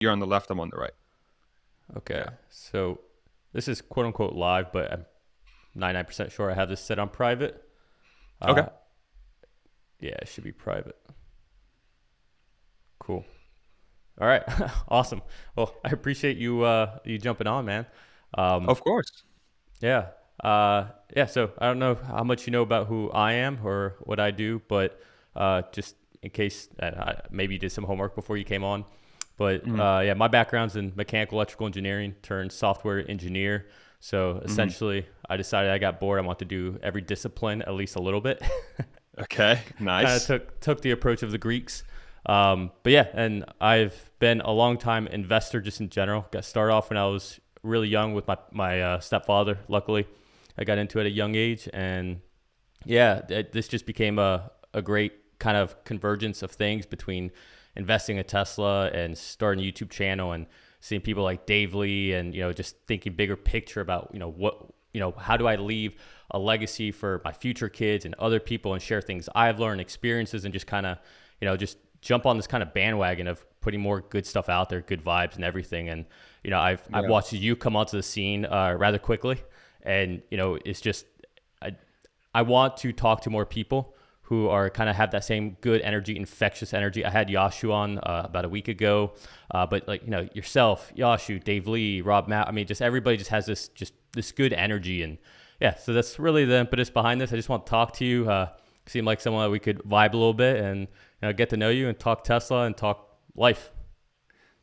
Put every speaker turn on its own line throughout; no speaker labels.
You're on the left, I'm on the right.
Okay.
Yeah.
So this is quote unquote live, but I'm 99% sure I have this set on private.
Okay.
Uh, yeah, it should be private. Cool. All right. Awesome. Well, I appreciate you jumping on, man. Um,
Of course.
yeah. Yeah. So I don't know how much you know about who I am or what I do, but just in case maybe you did some homework before you came on. But
Mm-hmm.
yeah, my background's in mechanical electrical engineering turned software engineer. So
Mm-hmm.
essentially, I decided I got bored. I want to do every discipline at least a little bit.
Okay.
Kind of
Nice.
took the approach of the Greeks. But yeah, and I've been a long time investor just in general. Got started off when I was really young with my stepfather. Luckily, I got into it at a young age, and yeah, this just became a great kind of convergence of things between investing in Tesla and starting a YouTube channel and seeing people like Dave Lee and just thinking bigger picture about how do I leave a legacy for my future kids and other people and share things I've learned, experiences, and just kind of just jump on this kind of bandwagon of putting more good stuff out there, good vibes and everything. And I've
Yeah.
watched you come onto the scene rather quickly, and it's just I I want to talk to more people who are kind of have that same good energy, infectious energy. I had Yashu on about a week ago, but like yourself, Yashu, Dave Lee, Rob Matt. I mean, just everybody just has this good energy, and yeah. So that's really the impetus behind this. I just want to talk to you. Seem like someone that we could vibe a little bit and get to know you and talk Tesla and talk life.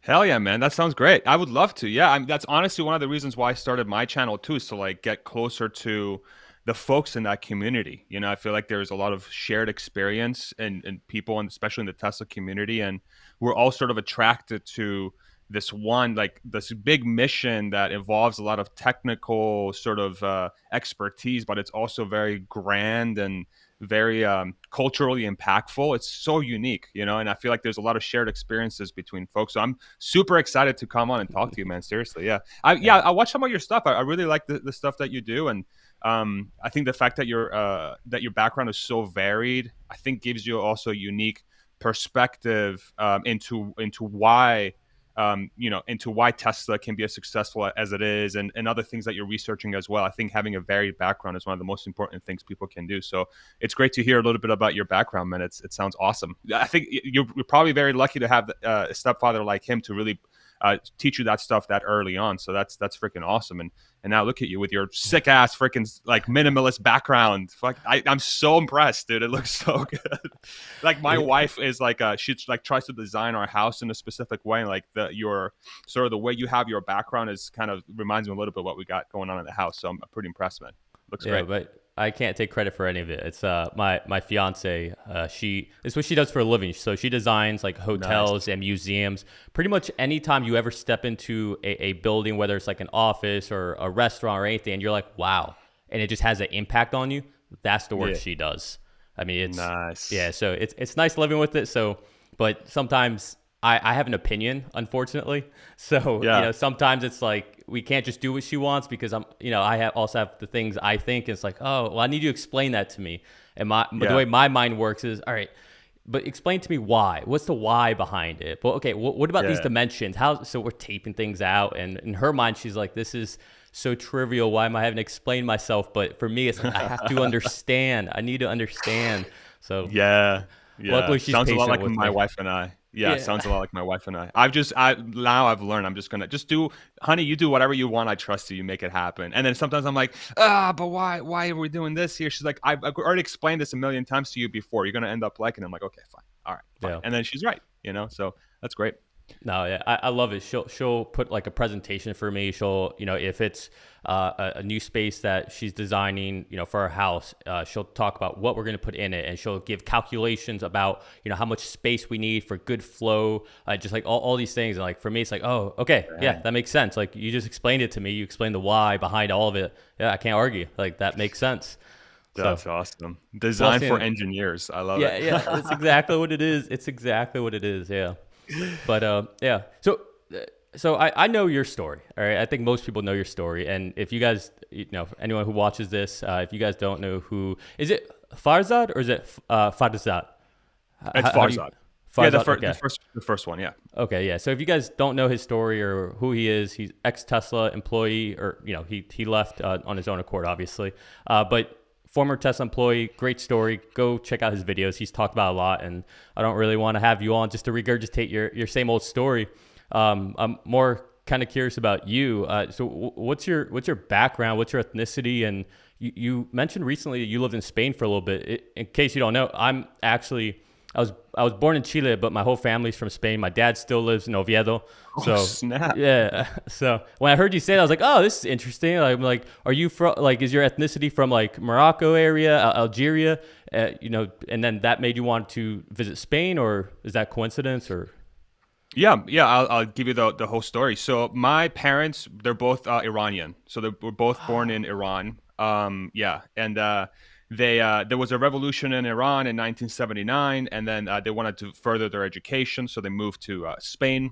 Hell yeah, man. That sounds great. I would love to. Yeah, that's honestly one of the reasons why I started my channel too, is to like get closer to the folks in that community. I feel like there's a lot of shared experience and people, and especially in the Tesla community, and we're all sort of attracted to this one, like this big mission that involves a lot of technical sort of expertise, but it's also very grand and very culturally impactful. It's so unique, and I feel like there's a lot of shared experiences between folks. So I'm super excited to come on and talk to you, man. Seriously, yeah.
Yeah.
I watch some of your stuff. I really like the stuff that you do, and I think the fact that your background is so varied, I think gives you also a unique perspective into why into why Tesla can be as successful as it is, and other things that you're researching as well. I think having a varied background is one of the most important things people can do. So it's great to hear a little bit about your background, man. It sounds awesome. I think you're probably very lucky to have a stepfather like him to really teach you that stuff that early on. So that's freaking awesome. And now look at you with your sick ass freaking like minimalist background. Fuck, I'm so impressed, dude. It looks so good. Like my
Yeah.
wife is like she like tries to design our house in a specific way. And like your sort of the way you have your background is kind of reminds me a little bit of what we got going on in the house. So I'm pretty impressed, man. Looks
Yeah,
great.
but I can't take credit for any of it. It's my fiance. She it's what she does for a living. So she designs like hotels
Nice.
and museums. Pretty much anytime you ever step into a building, whether it's like an office or a restaurant or anything, and you're like, wow, and it just has an impact on you. That's the work
Yeah.
she does. I mean, it's yeah.
Nice.
So it's nice living with it. So, but sometimes I have an opinion, unfortunately. So,
Yeah.
sometimes it's like we can't just do what she wants because also have the things I think. It's like, oh, well, I need you to explain that to me. And the
Yeah.
way my mind works is, all right, but explain to me why. What's the why behind it? But okay, what about these
Yeah.
dimensions? How? So we're taping things out, and in her mind, she's like, this is so trivial. Why am I having to explain myself? But for me, it's like I have to understand. I need to understand. So
Yeah, yeah.
luckily, she's
Sounds a lot
patient
like
with
my
me.
wife and I. Yeah,
Yeah.
sounds a lot like my wife and I. I've learned. I'm just gonna just do, honey. You do whatever you want. I trust you. You make it happen. And then sometimes I'm like, but why? Why are we doing this here? She's like, I've already explained this a million times to you before. You're gonna end up liking it. I'm like, okay, fine, all right, fine.
Yeah.
And then she's right. So that's great.
No, yeah, I love it. She'll put like a presentation for me. She'll if it's a new space that she's designing for our house, she'll talk about what we're going to put in it, and she'll give calculations about how much space we need for good flow, just like all these things. And like for me, it's like, oh, okay, yeah,
Dang.
that makes sense. Like you just explained it to me. You explained the why behind all of it. Yeah, I can't argue. Like that makes sense. So
That's awesome.
plus,
Design for engineers. I love
yeah,
it.
yeah, it's exactly what it is. It's exactly what it is. Yeah. But yeah, uh, so I know your story. All right, I think most people know your story. And if you guys, anyone who watches this, if you guys don't know who is it, Farzad or is it Farzad?
It's
How do you
Farzad. Yeah,
Farzad, okay.
the first one. Yeah.
Okay, yeah. So if you guys don't know his story or who he is, he's ex Tesla employee, or he left on his own accord, obviously. But former Tesla employee, great story. Go check out his videos. He's talked about a lot, and I don't really want to have you on just to regurgitate your same old story. I'm more kind of curious about you. So what's your background? What's your ethnicity? And you mentioned recently that you lived in Spain for a little bit. In case you don't know, I was born in Chile, but my whole family's from Spain. My dad still lives in Oviedo.
Oh
So
snap!
yeah. So when I heard you say that, I was like, oh, this is interesting. I'm like, are you from like, is your ethnicity from like Morocco area, Algeria? And then that made you want to visit Spain, or is that coincidence? Or
Yeah, yeah. I'll give you the whole story. So my parents, they're both Iranian. So they were both born in Iran. Yeah, and there was a revolution in Iran in 1979, and then they wanted to further their education, so they moved to Spain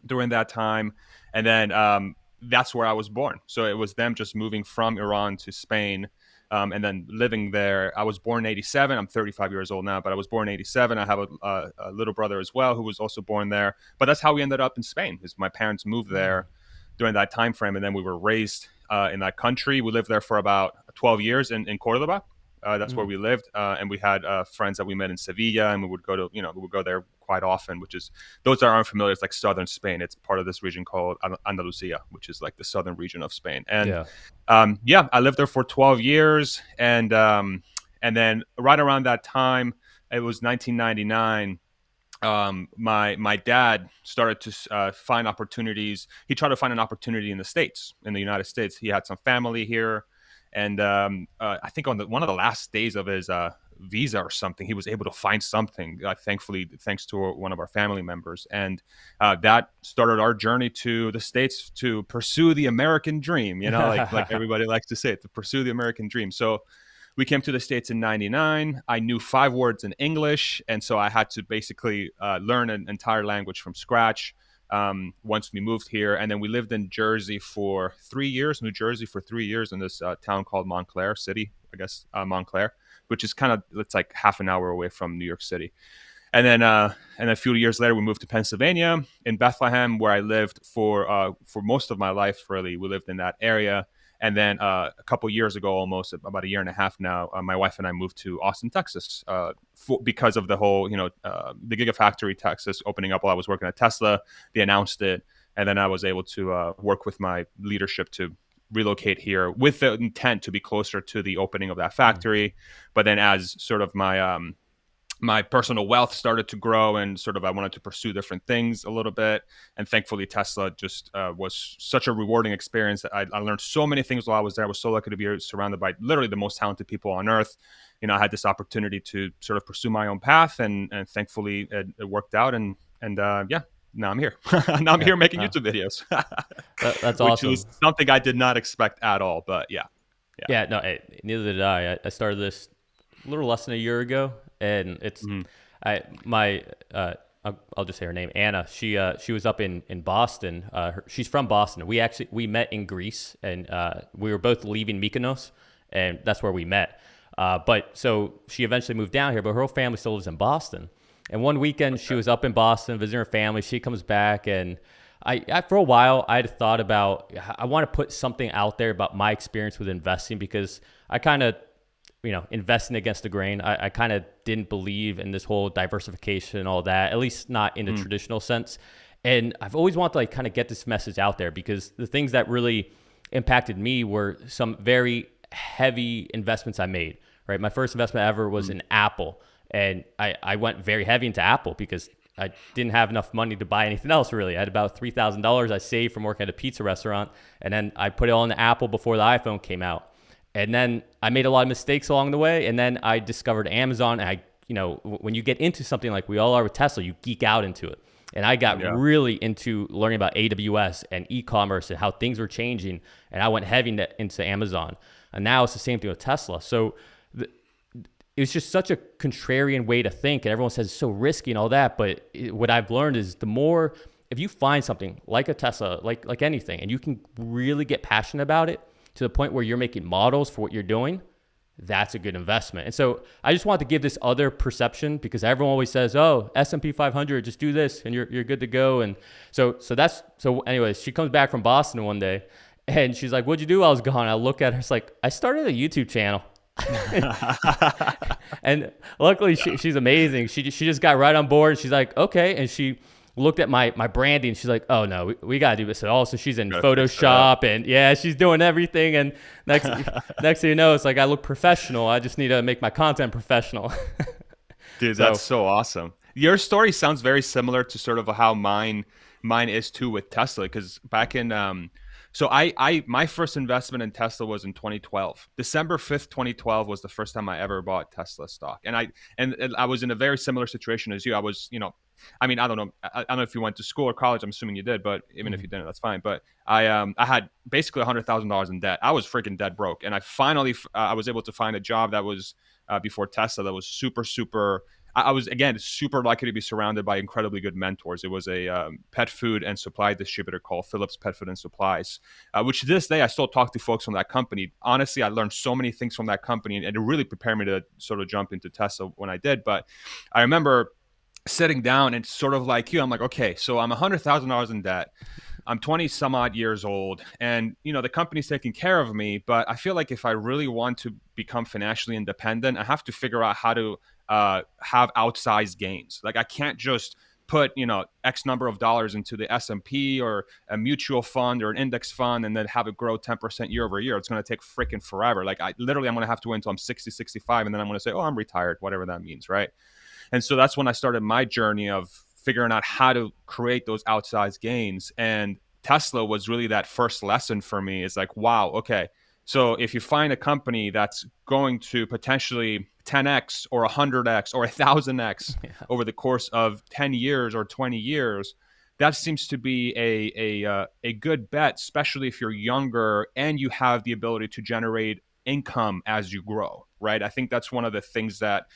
during that time, and then that's where I was born. So it was them just moving from Iran to Spain, and then living there. I was born in '87. I'm 35 years old now, but I was born in '87. I have a little brother as well who was also born there. But that's how we ended up in Spain. Is my parents moved there during that time frame, and then we were raised in that country. We lived there for about 12 years in Cordoba. That's where
mm,
we lived, and we had friends that we met in Sevilla, and we would go to, we would go there quite often. Which is, those that aren't familiar, it's like southern Spain. It's part of this region called Andalusia, which is like the southern region of Spain. And
yeah.
yeah, I lived there for 12 years, and then right around that time, it was 1999. My dad started to find opportunities. He tried to find an opportunity in the States, in the United States. He had some family here, and I think on one of the last days of his visa or something, he was able to find something. Thankfully, thanks to one of our family members, and that started our journey to the States to pursue the American dream. Like everybody likes to say, to pursue the American dream. So we came to the States in 99. I knew 5 words in English. And so I had to basically learn an entire language from scratch once we moved here. And then we lived in Jersey for 3 years, New Jersey for 3 years, in this town called Montclair City, I guess, Montclair, which is it's like half an hour away from New York City. And a few years later, we moved to Pennsylvania, in Bethlehem, where I lived for most of my life. Really, we lived in that area. And then a couple years ago, almost about a year and a half now, my wife and I moved to Austin, Texas, because of the whole, the Gigafactory Texas opening up while I was working at Tesla. They announced it, and then I was able to work with my leadership to relocate here with the intent to be closer to the opening of that
Mm.
factory. But then, as sort of my personal wealth started to grow, and sort of I wanted to pursue different things a little bit. And thankfully, Tesla just was such a rewarding experience. That I learned so many things while I was there. I was so lucky to be surrounded by literally the most talented people on earth. I had this opportunity to sort of pursue my own path, and thankfully it worked out. And yeah, now I'm here. Now I'm
Yeah.
here making
Oh,
YouTube videos,
that's
which was
awesome.
something I did not expect at all. But yeah, yeah.
Yeah, no, neither did I. I started this a little less than a year ago, and it's
Mm-hmm.
I my I'll just say her name, Anna. She was up in Boston. She's from Boston. We met in Greece, and we were both leaving Mykonos, and that's where we met. But so she eventually moved down here, but her whole family still lives in Boston. And one weekend she was up in Boston visiting her family. She comes back, and I for a while I had thought about, I want to put something out there about my experience with investing, because I kind of, investing against the grain. I kind of didn't believe in this whole diversification and all that, at least not in the
Mm-hmm.
traditional sense. And I've always wanted to kind of get this message out there, because the things that really impacted me were some very heavy investments I made, right? My first investment ever was in Apple. And I went very heavy into Apple because I didn't have enough money to buy anything else, really. I had about $3,000 I saved from working at a pizza restaurant. And then I put it all in Apple before the iPhone came out. And then I made a lot of mistakes along the way. And then I discovered Amazon. And when you get into something like we all are with Tesla, you geek out into it. And I got
Yeah.
really into learning about AWS and e-commerce and how things were changing. And I went heavy into Amazon. And now it's the same thing with Tesla. So it was just such a contrarian way to think. And everyone says it's so risky and all that. But what I've learned is if you find something like a Tesla, like anything, and you can really get passionate about it to the point where you're making models for what you're doing, that's a good investment. And so I just want to give this other perception, because everyone always says, "Oh, S&P 500, just do this and you're good to go." And so anyways, she comes back from Boston one day and she's like, "What'd you do while I was gone?" I look at her, it's like, "I started a YouTube channel." And luckily she's amazing. She just got right on board. She's like, "Okay." And she looked at my branding. She's like, "Oh no, we got to do this at all." So she's in
Gotta fix that up.
Photoshop, and yeah, she's doing everything. And next thing you know, it's like I look professional. I just need to make my content professional.
Dude, that's
So
so awesome. Your story sounds very similar to sort of how mine is too with Tesla. Because back in so I my first investment in Tesla was in 2012. December 5th, 2012 was the first time I ever bought Tesla stock. And I was in a very similar situation as you. I was, I mean, I don't know. I don't know if you went to school or college. I'm assuming you did, but even if you didn't, that's fine. But I had basically $100,000 in debt. I was freaking dead broke, and I finally I was able to find a job that was before Tesla that was super super. I was again super lucky to be surrounded by incredibly good mentors. It was a pet food and supply distributor called Phillips Pet Food and Supplies, which to this day I still talk to folks from that company. Honestly, I learned so many things from that company, and it really prepared me to sort of jump into Tesla when I did. But I remember sitting down and sort of like you, I'm like, okay, so I'm $100,000 in debt. I'm 20 some odd years old, and the company's taking care of me. But I feel like if I really want to become financially independent, I have to figure out how to have outsized gains. Like I can't just put X number of dollars into the S&P or a mutual fund or an index fund and then have it grow 10% year over year. It's going to take freaking forever. Like I'm going to have to wait until I'm 60, 65, and then I'm going to say, oh, I'm retired, whatever that means, right? And so that's when I started my journey of figuring out how to create those outsized gains. And Tesla was really that first lesson for me. Is like, wow, okay. So if you find a company that's going to potentially 10x or 100x or 1000x
yeah,
over the course of 10 years or 20 years, that seems to be a good bet, especially if you're younger and you have the ability to generate income as you grow, right? I think that's one of the things that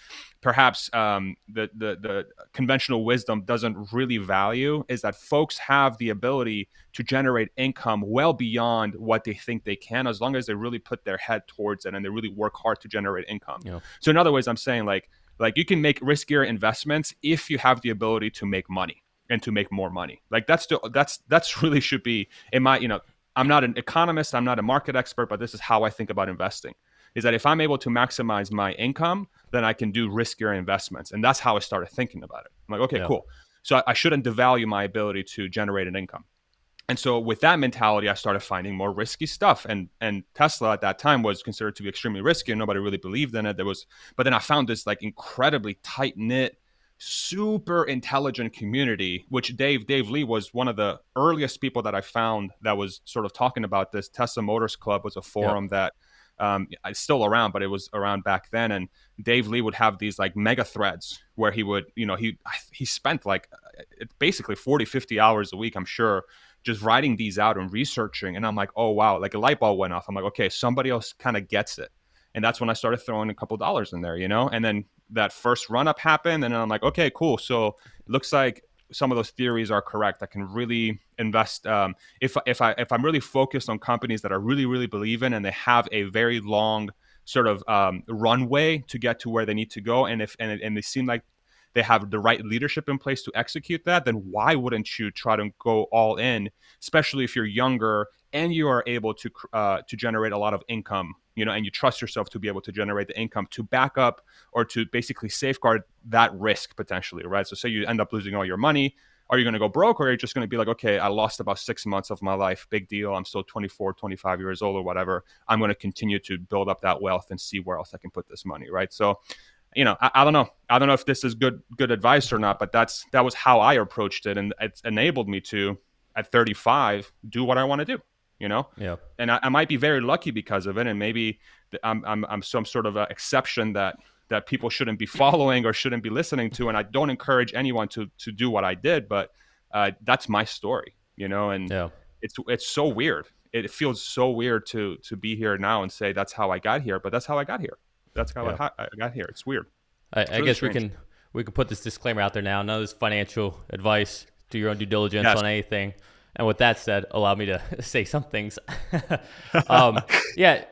perhaps the conventional wisdom doesn't really value, is that folks have the ability to generate income well beyond what they think they can, as long as they really put their head towards it and they really work hard to generate income.
you know,
So in other words, I'm saying like you can make riskier investments if you have the ability to make money and to make more money. Like that's really should be in my, I'm not an economist, I'm not a market expert, but this is how I think about investing. Is that if I'm able to maximize my income, then I can do riskier investments. And that's how I started thinking about it. I'm like, okay,
yeah,
cool. So I shouldn't devalue my ability to generate an income. And so with that mentality, I started finding more risky stuff. And Tesla at that time was considered to be extremely risky, and nobody really believed in it. But then I found this like incredibly tight knit, super intelligent community, which Dave Lee was one of the earliest people that I found that was sort of talking about this. Tesla Motors Club was a
yeah,
forum that it's still around, but it was around back then. And Dave Lee would have these like mega threads where he would, he spent like basically 40, 50 hours a week, I'm sure, just writing these out and researching. And I'm like, oh, wow, like a light bulb went off. I'm like, okay, somebody else kind of gets it. And that's when I started throwing a couple dollars in there, and then that first run up happened. And then I'm like, okay, cool. So it looks like some of those theories are correct. I can really invest if I'm really focused on companies that I really really believe in and they have a very long sort of runway to get to where they need to go, and they seem like they have the right leadership in place to execute that, then why wouldn't you try to go all in, especially if you're younger and you are able to generate a lot of income, and you trust yourself to be able to generate the income to back up or to basically safeguard that risk potentially, right? So say you end up losing all your money. Are you going to go broke, or are you just going to be like, okay, I lost about 6 months of my life, big deal, I'm still 24, 25 years old or whatever, I'm going to continue to build up that wealth and see where else I can put this money, right? So I don't know. I don't know if this is good advice or not, but that was how I approached it, and it's enabled me to, at 35, do what I want to do. You know,
yeah,
and I might be very lucky because of it, and maybe I'm some sort of exception that people shouldn't be following or shouldn't be listening to, and I don't encourage anyone to do what I did, but that's my story. And
yeah,
it's so weird. It feels so weird to be here now and say that's how I got here, but that's how I got here. That's how
yeah.
I got here. It's weird. It's
I
really
guess
strange.
we can put this disclaimer out there now. None of this financial advice. Do your own due diligence
Yes.
on anything. And with that said, allow me to say some things. um, yeah,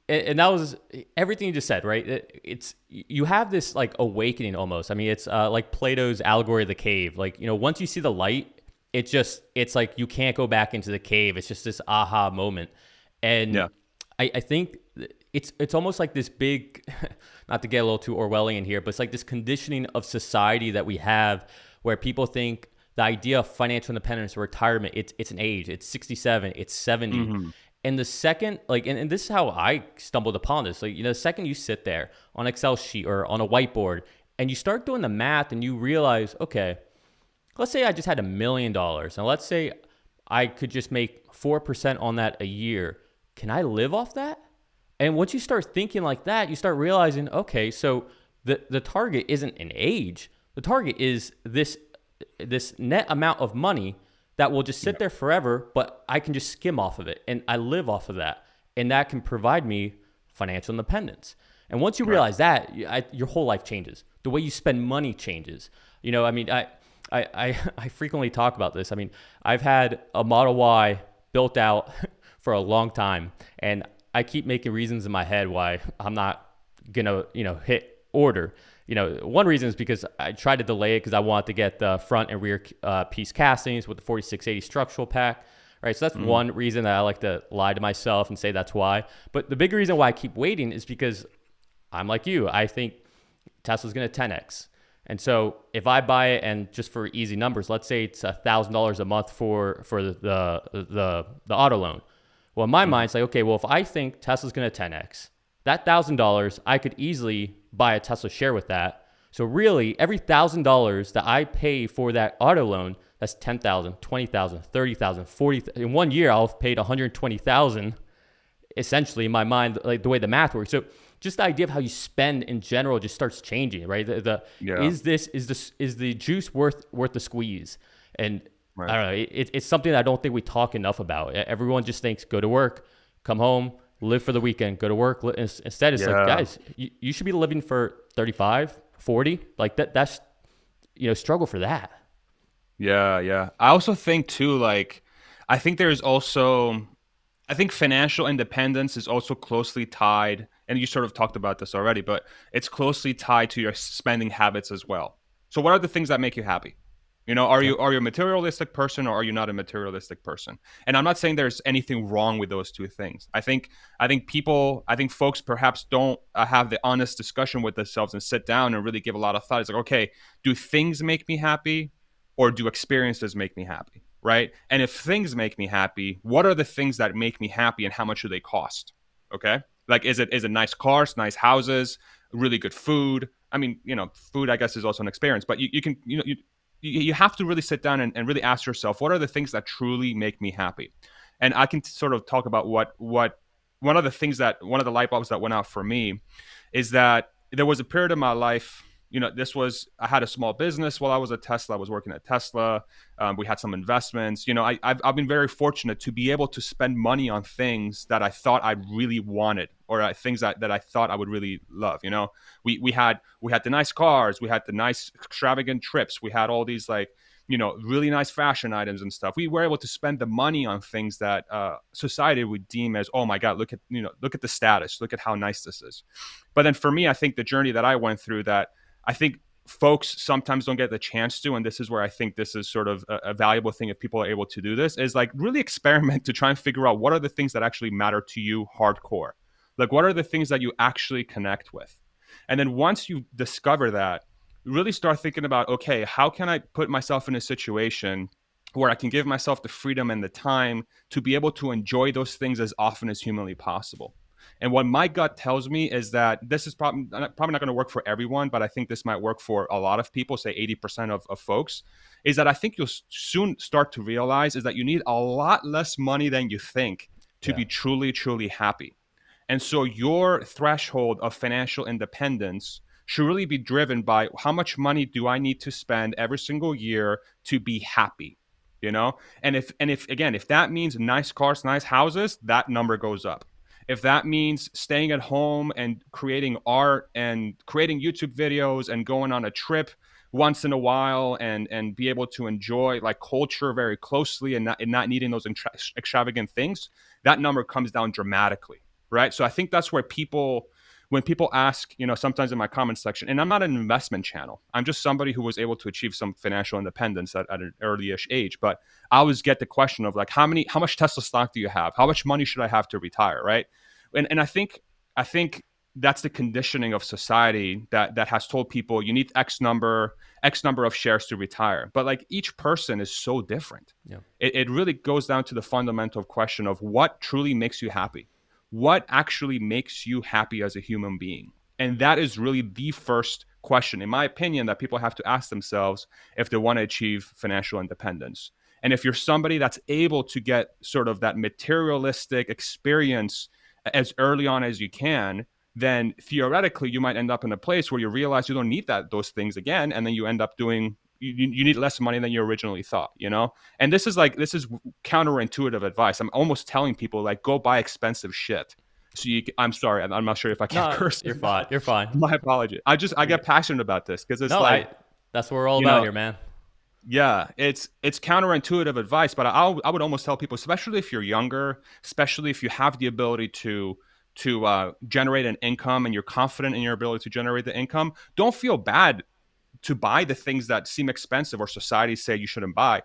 and that was everything you just said, right? It's you have this like awakening almost. I mean, it's like Plato's allegory of the cave. Like, once you see the light, it's like you can't go back into the cave. It's just this aha moment, and
Yeah.
I think it's almost like this big, not to get a little too Orwellian here, but it's like this conditioning of society that we have, where people think the idea of financial independence or retirement, it's an age, it's 67, it's 70.
Hmm.
And the second, like, and this is how I stumbled upon this. Like, the second you sit there on Excel sheet or on a whiteboard and you start doing the math and you realize, okay, let's say I just had $1 million. Now, let's say I could just make 4% on that a year. Can I live off that? And once you start thinking like that, you start realizing, okay, so the target isn't an age. The target is this net amount of money that will just sit
Yeah.
there forever, but I can just skim off of it and I live off of that. And that can provide me financial independence. And once you
Right.
realize that, your whole life changes. The way you spend money changes. I mean, I frequently talk about this. I mean, I've had a Model Y built out for a long time, and I keep making reasons in my head why I'm not gonna, hit order. One reason is because I tried to delay it because I wanted to get the front and rear piece castings with the 4680 structural pack. Right, so that's
Hmm.
one reason that I like to lie to myself and say that's why. But the big reason why I keep waiting is because I'm like you. I think Tesla's going to 10x. And so if I buy it, and just for easy numbers, let's say it's $1,000 a month for the auto loan. Well, in my
Hmm.
mind, it's like, okay, well, if I think Tesla's going to 10x, that $1,000, I could easily buy a Tesla share with that. So really, every $1,000 that I pay for that auto loan, that's 10,000, 20,000, 30,000, 40. In 1 year, I'll have paid 120,000. Essentially, in my mind, like the way the math works. So just the idea of how you spend in general just starts changing, right?
Yeah.
Is the juice worth the squeeze? And
Right.
I don't know. It's something that I don't think we talk enough about. Everyone just thinks go to work, come home, live for the weekend, go to work. Instead, it's like,
Yeah.
guys, you should be living for 35, 40. Like that's struggle for that.
Yeah. Yeah. I also think too, like, I think there's also, I think financial independence is also closely tied, and you sort of talked about this already, but it's closely tied to your spending habits as well. So, what are the things that make you happy?
Yeah,
Are you a materialistic person or are you not a materialistic person? And I'm not saying there's anything wrong with those two things. I think folks perhaps don't have the honest discussion with themselves and sit down and really give a lot of thought. It's like, okay, do things make me happy, or do experiences make me happy? Right? And if things make me happy, what are the things that make me happy and how much do they cost? Okay? Like is it nice cars, nice houses, really good food? I mean, food I guess is also an experience, but you can you have to really sit down and really ask yourself, what are the things that truly make me happy? And I can sort of talk about what one of the light bulbs that went out for me is that there was a period of my life. This was I had a small business while I was at Tesla. I was working at Tesla. We had some investments. I've been very fortunate to be able to spend money on things that I thought I really wanted, or things that I thought I would really love. We had the nice cars, we had the nice extravagant trips, we had all these like really nice fashion items and stuff. We were able to spend the money on things that society would deem as, oh my god, look at the status, look at how nice this is. But then for me, I think the journey that I went through, that I think folks sometimes don't get the chance to, and this is where I think this is sort of a valuable thing if people are able to do this, is like really experiment to try and figure out what are the things that actually matter to you hardcore. Like what are the things that you actually connect with? And then once you discover that, really start thinking about, okay, how can I put myself in a situation where I can give myself the freedom and the time to be able to enjoy those things as often as humanly possible. And what my gut tells me is that this is probably not going to work for everyone, but I think this might work for a lot of people, say 80% of folks, is that I think you'll soon start to realize is that you need a lot less money than you think to
yeah,
be truly, truly happy. And so your threshold of financial independence should really be driven by how much money do I need to spend every single year to be happy, you know? And if again, if that means nice cars, nice houses, that number goes up. If that means staying at home and creating art and creating YouTube videos and going on a trip once in a while and be able to enjoy like culture very closely and not needing those extravagant things, that number comes down dramatically, right? So I think that's where people, when people ask, sometimes in my comment section, and I'm not an investment channel, I'm just somebody who was able to achieve some financial independence at an early-ish age. But I always get the question of like, how much Tesla stock do you have? How much money should I have to retire, right? And I think that's the conditioning of society that has told people you need X number of shares to retire. But like each person is so different.
Yeah.
It really goes down to the fundamental question of what truly makes you happy. What actually makes you happy as a human being? And that is really the first question, in my opinion, that people have to ask themselves if they want to achieve financial independence. And if you're somebody that's able to get sort of that materialistic experience as early on as you can, then theoretically you might end up in a place where you realize you don't need those things again, and then you end up doing you need less money than you originally thought. And this is counterintuitive advice. I'm almost telling people like go buy expensive shit. I'm sorry, I'm not sure if I can
No,
curse
you're
or
fine.
not.
You're fine.
My apology. I
You're
get
good.
passionate about this because it's
No,
like,
that's what we're all
you
about
know
here, man.
yeah, it's counterintuitive advice, but I would almost tell people, especially if you're younger, especially if you have the ability to generate an income and you're confident in your ability to generate the income, don't feel bad to buy the things that seem expensive or society say you shouldn't buy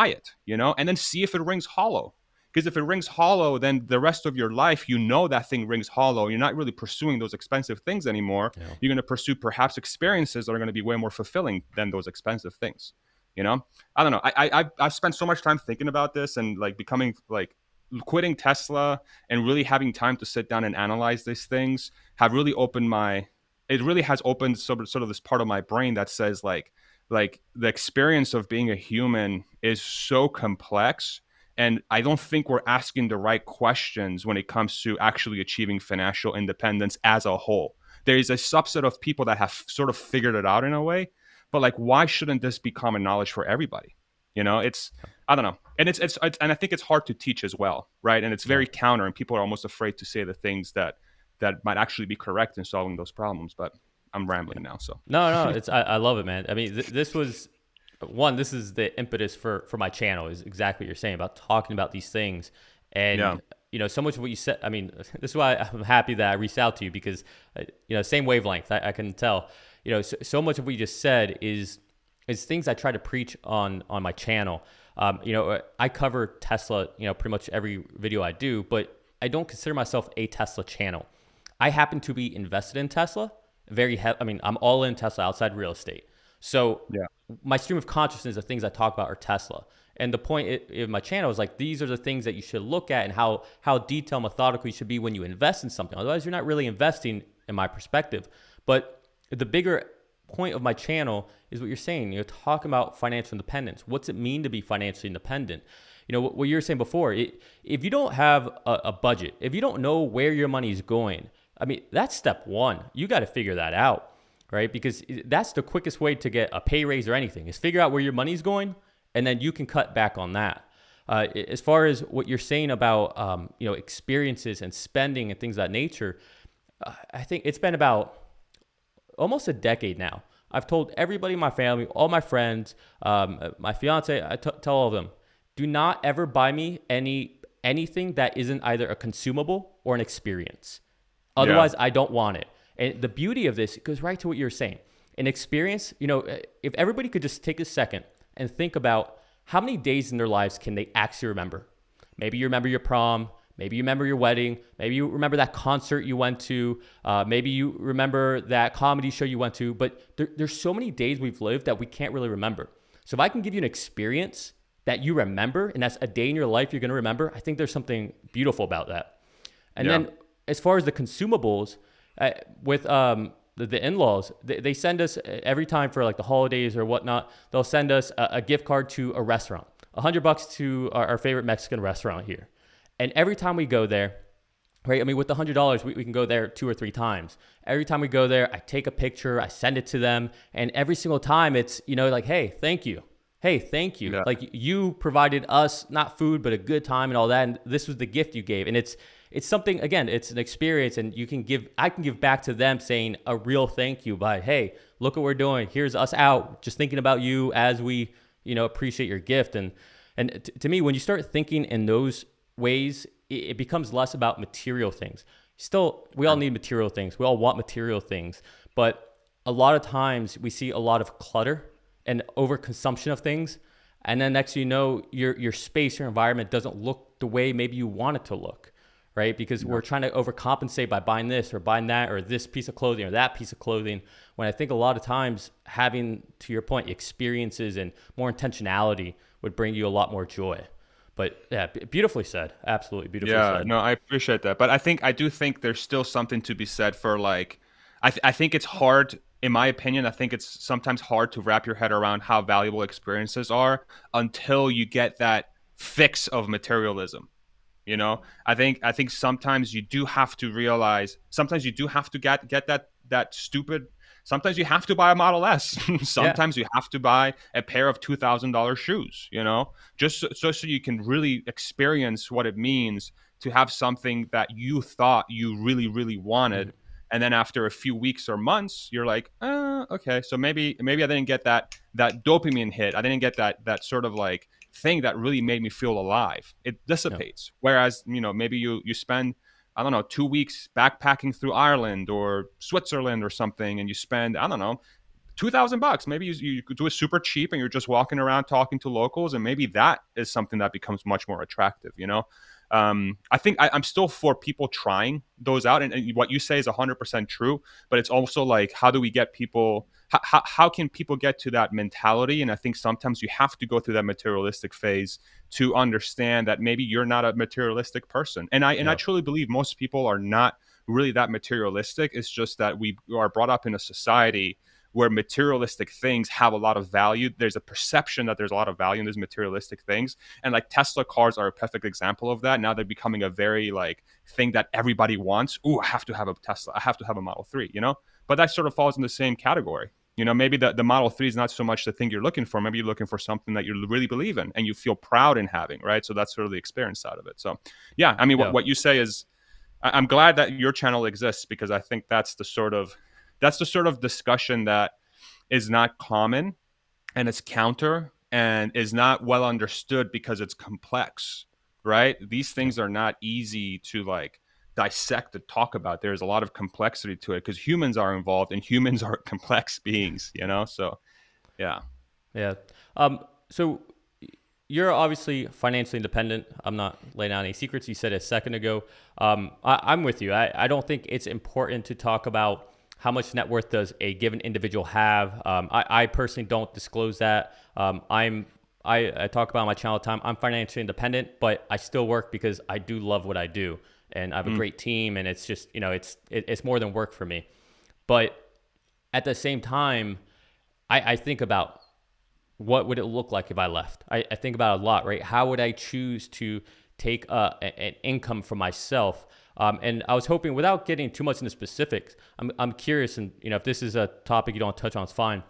it, and then see if it rings hollow. Because if it rings hollow, then the rest of your life, that thing rings hollow. You're not really pursuing those expensive things anymore.
Yeah.
You're going to pursue perhaps experiences that are going to be way more fulfilling than those expensive things. I don't know. I've spent so much time thinking about this and like becoming like quitting Tesla and really having time to sit down and analyze these things have really opened my it really has opened sort of this part of my brain that says like the experience of being a human is so complex, and I don't think we're asking the right questions when it comes to actually achieving financial independence as a whole. There is a subset of people that have sort of figured it out in a way, but like why shouldn't this be common knowledge for everybody? It's I don't know. And it's and I think it's hard to teach as well, right? And it's
Yeah.
very counter, and people are almost afraid to say the things that might actually be correct in solving those problems. But I'm
Yeah.
rambling now, so
No. I love it, man. I mean, this was one. This is the impetus for my channel. Is exactly what you're saying about talking about these things,
yeah,
and so much of what you said. I mean, this is why I'm happy that I reached out to you because same wavelength. I can tell. So much of what you just said is things I try to preach on my channel. I cover Tesla. Pretty much every video I do, but I don't consider myself a Tesla channel. I happen to be invested in Tesla. I mean, I'm all in Tesla outside real estate. So
yeah,
my stream of consciousness, the things I talk about are Tesla. And the point in my channel is like, these are the things that you should look at and how detailed, methodical you should be when you invest in something. Otherwise, you're not really investing in my perspective. But the bigger point of my channel is what you're saying. Talking about financial independence. What's it mean to be financially independent? What you were saying before, if you don't have a budget, if you don't know where your money is going, I mean, that's step one. You got to figure that out, right? Because that's the quickest way to get a pay raise or anything is figure out where your money's going, and then you can cut back on that. As far as what you're saying about, experiences and spending and things of that nature, I think it's been about almost a decade now. I've told everybody in my family, all my friends, my fiance, tell all of them, do not ever buy me anything that isn't either a consumable or an experience.
yeah,
Otherwise, I don't want it. And the beauty of this goes right to what you're saying. An experience, if everybody could just take a second and think about how many days in their lives can they actually remember. Maybe you remember your prom. Maybe you remember your wedding. Maybe you remember that concert you went to. Maybe you remember that comedy show you went to. But there's so many days we've lived that we can't really remember. So if I can give you an experience that you remember, and that's a day in your life you're going to remember, I think there's something beautiful about that. And
yeah,
then as far as the consumables, with the in-laws, they send us every time for like the holidays or whatnot, they'll send us a gift card to a restaurant, $100 to our favorite Mexican restaurant here. And every time we go there, right? I mean, with the $100, we can go there 2 or 3 times. Every time we go there, I take a picture, I send it to them. And every single time it's, like, hey, thank you. Hey, thank you.
yeah,
Like you provided us not food, but a good time and all that. And this was the gift you gave. And it's something, again, it's an experience, and I can give back to them saying a real thank you by, hey, look what we're doing. Here's us out, just thinking about you as we, appreciate your gift. And to me, when you start thinking in those ways, it becomes less about material things. still, we all
True.
need material things. We all want material things, but a lot of times we see a lot of clutter and overconsumption of things, and then next you know, your space, your environment doesn't look the way maybe you want it to look, right? Because
Yeah.
we're trying to overcompensate by buying this or buying that or this piece of clothing or that piece of clothing. When I think a lot of times having, to your point, experiences and more intentionality would bring you a lot more joy. But yeah, beautifully said. Absolutely beautifully
Yeah,
said.
no, I appreciate that. But I do think there's still something to be said for like I think it's hard in my opinion, I think it's sometimes hard to wrap your head around how valuable experiences are until you get that fix of materialism. You know, I think sometimes you do have to realize, sometimes you do have to get that stupid, sometimes you have to buy a Model S.
Yeah.
Sometimes you have to buy a pair of $2,000 shoes, you know, just so you can really experience what it means to have something that you thought you really
Mhm.
wanted, and then after a few weeks or months you're like, okay, so maybe I didn't get that dopamine hit, I didn't get that sort of like thing that really made me feel alive. It
Yeah.
dissipates. Whereas, maybe you spend, I don't know, 2 weeks backpacking through Ireland or Switzerland or something, and you spend, I don't know, $2,000. Maybe you could do it super cheap and you're just walking around talking to locals, and maybe that is something that becomes much more attractive, I think I'm still for people trying those out, and what you say is 100% true, but it's also like, how do we get people, how can people get to that mentality? And I think sometimes you have to go through that materialistic phase to understand that maybe you're not a materialistic person, and I
Yeah.
truly believe most people are not really that materialistic. It's just that we are brought up in a society where materialistic things have a lot of value. There's a perception that there's a lot of value in these materialistic things. And like Tesla cars are a perfect example of that. Now they're becoming a very like thing that everybody wants. Ooh, I have to have a Tesla. I have to have a Model 3. But that sort of falls in the same category. Maybe the Model 3 is not so much the thing you're looking for. Maybe you're looking for something that you really believe in and you feel proud in having, right? So that's sort of the experience side of it. So, yeah, I mean, what,
Yeah.
what you say is, I'm glad that your channel exists, because I think that's the sort of discussion that is not common, and it's counter and is not well understood because it's complex, right? These
Yeah.
things are not easy to like dissect and talk about. There's a lot of complexity to it because humans are involved, and humans are complex beings. So yeah.
Yeah. So you're obviously financially independent. I'm not laying out any secrets. You said a second ago. I'm with you. I don't think it's important to talk about how much net worth does a given individual have. I personally don't disclose that. I talk about on my channel all the time. I'm financially independent, but I still work because I do love what I do, and I have a
Mm,
great team, and it's just it's more than work for me. But at the same time, I think about what would it look like if I left? I think about it a lot, right? How would I choose to take an income for myself? And I was hoping, without getting too much into specifics, I'm curious, and if this is a topic you don't touch on, it's fine.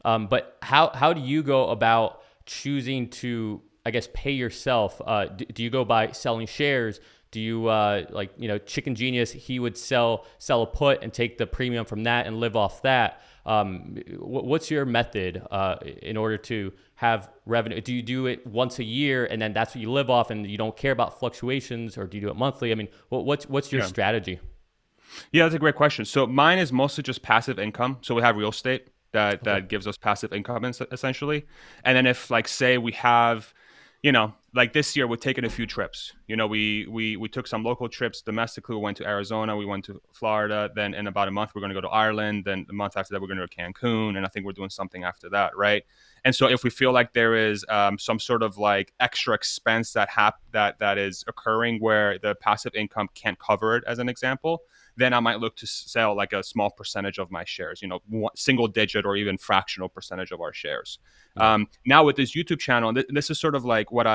But how do you go about choosing to, I guess, pay yourself? Do you go by selling shares? Do you like Chicken Genius? He would sell a put and take the premium from that and live off that. What's your method in order to have revenue? Do you do it once a year and then that's what you live off, and you don't care about fluctuations, or do you do it monthly? I mean, what's your
yeah.
strategy?
Yeah, that's a great question. So mine is mostly just passive income. So we have real estate that
Okay.
that gives us passive income essentially. And then if like say we have, like this year we're taking a few trips. We took some local trips domestically. We went to Arizona, we went to Florida. Then in about a month we're going to go to Ireland. Then the month after that we're going to go to Cancun, and I think we're doing something after that, right? And so if we feel like there is some sort of like extra expense that is occurring where the passive income can't cover it, as an example, then I might look to sell like a small percentage of my shares, single digit or even fractional percentage of our shares.
Yeah.
Now with this YouTube channel, this is sort of like one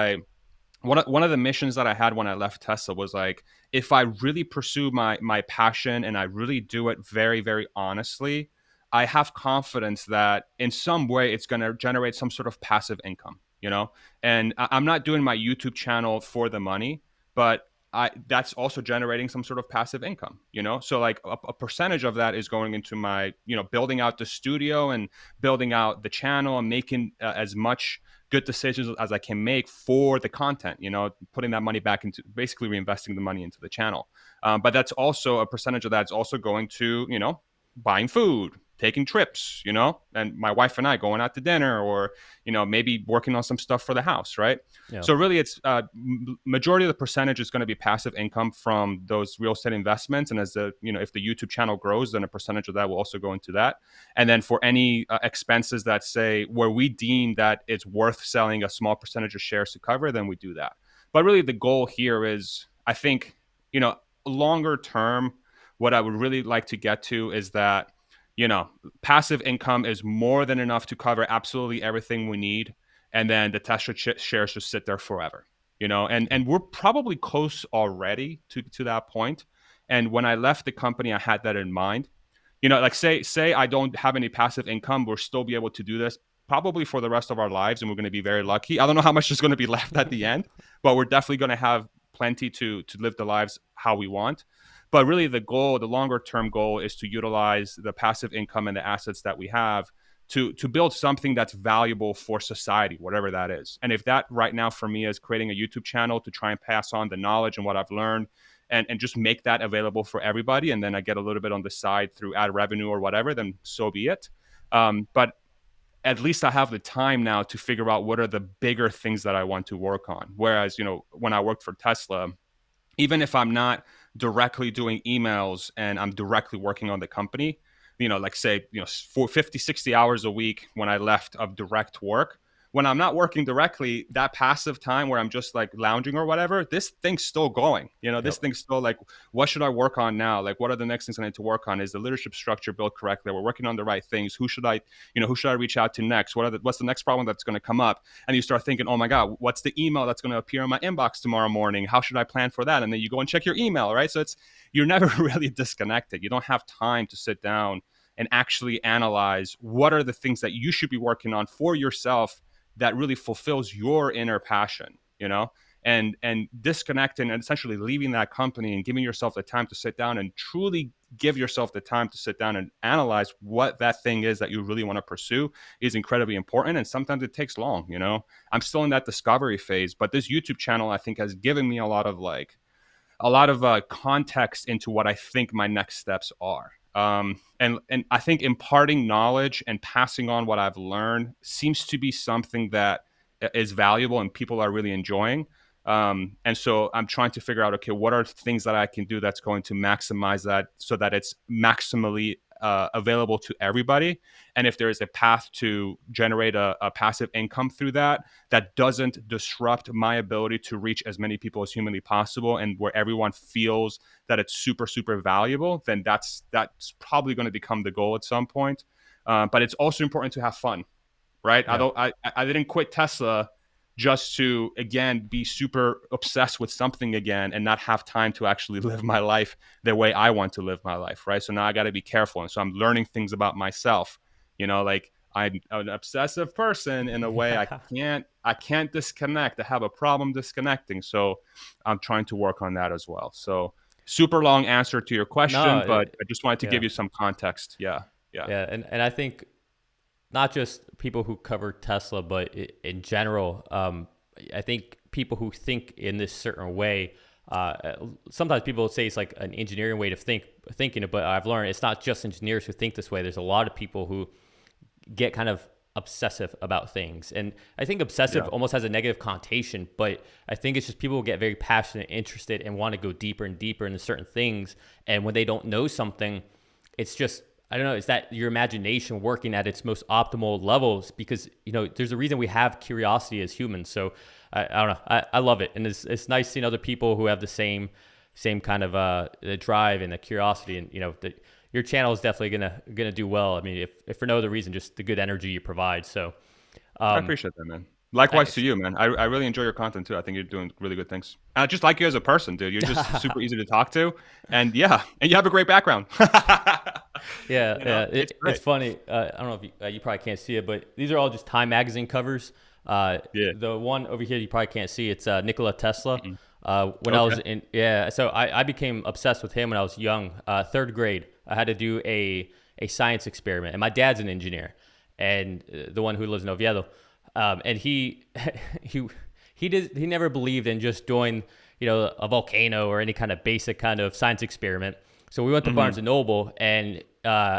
of the missions that I had when I left Tesla was like, if I really pursue my passion and I really do it very, very honestly, I have confidence that in some way it's going to generate some sort of passive income. And I'm not doing my YouTube channel for the money, but that's also generating some sort of passive income. So like a percentage of that is going into my, building out the studio and building out the channel and making as much good decisions as I can make for the content, putting that money back into basically reinvesting the money into the channel. But that's also a percentage of that's also going to, buying food, taking trips, and my wife and I going out to dinner, or, maybe working on some stuff for the house, right?
Yeah.
So really it's majority of the percentage is going to be passive income from those real estate investments. And as if the YouTube channel grows, then a percentage of that will also go into that. And then for any expenses that say where we deem that it's worth selling a small percentage of shares to cover, then we do that. But really the goal here is, I think, longer term, what I would really like to get to is that, passive income is more than enough to cover absolutely everything we need. And then the Tesla shares just sit there forever, and we're probably close already to that point. And when I left the company, I had that in mind. Like say I don't have any passive income, we'll still be able to do this probably for the rest of our lives, and we're going to be very lucky. I don't know how much is going to be left at the end, but we're definitely going to have plenty to live the lives how we want. But really, the longer term goal, is to utilize the passive income and the assets that we have to build something that's valuable for society, whatever that is. And if that right now for me is creating a YouTube channel to try and pass on the knowledge and what I've learned, and just make that available for everybody, and then I get a little bit on the side through ad revenue or whatever, then so be it. But at least I have the time now to figure out what are the bigger things that I want to work on. Whereas, when I worked for Tesla, even if I'm not directly doing emails and I'm directly working on the company, like say, for 50, 60 hours a week when I left of direct work, when I'm not working directly, that passive time where I'm just like lounging or whatever, this thing's still going. This
Yep.
thing's still like, what should I work on now? Like, what are the next things I need to work on? Is the leadership structure built correctly? We're working on the right things. Who should I reach out to next? What's the next problem that's going to come up? And you start thinking, oh my God, what's the email that's going to appear in my inbox tomorrow morning? How should I plan for that? And then you go and check your email, right? So you're never really disconnected. You don't have time to sit down and actually analyze what are the things that you should be working on for yourself that really fulfills your inner passion, and disconnecting and essentially leaving that company and giving yourself the time to sit down and truly give yourself the time to sit down and analyze what that thing is that you really want to pursue is incredibly important. And sometimes it takes long. I'm still in that discovery phase, but this YouTube channel, I think, has given me a lot of context into what I think my next steps are. And I think imparting knowledge and passing on what I've learned seems to be something that is valuable and people are really enjoying. And so I'm trying to figure out, okay, what are things that I can do that's going to maximize that so that it's maximally available to everybody. And if there is a path to generate a passive income through that doesn't disrupt my ability to reach as many people as humanly possible, and where everyone feels that it's super, super valuable, then that's probably going to become the goal at some point. But it's also important to have fun, right?
Yeah.
I didn't quit Tesla just to again be super obsessed with something again and not have time to actually live my life the way I want to live my life, right? So now I got to be careful, and so I'm learning things about myself. Like I'm an obsessive person in a way. I can't disconnect. I have a problem disconnecting, so I'm trying to work on that as well. So super long answer to your
No,
question, but I just wanted to
yeah.
give you some context. Yeah, yeah,
Yeah. And I think not just people who cover Tesla, but in general, I think people who think in this certain way, sometimes people say it's like an engineering way to thinking it, but I've learned it's not just engineers who think this way. There's a lot of people who get kind of obsessive about things. And I think obsessive
yeah.
almost has a negative connotation, but I think it's just people get very passionate, interested, and want to go deeper and deeper into certain things. And when they don't know something, it's just, I don't know, is that your imagination working at its most optimal levels? Because, there's a reason we have curiosity as humans. So I don't know. I love it. And it's nice seeing other people who have the same kind of the drive and the curiosity. And, your channel is definitely gonna do well. I mean, if for no other reason, just the good energy you provide. So
I
um,
appreciate that, man. Likewise to
nice.
you, man. I really enjoy your content too. I think you're doing really good things. And I just like you as a person, dude. You're just super easy to talk to, and yeah, and you have a great background.
Yeah, yeah.
It's
It's
great.
funny. I don't know if you probably can't see it, but these are all just Time magazine covers.
Yeah.
The one over here you probably can't see. It's Nikola Tesla.
Mm-mm.
When I was
Okay.
in, yeah, so I became obsessed with him when I was young. Third grade, I had to do a science experiment, and my dad's an engineer, and the one who lives in Oviedo. And he he never believed in just doing a volcano or any kind of basic kind of science experiment. So we went to
Hmm.
Barnes and Noble, and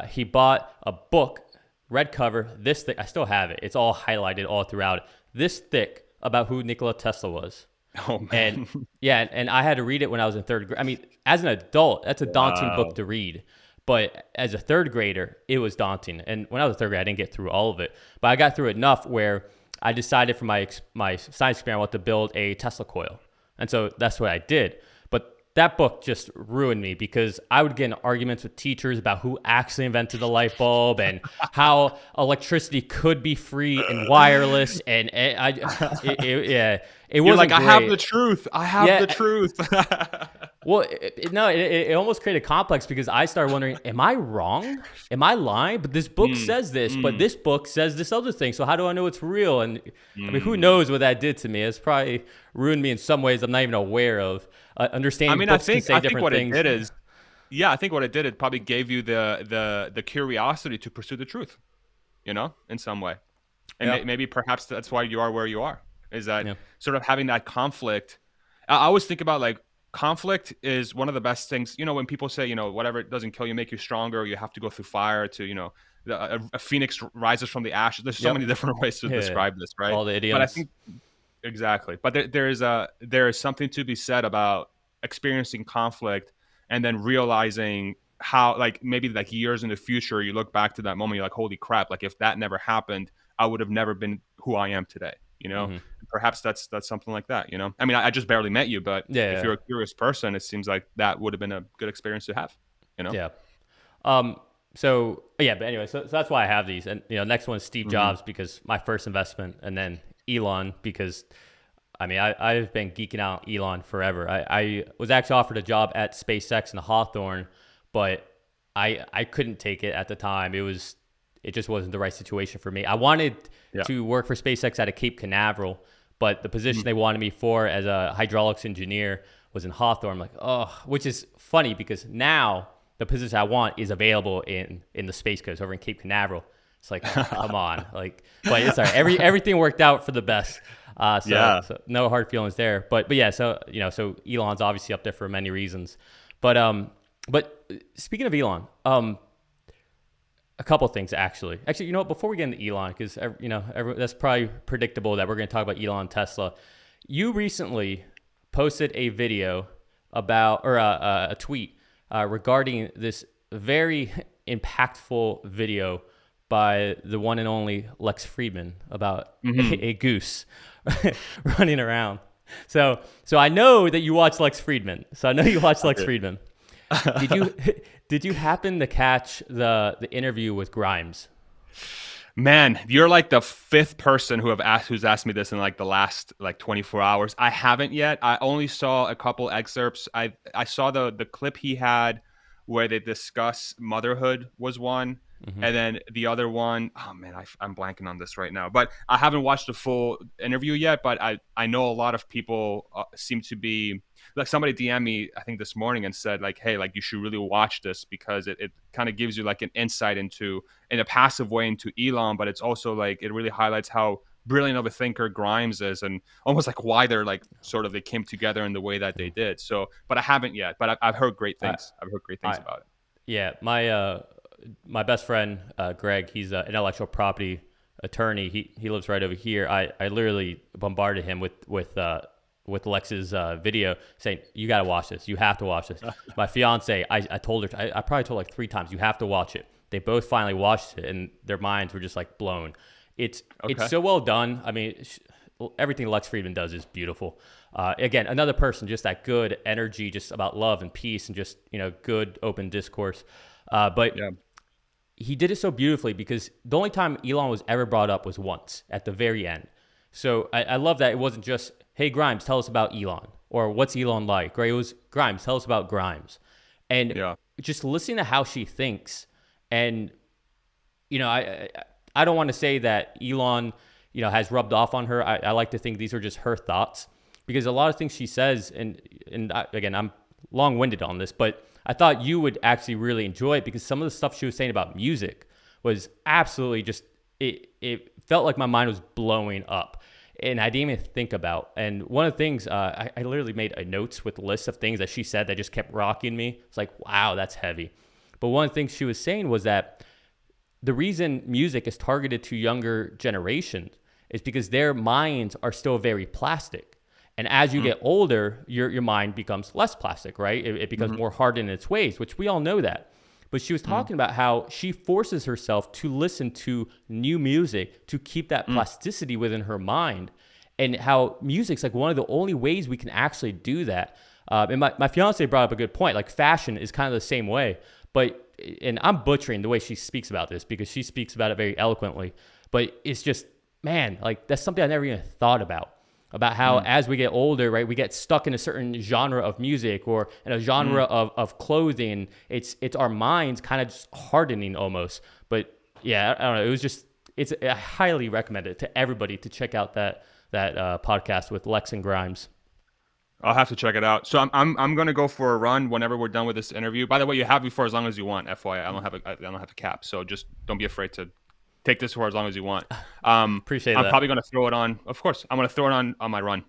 he bought a book, red cover, this thick. I still have it. It's all highlighted all throughout. This thick about who Nikola Tesla was.
Oh
And
man.
yeah, and I had to read it when I was in third grade. I mean, as an adult, that's a daunting book
Wow.
to read. But as a third grader, it was daunting. And when I was a third grade, I didn't get through all of it. But I got through enough where I decided for my science experiment to build a Tesla coil. And so that's what I did. But that book just ruined me because I would get in arguments with teachers about who actually invented the light bulb and how electricity could be free and wireless. And yeah, it
You're like,
wasn't
I have the
great.
truth. I have the
Yeah,
truth.
well, no, it almost created complex because I started wondering, am I wrong? Am I lying? But this book
Mm,
says this, but
mm,
this book says this other thing. So how do I know it's real? And I mean, who
mm.
knows what that did to me? It's probably ruined me in some ways I'm not even aware of.
I
Understanding
mean,
books can say
I think
different
what it
things.
did is, yeah, I think what it did, it probably gave you the curiosity to pursue the truth, in some way. And
Yeah,
maybe perhaps that's why you are where you are, is that
yeah,
sort of having that conflict. I always think about, like, conflict is one of the best things. When people say, whatever doesn't kill you make you stronger, or you have to go through fire to, a phoenix rises from the ashes. There's so many
yep,
different ways to
yeah.
describe this, right?
All the
But I
idioms.
think exactly. But there is something to be said about experiencing conflict and then realizing how, like, maybe like years in the future, you look back to that moment, you're like, holy crap, like if that never happened, I would have never been who I am today.
Hmm.
Perhaps that's something like that. I mean, I just barely met you, but if
Yeah,
you're a curious person, it seems like that would have been a good experience to have. You know.
yeah. Um, so yeah, but anyway, so that's why I have these. And next one is Steve
Hmm.
Jobs because my first investment, and then Elon because I mean I've been geeking out on Elon forever. I was actually offered a job at SpaceX in Hawthorne, but I couldn't take it at the time. It just wasn't the right situation for me. I wanted
Yeah.
to work for SpaceX out of Cape Canaveral, but the position
Mhm.
they wanted me for as a hydraulics engineer was in Hawthorne. I'm like, oh, which is funny because now the position I want is available in the Space Coast over in Cape Canaveral. It's like, oh, come on, like, but it's all right. Everything worked out for the best. So
Yeah.
so no hard feelings there. But yeah, so so Elon's obviously up there for many reasons. But speaking of Elon, a couple things actually. Actually, you know what? Before we get into Elon, because that's probably predictable that we're going to talk about Elon and Tesla. You recently posted a video about or a tweet regarding this very impactful video by the one and only Lex Friedman about
Hmm.
a goose running around. So I know that you watch Lex Friedman. So I know you watch
I
Lex
did.
Friedman. Did you did you happen to catch the interview with Grimes?
Man, you're like the fifth person who's asked me this in like the last like 24 hours. I haven't yet. I only saw a couple excerpts. I saw the clip he had where they discuss motherhood was one,
Hmm.
and then the other one, oh man, I'm blanking on this right now. But I haven't watched the full interview yet. But I know a lot of people seem to be, like, somebody DM me I think this morning and said, like, hey, like, you should really watch this because it kind of gives you like an insight into, in a passive way, into Elon, but it's also like it really highlights how brilliant of a thinker Grimes is, and almost like why they're like sort of they came together in the way that they did. So, but I haven't yet, but I've heard great
I
things. I've heard great things
I
about it.
yeah, my best friend Greg, he's an intellectual property attorney. He lives right over here. I literally bombarded him with Lex's video saying, you got to watch this. You have to watch this. My fiance, I told her, I probably told her like 3 times, you have to watch it. They both finally watched it and their minds were just like blown. It's
Okay.
so well done. I mean, everything Lex Friedman does is beautiful. Again, another person, just that good energy, just about love and peace and just, good open discourse. But
Yeah.
he did it so beautifully because the only time Elon was ever brought up was once at the very end. So I love that it wasn't just, hey, Grimes, tell us about Elon or what's Elon like? Or it was, Grimes, tell us about Grimes. And
Yeah.
just listening to how she thinks. And, I don't want to say that Elon, has rubbed off on her. I like to think these are just her thoughts because a lot of things she says, again, I'm long winded on this, but I thought you would actually really enjoy it because some of the stuff she was saying about music was absolutely just it felt like my mind was blowing up. And I didn't even think about. And one of the things, I literally made a notes with a list of things that she said that just kept rocking me. It's like, wow, that's heavy. But one of the things she was saying was that the reason music is targeted to younger generations is because their minds are still very plastic. And as you
Mm,
get older, your mind becomes less plastic, right? It becomes
mhm,
more hardened in its ways, which we all know that. But she was
mm,
talking about how she forces herself to listen to new music to keep that
mm.
plasticity within her mind, and how music's like one of the only ways we can actually do that. And my fiance brought up a good point. Like fashion is kind of the same way, but and I'm butchering the way she speaks about this because she speaks about it very eloquently. But it's just, man, like that's something I never even thought about how
Mm.
as we get older, right, we get stuck in a certain genre of music or in a genre
Mm.
of clothing. It's our minds kind of just hardening almost. But yeah, I don't know. It was just I highly recommend it to everybody to check out that podcast with Lex and Grimes.
I'll have to check it out. So I'm gonna go for a run whenever we're done with this interview. By the way, you have me for as long as you want. FYI, I don't have a cap, so just don't be afraid to take this for as long as you want.
Appreciate
I'm
that.
probably gonna throw it on. Of course, I'm gonna throw it on my run.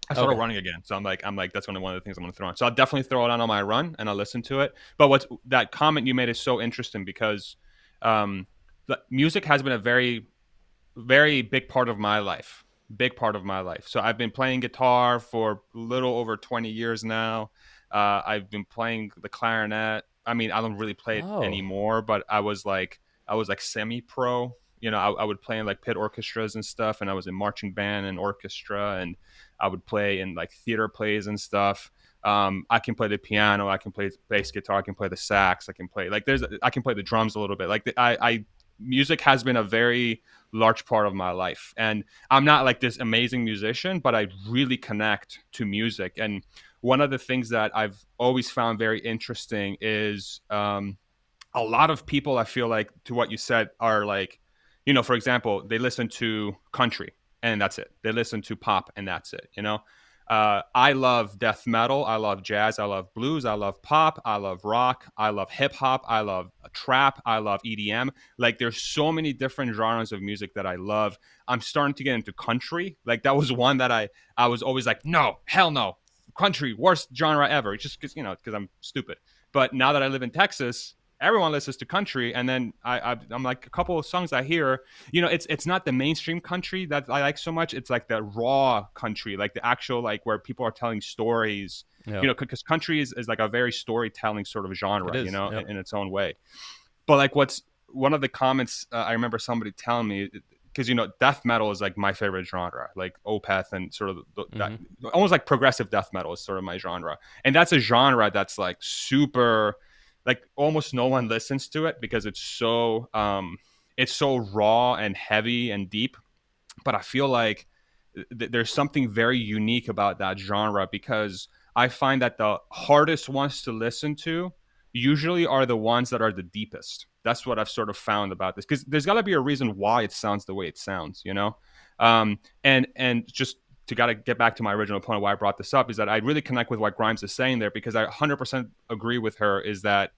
I started
Okay.
running again, so I'm like that's gonna be one of the things I'm gonna throw on. So I'll definitely throw it on my run and I'll listen to it. But what's that comment you made is so interesting because um, the music has been a very big part of my life. Big part of my life. So I've been playing guitar for a little over 20 years now. I've been playing the clarinet. I mean, I don't really play it
Oh.
anymore, but I was like semi-pro. You know, I would play in like pit orchestras and stuff, and I was in marching band and orchestra, and I would play in like theater plays and stuff. I can play the piano, I can play bass guitar, I can play the sax, I can play the drums a little bit. I music has been a very large part of my life. And I'm not like this amazing musician, but I really connect to music. And one of the things that I've always found very interesting is a lot of people, I feel like, to what you said, are like, you know, for example, they listen to country and that's it. They listen to pop and that's it, you know? I love death metal. I love jazz. I love blues. I love pop. I love rock. I love hip hop. I love trap. I love EDM. Like, there's so many different genres of music that I love. I'm starting to get into country. Like, that was one that I was always like, no, hell no, country, worst genre ever. It's just because, you know, because I'm stupid. But now that I live in Texas, everyone listens to country, and then I'm like, a couple of songs I hear, you know, it's not the mainstream country that I like so much. It's like the raw country, like the actual, like where people are telling stories, you
Yep.
know, because country is like a very storytelling sort of
It
genre, you
is.
know,
Yep.
in its own way. But like, what's one of the comments I remember somebody telling me, because you know, death metal is like my favorite genre, like Opeth and sort of that,
Mm-hmm.
almost like progressive death metal is sort of my genre, and that's a genre that's like super, like almost no one listens to it because it's so raw and heavy and deep. But I feel like there's something very unique about that genre because I find that the hardest ones to listen to usually are the ones that are the deepest. That's what I've sort of found about this because there's got to be a reason why it sounds the way it sounds, you know. And just to got to get back to my original point of why I brought this up is that I really connect with what Grimes is saying there because I 100% agree with her. Is that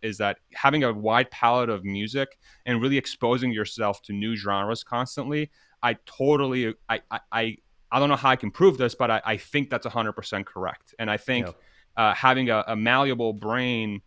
having a wide palette of music and really exposing yourself to new genres constantly. I totally I don't know how I can prove this, but I think that's 100% correct. And I think
Yep.
having a malleable brain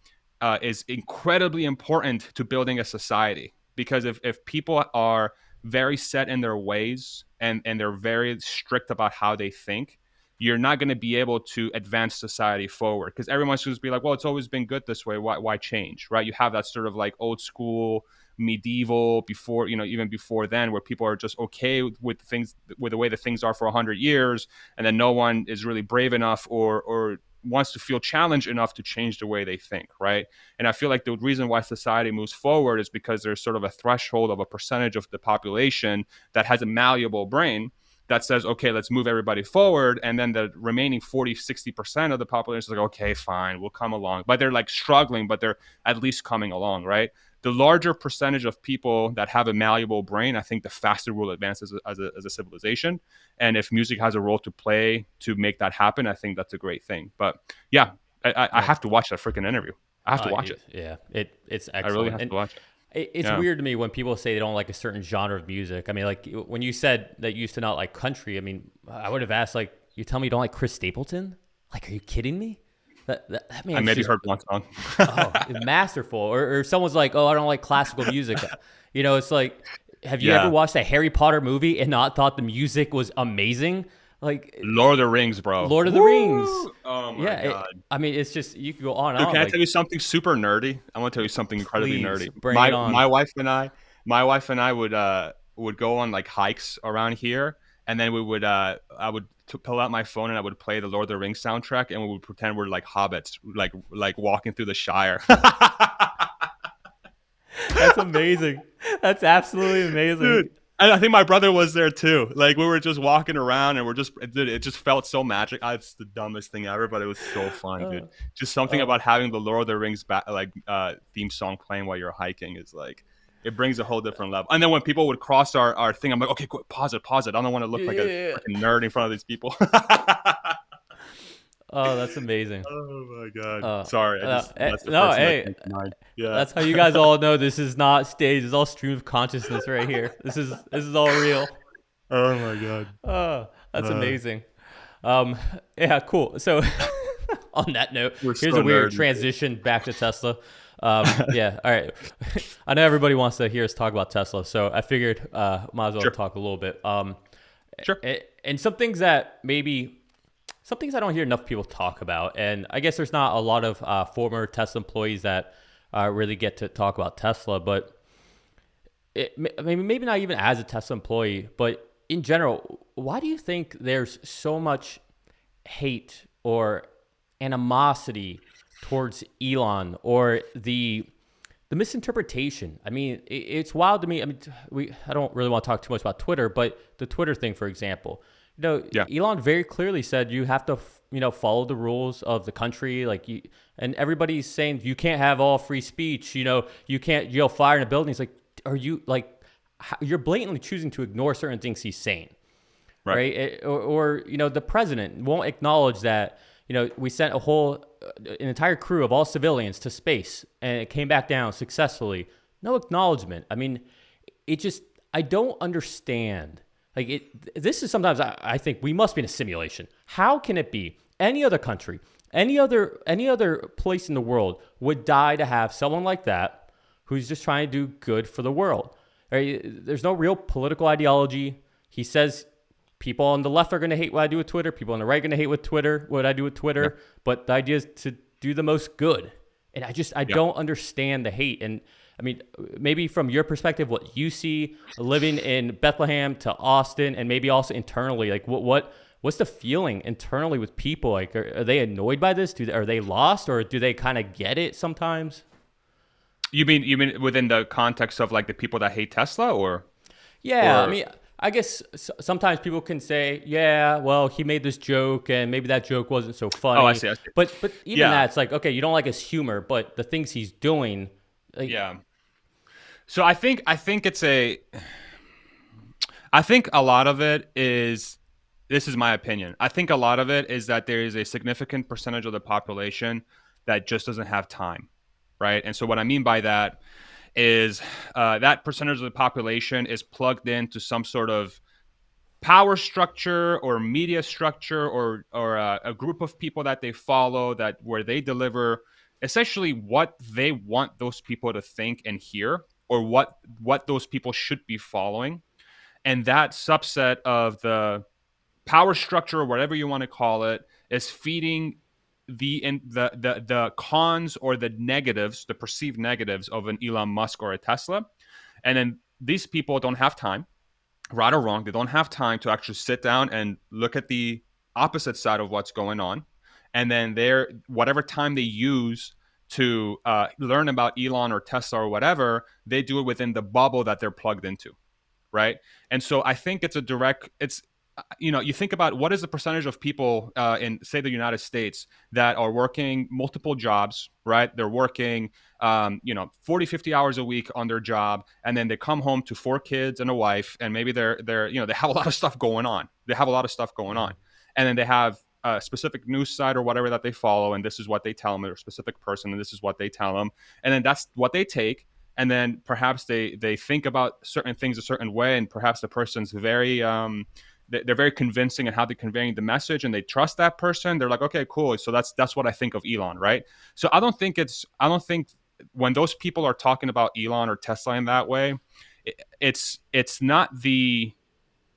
is incredibly important to building a society. Because if people are very set in their ways and they're very strict about how they think, you're not going to be able to advance society forward because everyone's going to be like, well, it's always been good this way. Why change? Right? You have that sort of like old school medieval before, you know, even before then, where people are just okay with things, with the way that things are for 100 years, and then no one is really brave enough or wants to feel challenged enough to change the way they think, right? And I feel like the reason why society moves forward is because there's sort of a threshold of a percentage of the population that has a malleable brain that says, okay, let's move everybody forward. And then the remaining 40-60% of the population is like, okay, fine, we'll come along. But they're like struggling, but they're at least coming along, right? The larger percentage of people that have a malleable brain, I think the faster we'll advance as a civilization. And if music has a role to play to make that happen, I think that's a great thing. But yeah, I
Yep.
have to watch that freaking interview. I have to watch it.
Yeah. It's
I really
excellent.
have
And
to watch it.
It's
Yeah.
weird to me when people say they don't like a certain genre of music. I mean, like when you said that you used to not like country, I mean, I would have asked like, you tell me you don't like Chris Stapleton? Like, are you kidding me? That
I
man's
maybe
just
heard one song.
masterful. Or someone's like, oh, I don't like classical music. It's like, have you ever
Yeah.
watched a Harry Potter movie and not thought the music was amazing? Like
Lord of the Rings, bro.
Lord of the Rings.
Woo! Oh my
Yeah,
god.
I mean, it's just you could go on and
Dude,
on.
can I
Like,
tell you something super nerdy? I want to tell you something incredibly
please
nerdy.
bring it
My
on.
wife and I would go on like hikes around here, and then we would I would pull out my phone and I would play the Lord of the Rings soundtrack, and we would pretend we're like hobbits, like walking through the Shire.
That's amazing. That's absolutely
Dude.
amazing.
And I think my brother was there too. Like we were just walking around and it just felt so magic. It's the dumbest thing ever, but it was so fun, dude.
Uh,
Just something
uh,
about having the Lord of the Rings theme song playing while you're hiking is like it brings a whole different level. And then when people would cross our thing, I'm like, okay, quick, pause it, pause it. I don't want to look like a
yeah.
freaking nerd in front of these people.
Oh, that's amazing.
Oh my god.
Uh,
Sorry, that's the
no,
first thing that
hey,
came to mind. Yeah.
that's how you guys all know this is not staged. It's all stream of consciousness right here. This is all real.
Oh my god.
Oh, that's
Uh,
amazing. Yeah, cool. So, on that note,
we're
here's
so
a weird
nerdy.
transition back to Tesla. Yeah, all right. I know everybody wants to hear us talk about Tesla, so I figured might as well
Sure.
talk a little bit.
Sure.
And some things I don't hear enough people talk about, and I guess there's not a lot of former Tesla employees that really get to talk about Tesla, but maybe not even as a Tesla employee, but in general, why do you think there's so much hate or animosity towards Elon or the misinterpretation? I mean, it's wild to me. I mean, I don't really want to talk too much about Twitter, but the Twitter thing, for example,
Yeah.
Elon very clearly said you have to, follow the rules of the country. And everybody's saying you can't have all free speech. You can't yell fire in a building. It's like, are you like, you're blatantly choosing to ignore certain things he's saying,
Right.
right? Or the president won't acknowledge that, we sent an entire crew of all civilians to space and it came back down successfully. No acknowledgement. I mean, I don't understand. Like this is sometimes I think we must be in a simulation. How can it be any other country, any other place in the world would die to have someone like that who's just trying to do good for the world? Right? There's no real political ideology. He says people on the left are going to hate what I do with Twitter. People on the right are going to hate what I do with
Yeah.
Twitter. But the idea is to do the most good. And I
Yeah.
don't understand the hate. And I mean, maybe from your perspective, what you see living in Bethlehem to Austin, and maybe also internally, like what's the feeling internally with people? Like, are they annoyed by this? Are they lost, or do they kind of get it sometimes?
You mean within the context of like the people that hate Tesla
Yeah, I
or
mean, I guess sometimes people can say, yeah, well, he made this joke, and maybe that joke wasn't so
oh, I
funny.
see, I see.
But even
Yeah.
that, it's like, okay, you don't like his humor, but the things he's doing, like,
Yeah. So I think a lot of it is this is my opinion. I think a lot of it is that there is a significant percentage of the population that just doesn't have time, right? And so what I mean by that is that percentage of the population is plugged into some sort of power structure or media structure or a group of people that they follow that where they deliver essentially what they want those people to think and hear or what those people should be following, and that subset of the power structure or whatever you want to call it is feeding the cons or the negatives, the perceived negatives of an Elon Musk or a Tesla. And then these people don't have time, right or wrong, they don't have time to actually sit down and look at the opposite side of what's going on. And then they're whatever time they use to learn about Elon or Tesla or whatever, they do it within the bubble that they're plugged into, right? And so I think it's you think about what is the percentage of people in say the United States that are working multiple jobs, right? They're working 40 50 hours a week on their job, and then they come home to four kids and a wife, and maybe they have a lot of stuff going on, and then they have a specific news site or whatever that they follow, and this is what they tell them, or a specific person, and this is what they tell them, and then that's what they take, and then perhaps they think about certain things a certain way, and perhaps the person's very they're very convincing in how they're conveying the message, and they trust that person. They're like, okay, cool. So that's what I think of Elon, right? So I don't think when those people are talking about Elon or Tesla in that way, it's not the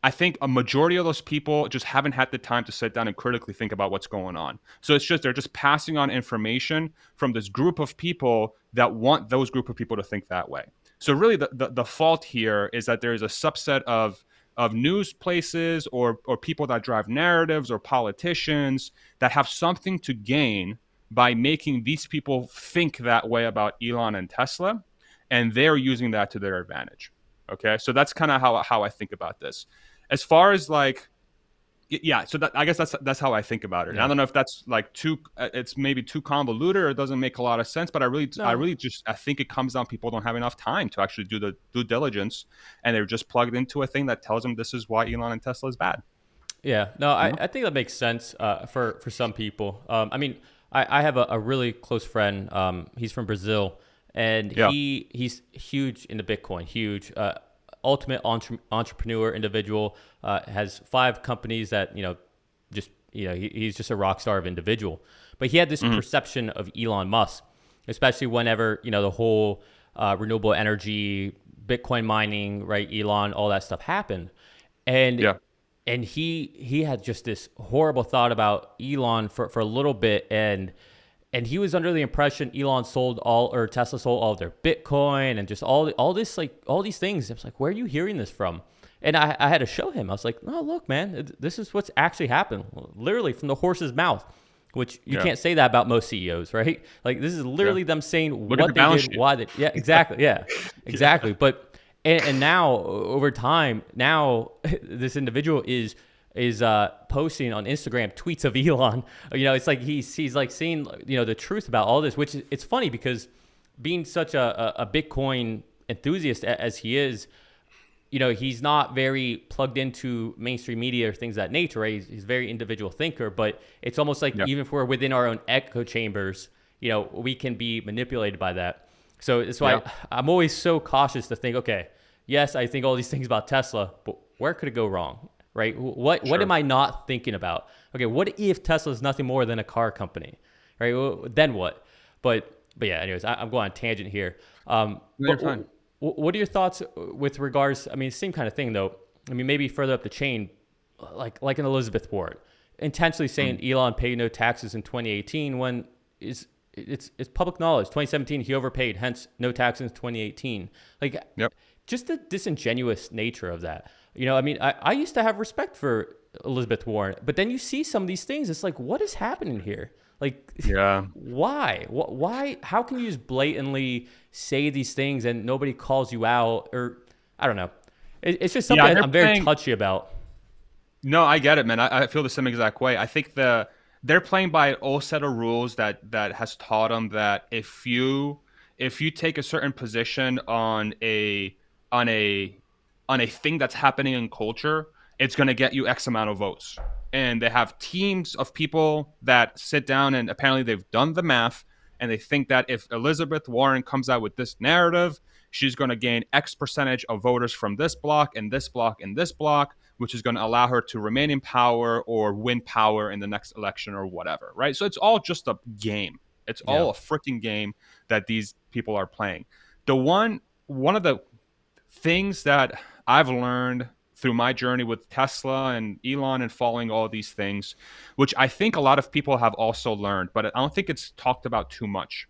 I think a majority of those people just haven't had the time to sit down and critically think about what's going on. So it's just they're just passing on information from this group of people that want those group of people to think that way. So really the fault here is that there is a subset of news places or people that drive narratives or politicians that have something to gain by making these people think that way about Elon and Tesla, and they're using that to their advantage. Okay, so that's kind of how I think about this. As far as like, yeah, so I guess that's how I think about it. And I
Yeah.
don't know if that's like too, it's maybe too convoluted or it doesn't make a lot of sense. But I
No.
really just I think it comes down people don't have enough time to actually do the due diligence, and they're just plugged into a thing that tells them this is why Elon and Tesla is bad.
Yeah, no,
You know?
I think that makes sense for some people. I mean, I have a really close friend. He's from Brazil, and
Yeah.
he's huge into Bitcoin. Huge, ultimate entrepreneur individual. Has 5 companies that just he's just a rock star of individual. But he had this
Hmm.
perception of Elon Musk, especially whenever the whole renewable energy, Bitcoin mining, right? Elon, all that stuff happened, and
Yeah.
he had just this horrible thought about Elon for a little bit, and he was under the impression Elon sold all or Tesla sold all their Bitcoin and just all this like all these things. I was like, where are you hearing this from? And I had to show him. I was like, no, look, man, this is what's actually happened, literally from the horse's mouth. Which you
Yeah.
can't say that about most CEOs, right? Like this is
Yeah.
literally them saying
Look at the
what they
balance
did,
sheet.
why they. Yeah, exactly. Yeah,
Yeah.
exactly. But and now over time, now this individual is posting on Instagram tweets of Elon. It's like he's like seeing the truth about all this, which it's funny because being such a Bitcoin enthusiast as he is, he's not very plugged into mainstream media or things of that nature, right? He's a very individual thinker, but it's almost like
Yeah.
even if we're within our own echo chambers, we can be manipulated by that. So that's why
Yeah.
I'm always so cautious to think, okay, yes, I think all these things about Tesla, but where could it go wrong, right? What am
Sure.
I not thinking about? Okay, what if Tesla is nothing more than a car company, right? Well, then what? But yeah, anyways, I'm going on a tangent here.
No,
But
you're fine.
what are your thoughts with regards? I mean, same kind of thing though. I mean, maybe further up the chain, like an Elizabeth Warren, intentionally
Mm.
saying Elon paid no taxes in 2018 when it's public knowledge. 2017 he overpaid, hence no taxes in 2018. Like
Yep.
just the disingenuous nature of that. I mean, I used to have respect for Elizabeth Warren, but then you see some of these things. It's like, what is happening here? Like,
Yeah.
why? Why? How can you just blatantly say these things and nobody calls you out? Or I don't know. It's just
Yeah.
something
They're
I'm very
playing.
touchy about.
No, I get it, man. I feel the same exact way. I think they're playing by an old set of rules that has taught them that if you take a certain position on a on a thing that's happening in culture, it's going to get you X amount of votes. And they have teams of people that sit down and apparently they've done the math and they think that if Elizabeth Warren comes out with this narrative, she's going to gain X percentage of voters from this block and this block and this block, which is going to allow her to remain in power or win power in the next election or whatever, right? So it's all just a game. It's
Yeah.
all a freaking game that these people are playing. The one of the things that I've learned through my journey with Tesla and Elon and following all these things, which I think a lot of people have also learned, but I don't think it's talked about too much,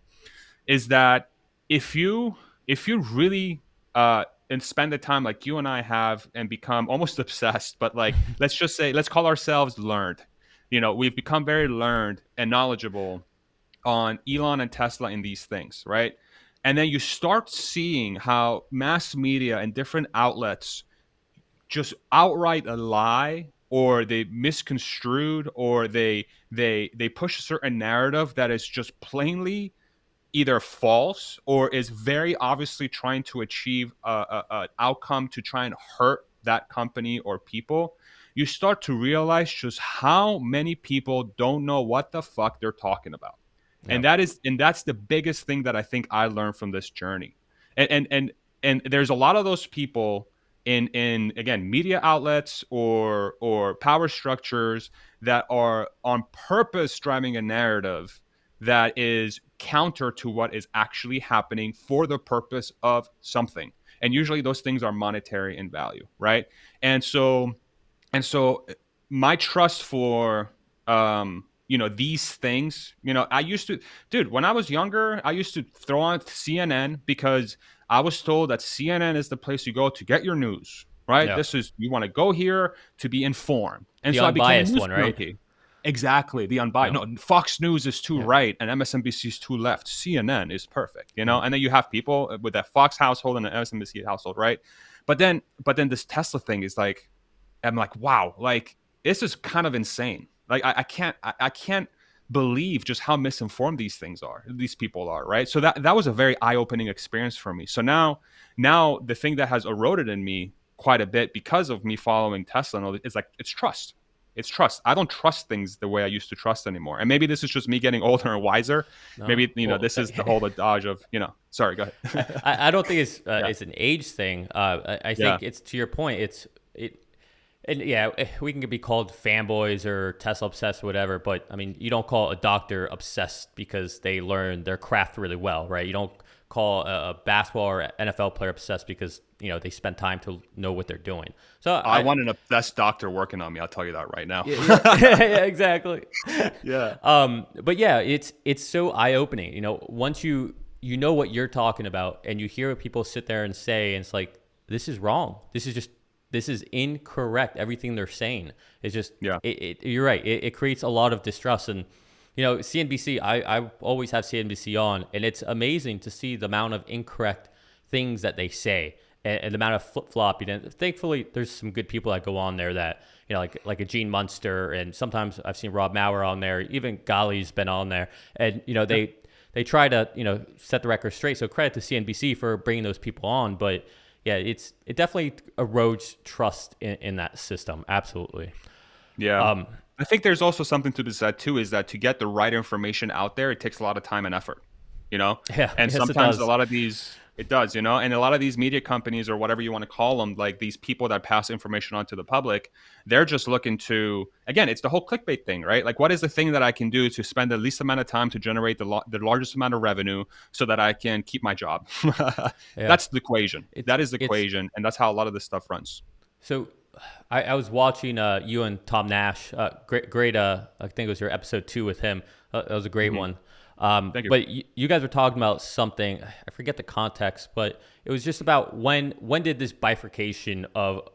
is that if you really and spend the time like you and I have and become almost obsessed, but like let's just say let's call ourselves learned. We've become very learned and knowledgeable on Elon and Tesla in these things, right? And then you start seeing how mass media and different outlets just outright a lie or they misconstrued or they push a certain narrative that is just plainly either false or is very obviously trying to achieve a outcome to try and hurt that company or people, you start to realize just how many people don't know what the fuck they're talking about.
Yeah.
And that's the biggest thing that I think I learned from this journey And there's a lot of those people in again media outlets or power structures that are on purpose driving a narrative that is counter to what is actually happening for the purpose of something. And usually those things are monetary in value, right? And so and so my trust for these things, I used to, dude, when I was younger, I used to throw on CNN because I was told that CNN is the place you go to get your news, right?
Yeah.
This is, you want to go here to be informed. And
The
so I became a
unbiased
news
one, right?
junkie. Exactly, the unbiased.
Yeah.
No, Fox News is too
Yeah.
right and MSNBC is too left. CNN is perfect,
Mhm.
and then you have people with that Fox household and an MSNBC household, right? But then this Tesla thing is like, I'm like, wow, like this is kind of insane. Like I can't believe just how misinformed these people are, right? So that was a very eye-opening experience for me. So now the thing that has eroded in me quite a bit because of me following Tesla and all is like it's trust. It's trust. I don't trust things the way I used to trust anymore. And maybe this is just me getting older and wiser.
No.
Maybe
Well,
this is the whole adage of Sorry, go ahead.
I don't think it's
Yeah,
it's an age thing. I
yeah,
think it's to your point. It and yeah, we can be called fanboys or Tesla obsessed or whatever. But I mean, you don't call a doctor obsessed because they learn their craft really well, right? You don't call a basketball or NFL player obsessed because they spend time to know what they're doing. So
I want an obsessed doctor working on me. I'll tell you that right now.
yeah, yeah, yeah, exactly.
Yeah.
But yeah, it's so eye opening. Once you know what you're talking about, and you hear what people sit there and say, and it's like, this is wrong. This is incorrect. Everything they're saying is just
Yeah.
you're right. It creates a lot of distrust. And CNBC. I always have CNBC on, and it's amazing to see the amount of incorrect things that they say, and the amount of flip flopping. And thankfully, there's some good people that go on there that like a Gene Munster, and sometimes I've seen Rob Maurer on there. Even Ghali's been on there, and they try to set the record straight. So credit to CNBC for bringing those people on, but yeah, it definitely erodes trust in that system. Absolutely.
Yeah.
Um,
I think there's also something to be said too, is that to get the right information out there, it takes a lot of time and effort, you know?
yeah,
And
yes, it
sometimes a
does.
lot of these, it does, and a lot of these media companies or whatever you want to call them, like these people that pass information on to the public, they're just looking to, again, it's the whole clickbait thing, right? Like, what is the thing that I can do to spend the least amount of time to generate the largest amount of revenue so that I can keep my job?
Yeah,
That's the equation.
it's
That is the
it's
equation. And that's how a lot of this stuff runs.
so. I was watching you and Tom Nash. Great. I think it was your episode 2 with him. That was a great
Mhm.
one.
Thank you.
But you guys were talking about something. I forget the context, but it was just about when did this bifurcation of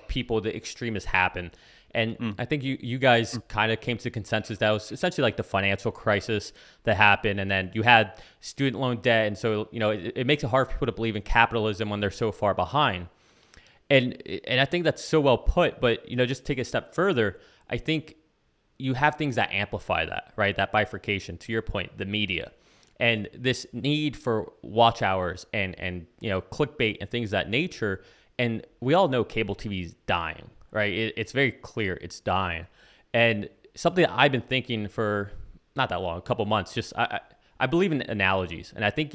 people, the extremists, happen? And
Mm.
I think you guys kind of came to the consensus that was essentially like the financial crisis that happened, and then you had student loan debt, and so it makes it hard for people to believe in capitalism when they're so far behind. And I think that's so well put. But just take a step further. I think you have things that amplify that, right? That bifurcation. To your point, the media, and this need for watch hours and clickbait and things of that nature. And we all know cable TV is dying, right? It's very clear it's dying. And something that I've been thinking for not that long, a couple months. Just I believe in analogies, and I think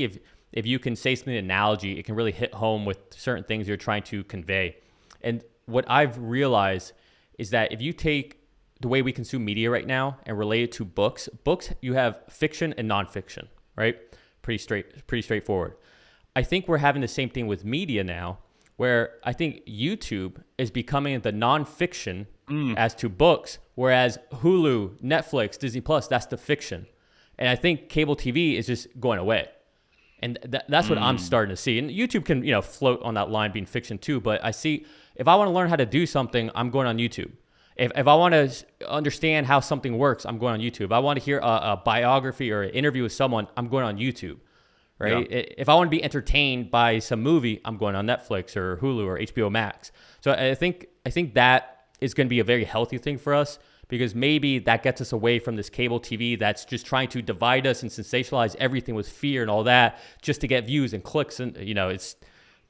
if you can say something analogy, it can really hit home with certain things you're trying to convey. And what I've realized is that if you take the way we consume media right now and relate it to books, you have fiction and nonfiction, right? Pretty straightforward. I think we're having the same thing with media now, where I think YouTube is becoming the nonfiction
Mm.
as to books, whereas Hulu, Netflix, Disney Plus, that's the fiction. And I think cable TV is just going away. And that's what I'm
Mm.
starting to see. And YouTube can, float on that line being fiction too. But I see if I want to learn how to do something, I'm going on YouTube. If I want to understand how something works, I'm going on YouTube. If I want to hear a biography or an interview with someone, I'm going on YouTube,
Yeah.
right? If I want to be entertained by some movie, I'm going on Netflix or Hulu or HBO Max. So I think that is going to be a very healthy thing for us, because maybe that gets us away from this cable TV that's just trying to divide us and sensationalize everything with fear and all that just to get views and clicks. And, it's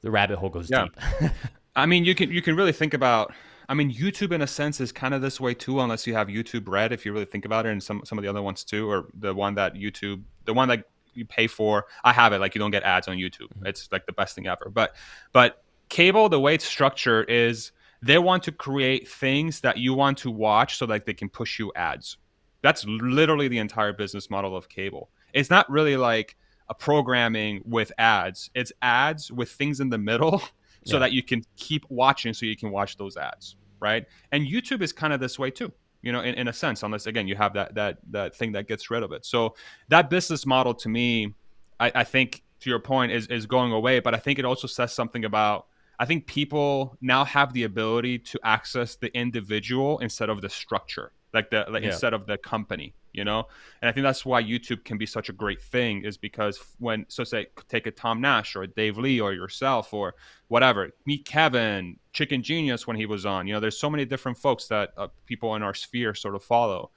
the rabbit hole goes
Yeah.
deep.
I mean, you can really think about. I mean, YouTube in a sense is kind of this way too, unless you have YouTube Red. If you really think about it, and some of the other ones too, or the one that you pay for. I have it, like, you don't get ads on YouTube.
Mhm.
It's like the best thing ever. But cable, the way it's structured is they want to create things that you want to watch so that they can push you ads. That's literally the entire business model of cable. It's not really like a programming with ads. It's ads with things in the middle so
Yeah.
that you can keep watching so you can watch those ads, right? And YouTube is kind of this way too, in a sense, unless again you have that thing that gets rid of it. So that business model to me, I think to your point is going away, but I think it also says something about, I think people now have the ability to access the individual instead of the structure, like
Yeah.
instead of the company. And I think that's why YouTube can be such a great thing, is because when, so say, take a Tom Nash or a Dave Lee or yourself or whatever, meet Kevin, Chicken Genius when he was on. There's so many different folks that people in our sphere sort of follow.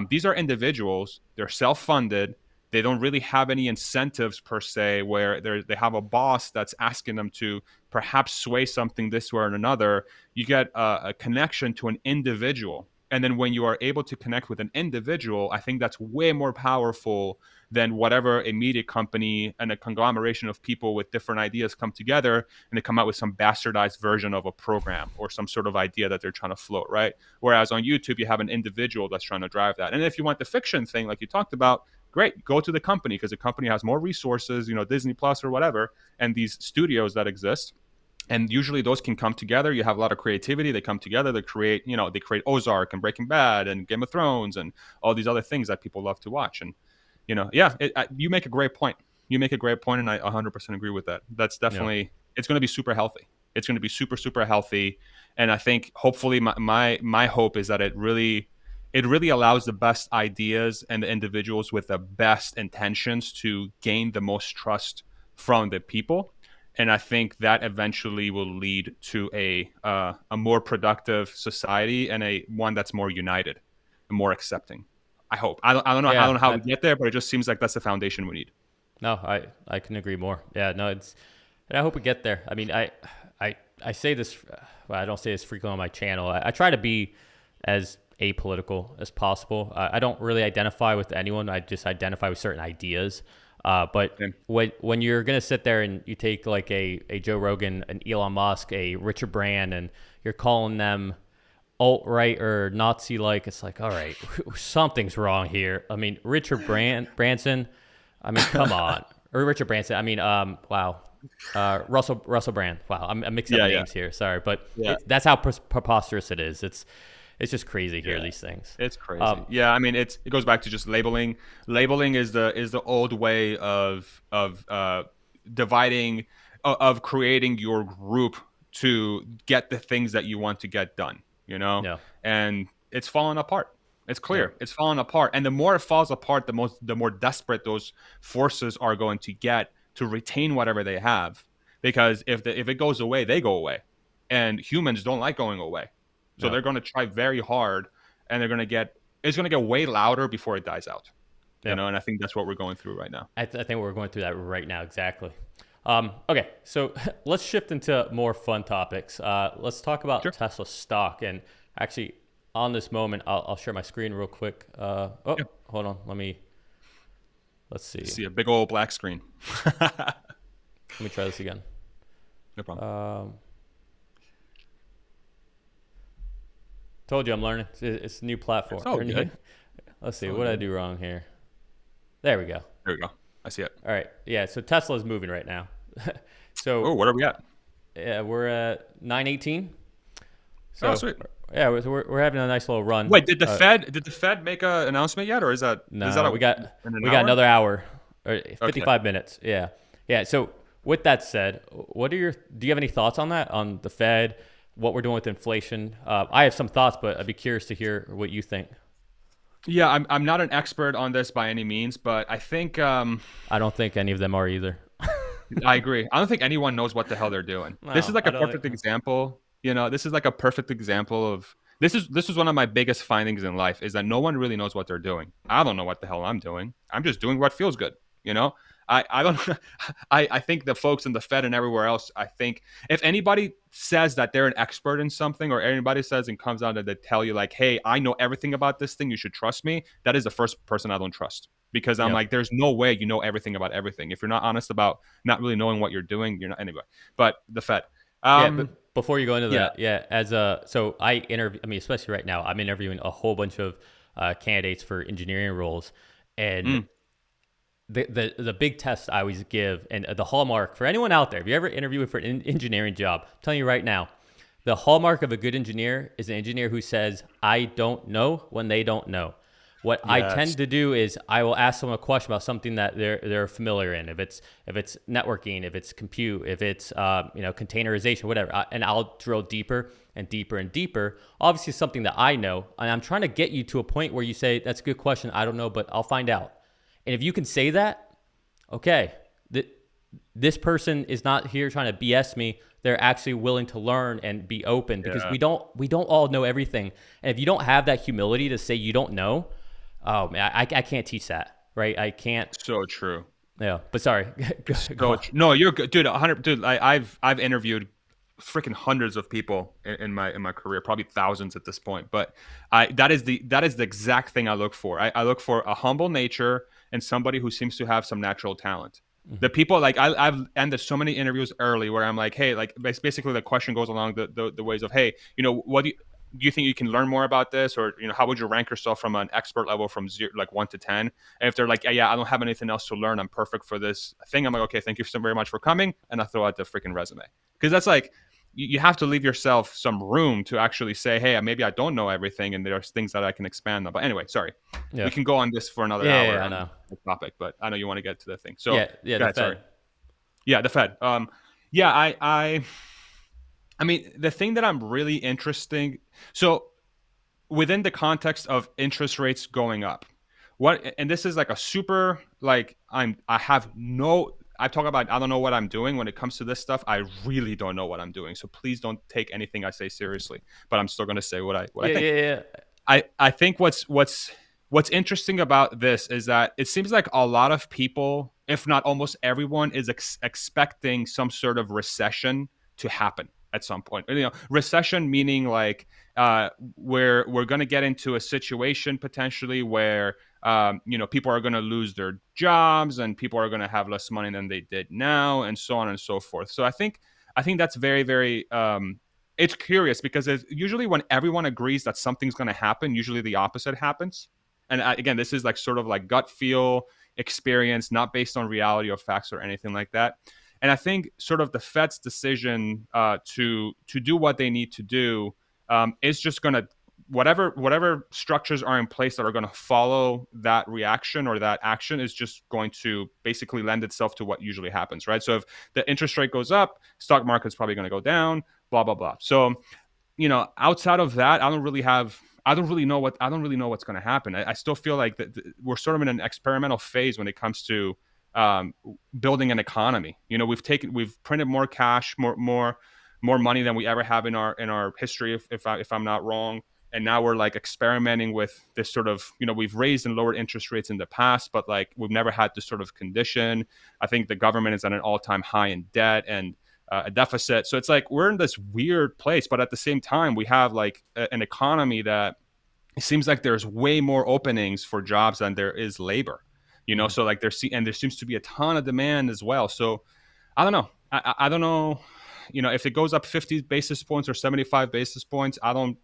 These are individuals. They're self-funded. They don't really have any incentives per se, where they have a boss that's asking them to perhaps sway something this way or another. You get a connection to an individual. And then when you are able to connect with an individual, I think that's way more powerful than whatever a media company and a conglomeration of people with different ideas come together and they come out with some bastardized version of a program or some sort of idea that they're trying to float, right? Whereas on YouTube, you have an individual that's trying to drive that. And if you want the fiction thing, like you talked about, great, go to the company, because the company has more resources, Disney Plus or whatever, and these studios that exist. And usually those can come together. You have a lot of creativity. They come together. They create Ozark and Breaking Bad and Game of Thrones and all these other things that people love to watch. And yeah, you make a great point. You make a great point, and I 100% agree with that. That's
Yeah.
definitely, it's going to be super healthy. It's going to be super super healthy, and I think hopefully my hope is that it really allows the best ideas and the individuals with the best intentions to gain the most trust from the people. And I think that eventually will lead to a more productive society and a one that's more united and more accepting. I hope. I don't know how
Yeah.
we get there, but it just seems like that's the foundation we need.
No, I can agree more. Yeah, no, it's, and I hope we get there. I mean, I say this, well, I don't say this frequently on my channel. I try to be as apolitical as possible. I don't really identify with anyone. I just identify with certain ideas. But
And
when you're gonna sit there and you take like a Joe Rogan, an Elon Musk, a Richard Brand, and you're calling them alt right or Nazi like, it's like, all right, something's wrong here. I mean, Branson. I mean, come on, or Richard Branson. I mean, wow, Russell Brand. Wow, I'm mixing up
yeah, yeah,
names here. Sorry, but
yeah,
that's how preposterous it is. It's just crazy here,
yeah.
these things.
It's crazy.
Um,
Yeah, I mean, it goes back to just labeling. Labeling is the old way of dividing, of creating your group to get the things that you want to get done.
yeah,
And it's falling apart. It's
yeah,
clear. It's falling apart. And the more it falls apart, the more desperate those forces are going to get to retain whatever they have. Because if it goes away, they go away, and humans don't like going away. So
yeah,
they're going to try very hard, and it's going to get way louder before it dies out.
yeah.
And I think that's what we're going through right now.
I think we're going through that right now, exactly. Okay, so let's shift into more fun topics. Let's talk about
Sure.
Tesla stock. And actually, on this moment, I'll share my screen real quick.
Yeah.
Hold on. Let's
I
see.
see a big old black screen. No
Let me try this again.
problem.
Um, Told you I'm learning. It's a new platform.
It's all good.
Let's see.
It's all
What did I
good.
do wrong here? There we go.
There we go. I see it.
All right. Yeah. So Tesla's moving right now.
Oh,
So
what are we at?
yeah, we're at 918.
Oh,
So
sweet.
yeah, we're having a nice little run.
Wait, did the Fed make an announcement yet, or is that
No,
in an
we got
hour?
another hour or
Okay.
55 minutes. Yeah. Yeah. So with that said, do you have any thoughts on that, on the Fed, what we're doing with inflation? I have some thoughts, but I'd be curious to hear what you think.
Yeah, I'm not an expert on this by any means, but I think
I don't think any of them are either.
I agree. I don't think anyone knows what the hell they're doing. This is
No,
like
I
a
don't.
perfect example. This is like a perfect example of this is one of my biggest findings in life, is that no one really knows what they're doing. I don't know what the hell I'm doing. I'm just doing what feels good. You know, I don't. I think the folks in the Fed and everywhere else. I think if anybody says that they're an expert in something, or anybody says and comes out and they tell you like, "Hey, I know everything about this thing. You should trust me." That is the first person I don't trust. because I'm
Yeah.
like, there's no way you know everything about everything. If you're not honest about not really knowing what you're doing, you're not anyway. But the Fed,
Yeah,
um,
but before you go into
yeah,
that, yeah, so I interview. I mean, especially right now, I'm interviewing a whole bunch of candidates for engineering roles, and
mm,
the big test I always give, and the hallmark for anyone out there, if you ever interview for an engineering job, I'm telling you right now, the hallmark of a good engineer is an engineer who says, "I don't know" when they don't know. What I
yes,
tend to do is I will ask someone a question about something that they're familiar in. If it's networking, if it's compute, if it's containerization, whatever, and I'll drill deeper and deeper and deeper. Obviously, something that I know, and I'm trying to get you to a point where you say, "That's a good question. I don't know, but I'll find out." And if you can say that, okay, this person is not here trying to BS me. They're actually willing to learn and be open because
yeah,
we don't all know everything. And if you don't have that humility to say you don't know, oh man, I can't teach that, right? I can't.
so true.
Yeah, but sorry,
It's
go
so
on.
true. No, you're good, dude. 100, dude. I've interviewed freaking hundreds of people in my career, probably thousands at this point. But I that is the exact thing I look for. I look for a humble nature and somebody who seems to have some natural talent. The
Mhm.
people like I've ended so many interviews early where I'm like, hey, like basically the question goes along the ways of, hey, what do you think you can learn more about this, or how would you rank yourself from an expert level from zero, like 1 to 10? And if they're like, yeah, I don't have anything else to learn, I'm perfect for this thing, I'm like, okay, thank you so very much for coming, and I throw out the freaking resume, because that's like, you have to leave yourself some room to actually say, hey, maybe I don't know everything, and there's things that I can expand on. But anyway, sorry, we
Yeah,
can go on this for another
yeah,
hour
yeah, I
on
know.
the topic, but I know you want to get to the thing. So
Yeah, yeah,
go
the
ahead. Sorry.
Fed.
Yeah, the Fed. Yeah, I mean, the thing that I'm really interesting. So within the context of interest rates going up, what, and this is like a super, like, I have no, I talk about, I don't know what I'm doing when it comes to this stuff. I really don't know what I'm doing, so please don't take anything I say seriously, but I'm still going to say what I
Yeah,
think.
yeah, yeah.
I think what's interesting about this is that it seems like a lot of people, if not almost everyone, is expecting some sort of recession to happen at some point. Recession meaning like, we're going to get into a situation potentially where, people are going to lose their jobs, and people are going to have less money than they did now, and so on and so forth. So I think that's very, very, it's curious, because it's usually when everyone agrees that something's going to happen, usually the opposite happens. And again, this is like sort of like gut feel experience, not based on reality or facts or anything like that. And I think sort of the Fed's decision, to do what they need to do, is just going to, whatever structures are in place that are going to follow that reaction or that action, is just going to basically lend itself to what usually happens, right? So if the interest rate goes up, stock market's probably going to go down, blah blah blah. So, outside of that, I don't really know what's going to happen. I still feel like that we're sort of in an experimental phase when it comes to, um, building an economy. We've printed more cash, more money than we ever have in our history, if I'm not wrong. And now we're like experimenting with this sort of, we've raised and lowered interest rates in the past, but like we've never had this sort of condition. I think the government is at an all-time high in debt and, a deficit. So it's like we're in this weird place, but at the same time, we have like an economy that, it seems like there's way more openings for jobs than there is labor.
Mhm.
So like there seems to be a ton of demand as well. So I don't know. I don't know. If it goes up 50 basis points or 75 basis points, I don't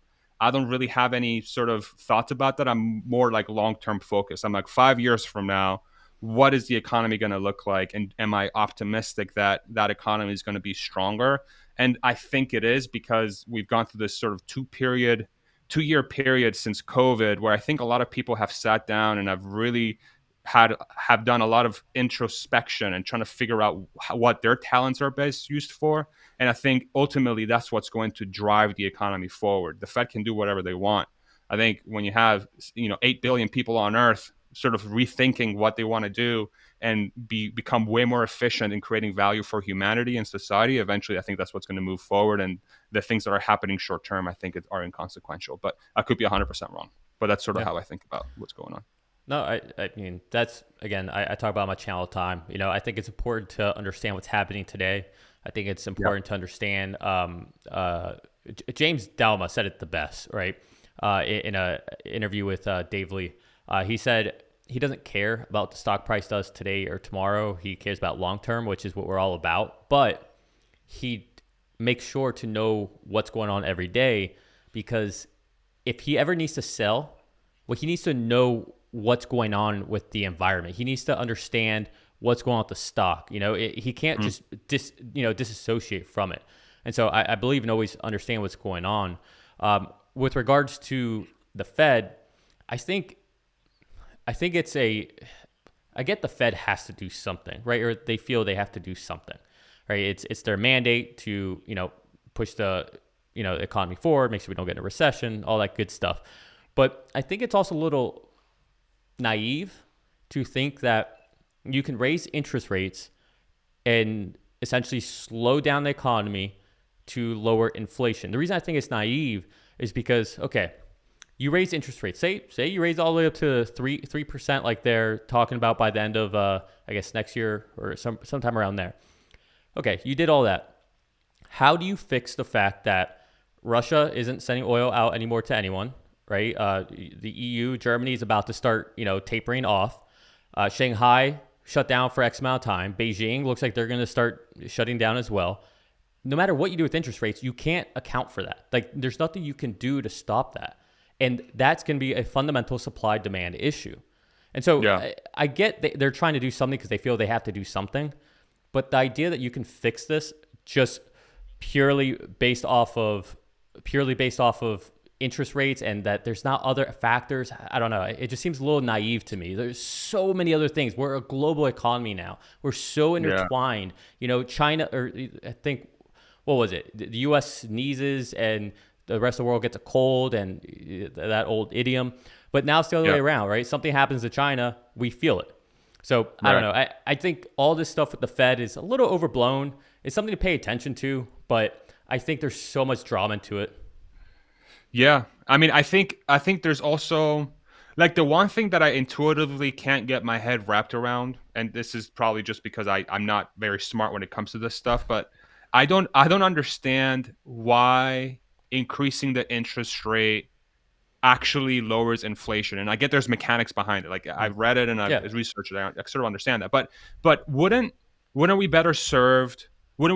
really have any sort of thoughts about that. I'm more like long-term focused. I'm like 5 years from now, what is the economy going to look like? And am I optimistic that that economy is going to be stronger? And I think it is, because we've gone through this sort of 2-year period since COVID, where I think a lot of people have sat down and have really have done a lot of introspection and trying to figure out what their talents are best used for. And I think ultimately that's what's going to drive the economy forward. The Fed can do whatever they want. I think when you have 8 billion people on Earth sort of rethinking what they want to do and become way more efficient in creating value for humanity and society, eventually I think that's what's going to move forward. And the things that are happening short term, I think are inconsequential. But I could be 100% wrong. But that's sort of
Yeah.
how I think about what's going on.
No, I mean, that's, again, I talk about my channel all the time. I think it's important to understand what's happening today. I think it's
Yeah.
important to understand. James Dalma said it the best, right? In a interview with Dave Lee, he said, he doesn't care about the stock price does today or tomorrow. He cares about long term, which is what we're all about. But he makes sure to know what's going on every day, because if he ever needs to sell, well, he needs to know what's going on with the environment. He needs to understand what's going on with the stock. He can't just disassociate from it. And so I believe in always understand what's going on. With regards to the Fed, I think I get the Fed has to do something, right? Or they feel they have to do something, right? It's their mandate to, push the, economy forward, make sure we don't get in a recession, all that good stuff. But I think it's also a little naive to think that you can raise interest rates and essentially slow down the economy to lower inflation. The reason I think it's naive is because, okay, you raise interest rates. Say you raise all the way up to 3%, like they're talking about by the end of I guess next year or sometime around there. Okay, you did all that. How do you fix the fact that Russia isn't sending oil out anymore to anyone, right? The EU, Germany is about to start, tapering off. Shanghai shut down for X amount of time. Beijing looks like they're going to start shutting down as well. No matter what you do with interest rates, you can't account for that. Like, there's nothing you can do to stop that. And that's going to be a fundamental supply-demand issue. And so
Yeah.
I get they're trying to do something because they feel they have to do something. But the idea that you can fix this just purely based off of interest rates, and that there's not other factors, I don't know. It just seems a little naive to me. There's so many other things. We're a global economy now. We're so intertwined. China, or I think, what was it? The U.S. sneezes and the rest of the world gets a cold, and that old idiom. But now it's the other way around, right? Something happens to China, we feel it. So I don't know. I think all this stuff with the Fed is a little overblown. It's something to pay attention to, but I think there's so much drama into it.
Yeah. I mean, I think there's also, like, the one thing that I intuitively can't get my head wrapped around, and this is probably just because I'm not very smart when it comes to this stuff, but I don't understand why increasing the interest rate actually lowers inflation. And I get there's mechanics behind it. Like, I've read it and I've
Yeah.
researched it. I sort of understand that. But wouldn't we better served? Wouldn't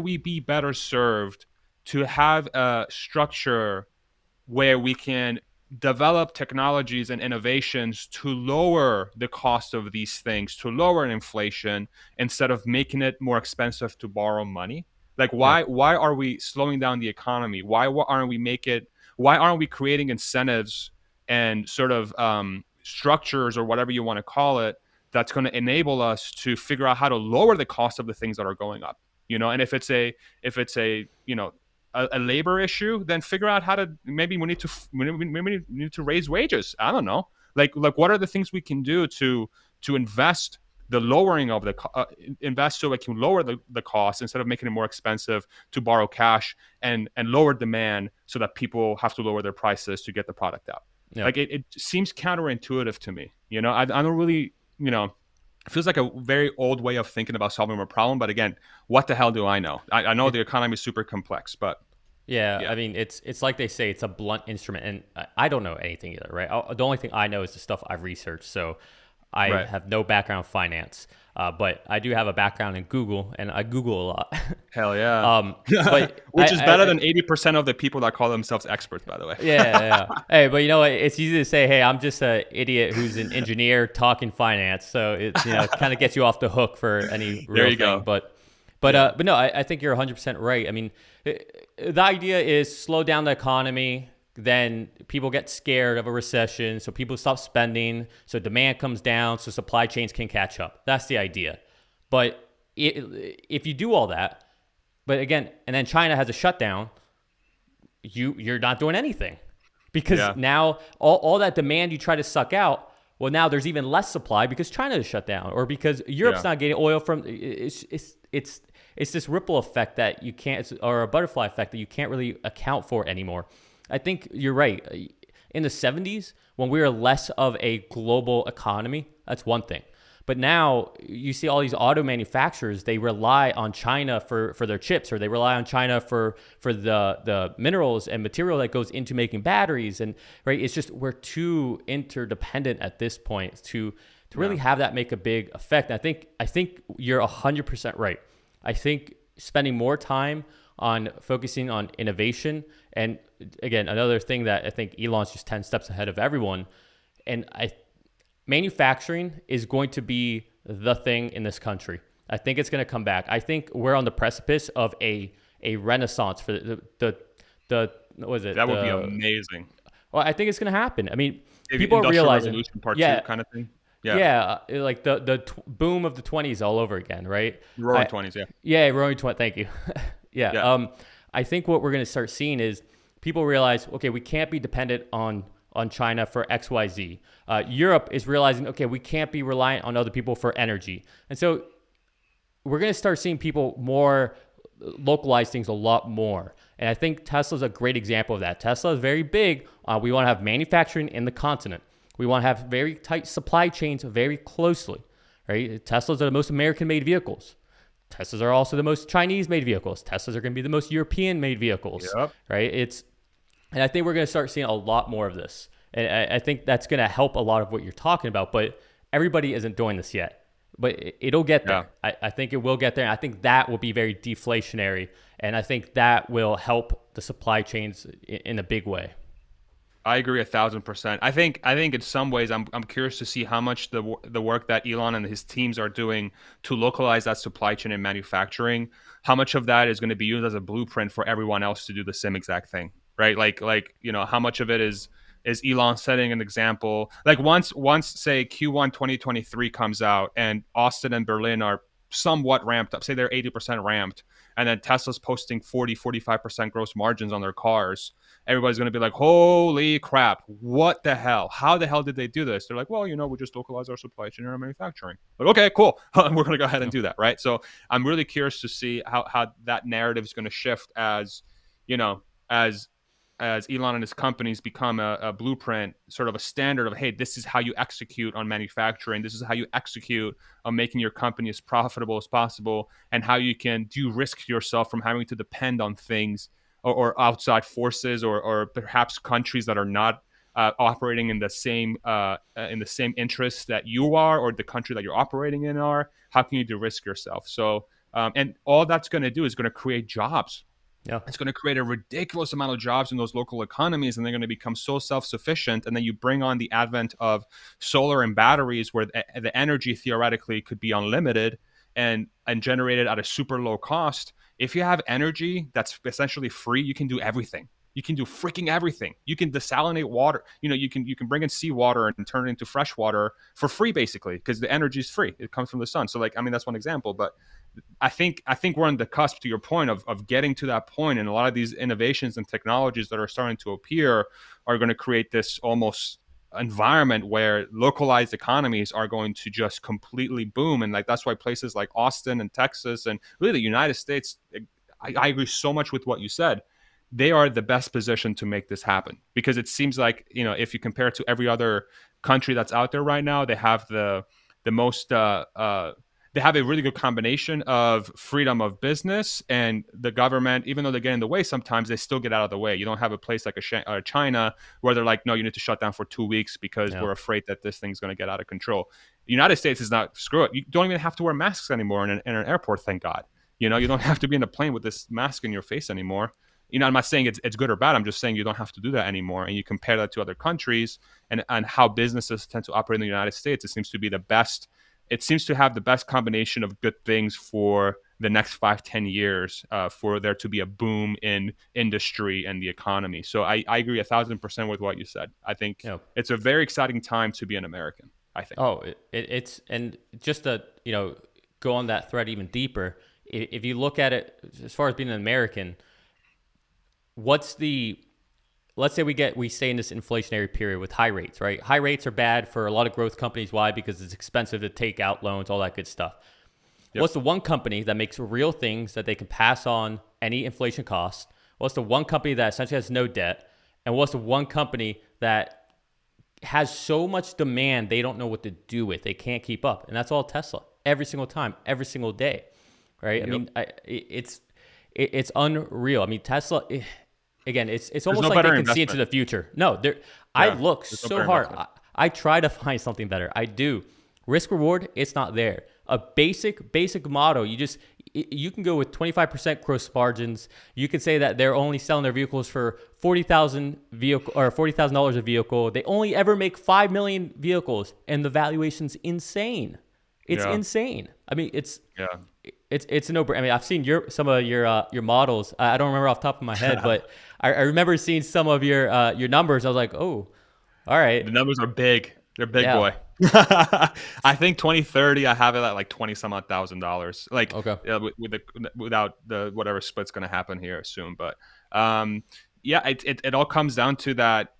we be better served to have a structure where we can develop technologies and innovations to lower the cost of these things, to lower inflation, instead of making it more expensive to borrow money? Like,
Yeah.
why are we slowing down the economy? Why aren't we creating incentives and sort of structures, or whatever you want to call it, that's going to enable us to figure out how to lower the cost of the things that are going up? And if it's a a labor issue, then figure out how to, maybe we need to raise wages. I don't know. Like what are the things we can do to invest the lowering of the invest so it can lower the cost, instead of making it more expensive to borrow cash, and lower demand so that people have to lower their prices to get the product out.
Yeah.
Like, it seems counterintuitive to me. I don't really, it feels like a very old way of thinking about solving a problem. But again, what the hell do I know? I know the economy is super complex, but
Yeah,
yeah.
I mean, it's like they say, it's a blunt instrument, and I don't know anything either, right? The only thing I know is the stuff I've researched, so I
Right.
have no background in finance, but I do have a background in Google, and I Google a lot.
Hell yeah.
But
Which is better than 80% of the people that call themselves experts, by the way.
yeah. Hey, but you know what? It's easy to say, hey, I'm just an idiot who's an engineer talking finance, so it's kind of gets you off the hook for any
There
real
you
thing,
go.
But no, I think you're 100% right. I mean, the idea is slow down the economy, then people get scared of a recession, so people stop spending, so demand comes down, so supply chains can catch up. That's the idea. But if you do all that, but again, and then China has a shutdown, you're not doing anything, because
Yeah.
now all that demand you try to suck out, well, now there's even less supply because China is shut down, or because Europe's
Yeah.
not getting oil from. It's this ripple effect that you can't, or a butterfly effect that you can't really account for anymore. I think you're right. In the 70s, when we were less of a global economy, that's one thing. But now you see all these auto manufacturers, they rely on China for their chips, or they rely on China for the minerals and material that goes into making batteries. And right, it's just we're too interdependent at this point to really
Yeah.
have that make a big effect. And I think you're 100% right. I think spending more time on focusing on innovation, and again, another thing that I think Elon's just 10 steps ahead of everyone. And manufacturing is going to be the thing in this country. I think it's going to come back. I think we're on the precipice of a renaissance for the what was it?
That would be amazing.
Well, I think it's going to happen. I mean,
Maybe
people are
Industrial
realizing,
Revolution Part Two
yeah,
kind of thing. Yeah.
yeah, like the boom of the 20s all over again, right?
Roaring Twenties. Yeah.
Yeah, roaring 20. Thank you. Yeah.
Yeah.
I think what we're going to start seeing is people realize, okay, we can't be dependent on China for X, Y, Z. Europe is realizing, okay, we can't be reliant on other people for energy, and so we're going to start seeing people more localize things a lot more. And I think Tesla's a great example of that. Tesla is very big. We want to have manufacturing in the continent. We want to have very tight supply chains very closely, right? Teslas are the most American-made vehicles. Teslas are also the most Chinese-made vehicles. Teslas are going to be the most European-made vehicles,
Yep.
right? And I think we're going to start seeing a lot more of this. And I think that's going to help a lot of what you're talking about. But everybody isn't doing this yet. But it'll get there.
Yeah.
I think it will get there. And I think that will be very deflationary. And I think that will help the supply chains in a big way.
I agree 1,000%. I think in some ways I'm curious to see how much the work that Elon and his teams are doing to localize that supply chain and manufacturing, how much of that is going to be used as a blueprint for everyone else to do the same exact thing, right? Like how much of it is Elon setting an example? Like once say Q1 2023 comes out and Austin and Berlin are somewhat ramped up, say they're 80% ramped, and then Tesla's posting 40-45% gross margins on their cars, everybody's going to be like, holy crap, what the hell? How the hell did they do this? They're like, well, we just localize our supply chain and our manufacturing. Like, okay, cool. We're going to go ahead and do that, right? So I'm really curious to see how that narrative is going to shift as, you know, as Elon and his companies become a blueprint, sort of a standard of, hey, this is how you execute on manufacturing. This is how you execute on making your company as profitable as possible, and how you can de-risk yourself from having to depend on things or outside forces or perhaps countries that are not operating in the same interests that you are, or the country that you're operating in are. How can you de-risk yourself? So, and all that's going to do is going to create jobs.
Yeah.
It's going to create a ridiculous amount of jobs in those local economies, and they're going to become so self-sufficient. And then you bring on the advent of solar and batteries, where the energy theoretically could be unlimited and generated at a super low cost. If you have energy that's essentially free, you can do everything. You can do freaking everything. You can desalinate water. You can bring in seawater and turn it into fresh water for free, basically, because the energy is free. It comes from the sun. So, like, I mean, that's one example, but I think we're on the cusp, to your point, of getting to that point, and a lot of these innovations and technologies that are starting to appear are going to create this almost environment where localized economies are going to just completely boom. And like that's why places like Austin and Texas and really the United States, I agree so much with what you said. They are the best position to make this happen, because it seems like, if you compare it to every other country that's out there right now, they have the most they have a really good combination of freedom of business, and the government, even though they get in the way sometimes, they still get out of the way. You don't have a place like a China where they're like, no, you need to shut down for 2 weeks because
Yeah.
we're afraid that this thing's going to get out of control. The United States is not, screw it. You don't even have to wear masks anymore in an airport, thank God. You don't have to be in a plane with this mask in your face anymore. I'm not saying it's good or bad. I'm just saying you don't have to do that anymore. And you compare that to other countries and how businesses tend to operate in the United States, it seems to be the best. It seems to have the best combination of good things for the next 5-10 years, for there to be a boom in industry and the economy. So I agree 1,000% with what you said. I think
Yeah.
it's a very exciting time to be an American, I think.
Oh, it's, and just to go on that thread even deeper. If you look at it as far as being an American, let's say we stay in this inflationary period with high rates, right? High rates are bad for a lot of growth companies. Why? Because it's expensive to take out loans, all that good stuff.
Yep.
What's the one company that makes real things that they can pass on any inflation costs? What's the one company that essentially has no debt? And what's the one company that has so much demand they don't know what to do with. They can't keep up, and that's all Tesla. Every single time, every single day, right? I
Yep.
mean, it's unreal. I mean, Tesla. Again, it's
There's
almost
no
like they
better
can see into
investment.
the future. No, I
Yeah.
look
There's no
so
better
hard.
investment.
I try to find something better. I do. Risk reward, it's not there. A basic model, you can go with 25% gross margins. You can say that they're only selling their vehicles for 40,000 vehicle or $40,000 a vehicle. They only ever make 5 million vehicles, and the valuation's insane. It's
Yeah.
insane. I mean,
Yeah.
it's a no brainer. I mean, I've seen some of your models. I don't remember off the top of my head, but I remember seeing some of your numbers. I was like, oh, all right,
The numbers are big. They're big,
yeah,
boy. I think 2030, I have it at like 20 some odd $1,000. Like
okay,
without the whatever split's going to happen here soon. But um, yeah, it all comes down to that.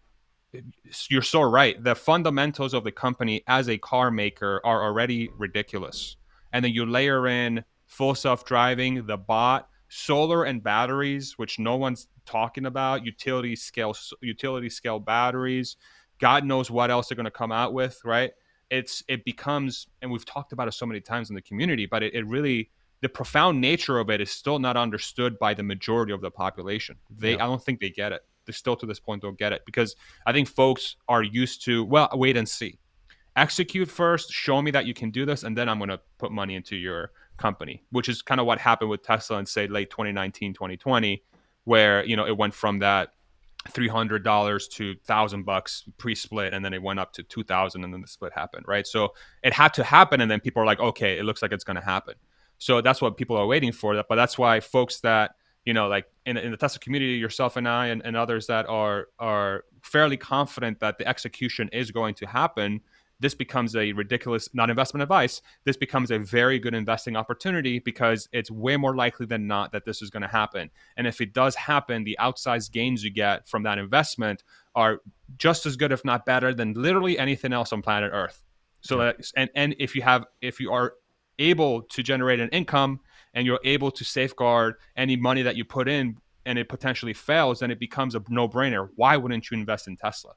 You're so right. The fundamentals of the company as a car maker are already ridiculous. And then you layer in full self driving, the bot, solar and batteries, which no one's talking about, utility scale batteries. God knows what else they're going to come out with, right? It becomes, and we've talked about it so many times in the community, but it really, the profound nature of it is still not understood by the majority of the population.
yeah,
I don't think they get it. They still to this point don't get it because I think folks are used to, well, wait and see. Execute first, show me that you can do this, and then I'm going to put money into your company, which is kind of what happened with Tesla in, say, late 2019, 2020, where, it went from that $300 to $1,000 pre-split, and then it went up to 2,000, and then the split happened, right? So it had to happen, and then people are like, okay, it looks like it's going to happen. So that's what people are waiting for. But that's why folks that like in the Tesla community, yourself and I and others that are fairly confident that the execution is going to happen, this becomes a ridiculous, not investment advice. This becomes a very good investing opportunity because it's way more likely than not that this is going to happen. And if it does happen, the outsized gains you get from that investment are just as good, if not better, than literally anything else on planet Earth. So
yeah,
that, and if you are able to generate an income and you're able to safeguard any money that you put in and it potentially fails, then it becomes a no-brainer. Why wouldn't you invest in Tesla?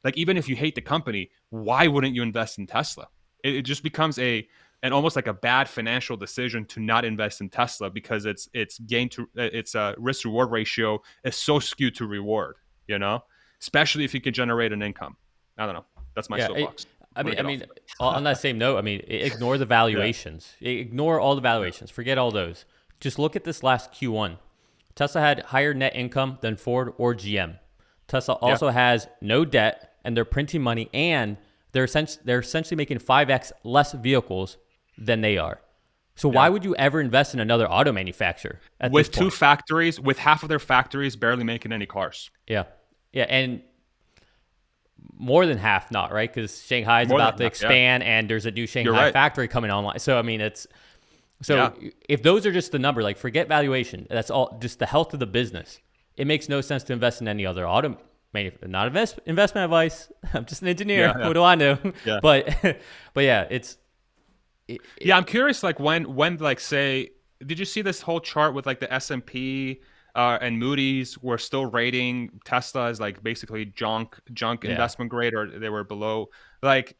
Like, even if you hate the company, why wouldn't you invest in Tesla? It just becomes an almost like a bad financial decision to not invest in Tesla because its risk reward ratio is so skewed to reward, especially if you can generate an income. I don't know. That's my
yeah.
soapbox. I'm gonna
I
get off
mean,
of
on that
it.
same note, I mean, ignore the
Yeah.
valuations. Ignore all the
Yeah.
valuations. Forget all those. Just look at this last Q1. Tesla had higher net income than Ford or GM. Tesla
Yeah.
also has no debt, and they're printing money, and they're essentially making 5x less vehicles than they are. So why
Yeah.
would you ever invest in another auto manufacturer at this
With two
point?
factories, with half of their factories barely making any cars.
Yeah, yeah, and more than half not right because Shanghai is
More
about
than
to
half. Yeah.
expand, and there's a new
You're
Shanghai
right.
factory coming online. So I mean, it's
Yeah.
so if those are just the number, like forget valuation. That's all just the health of the business. It makes no sense to invest in any other auto. Not investment advice. I'm just an engineer.
Yeah. Yeah.
What do I know?
Yeah.
But but yeah,
Yeah, I'm curious. Like when like say, did you see this whole chart with like the S&P and Moody's were still rating Tesla as like basically junk
yeah,
investment grade, or they were below? Like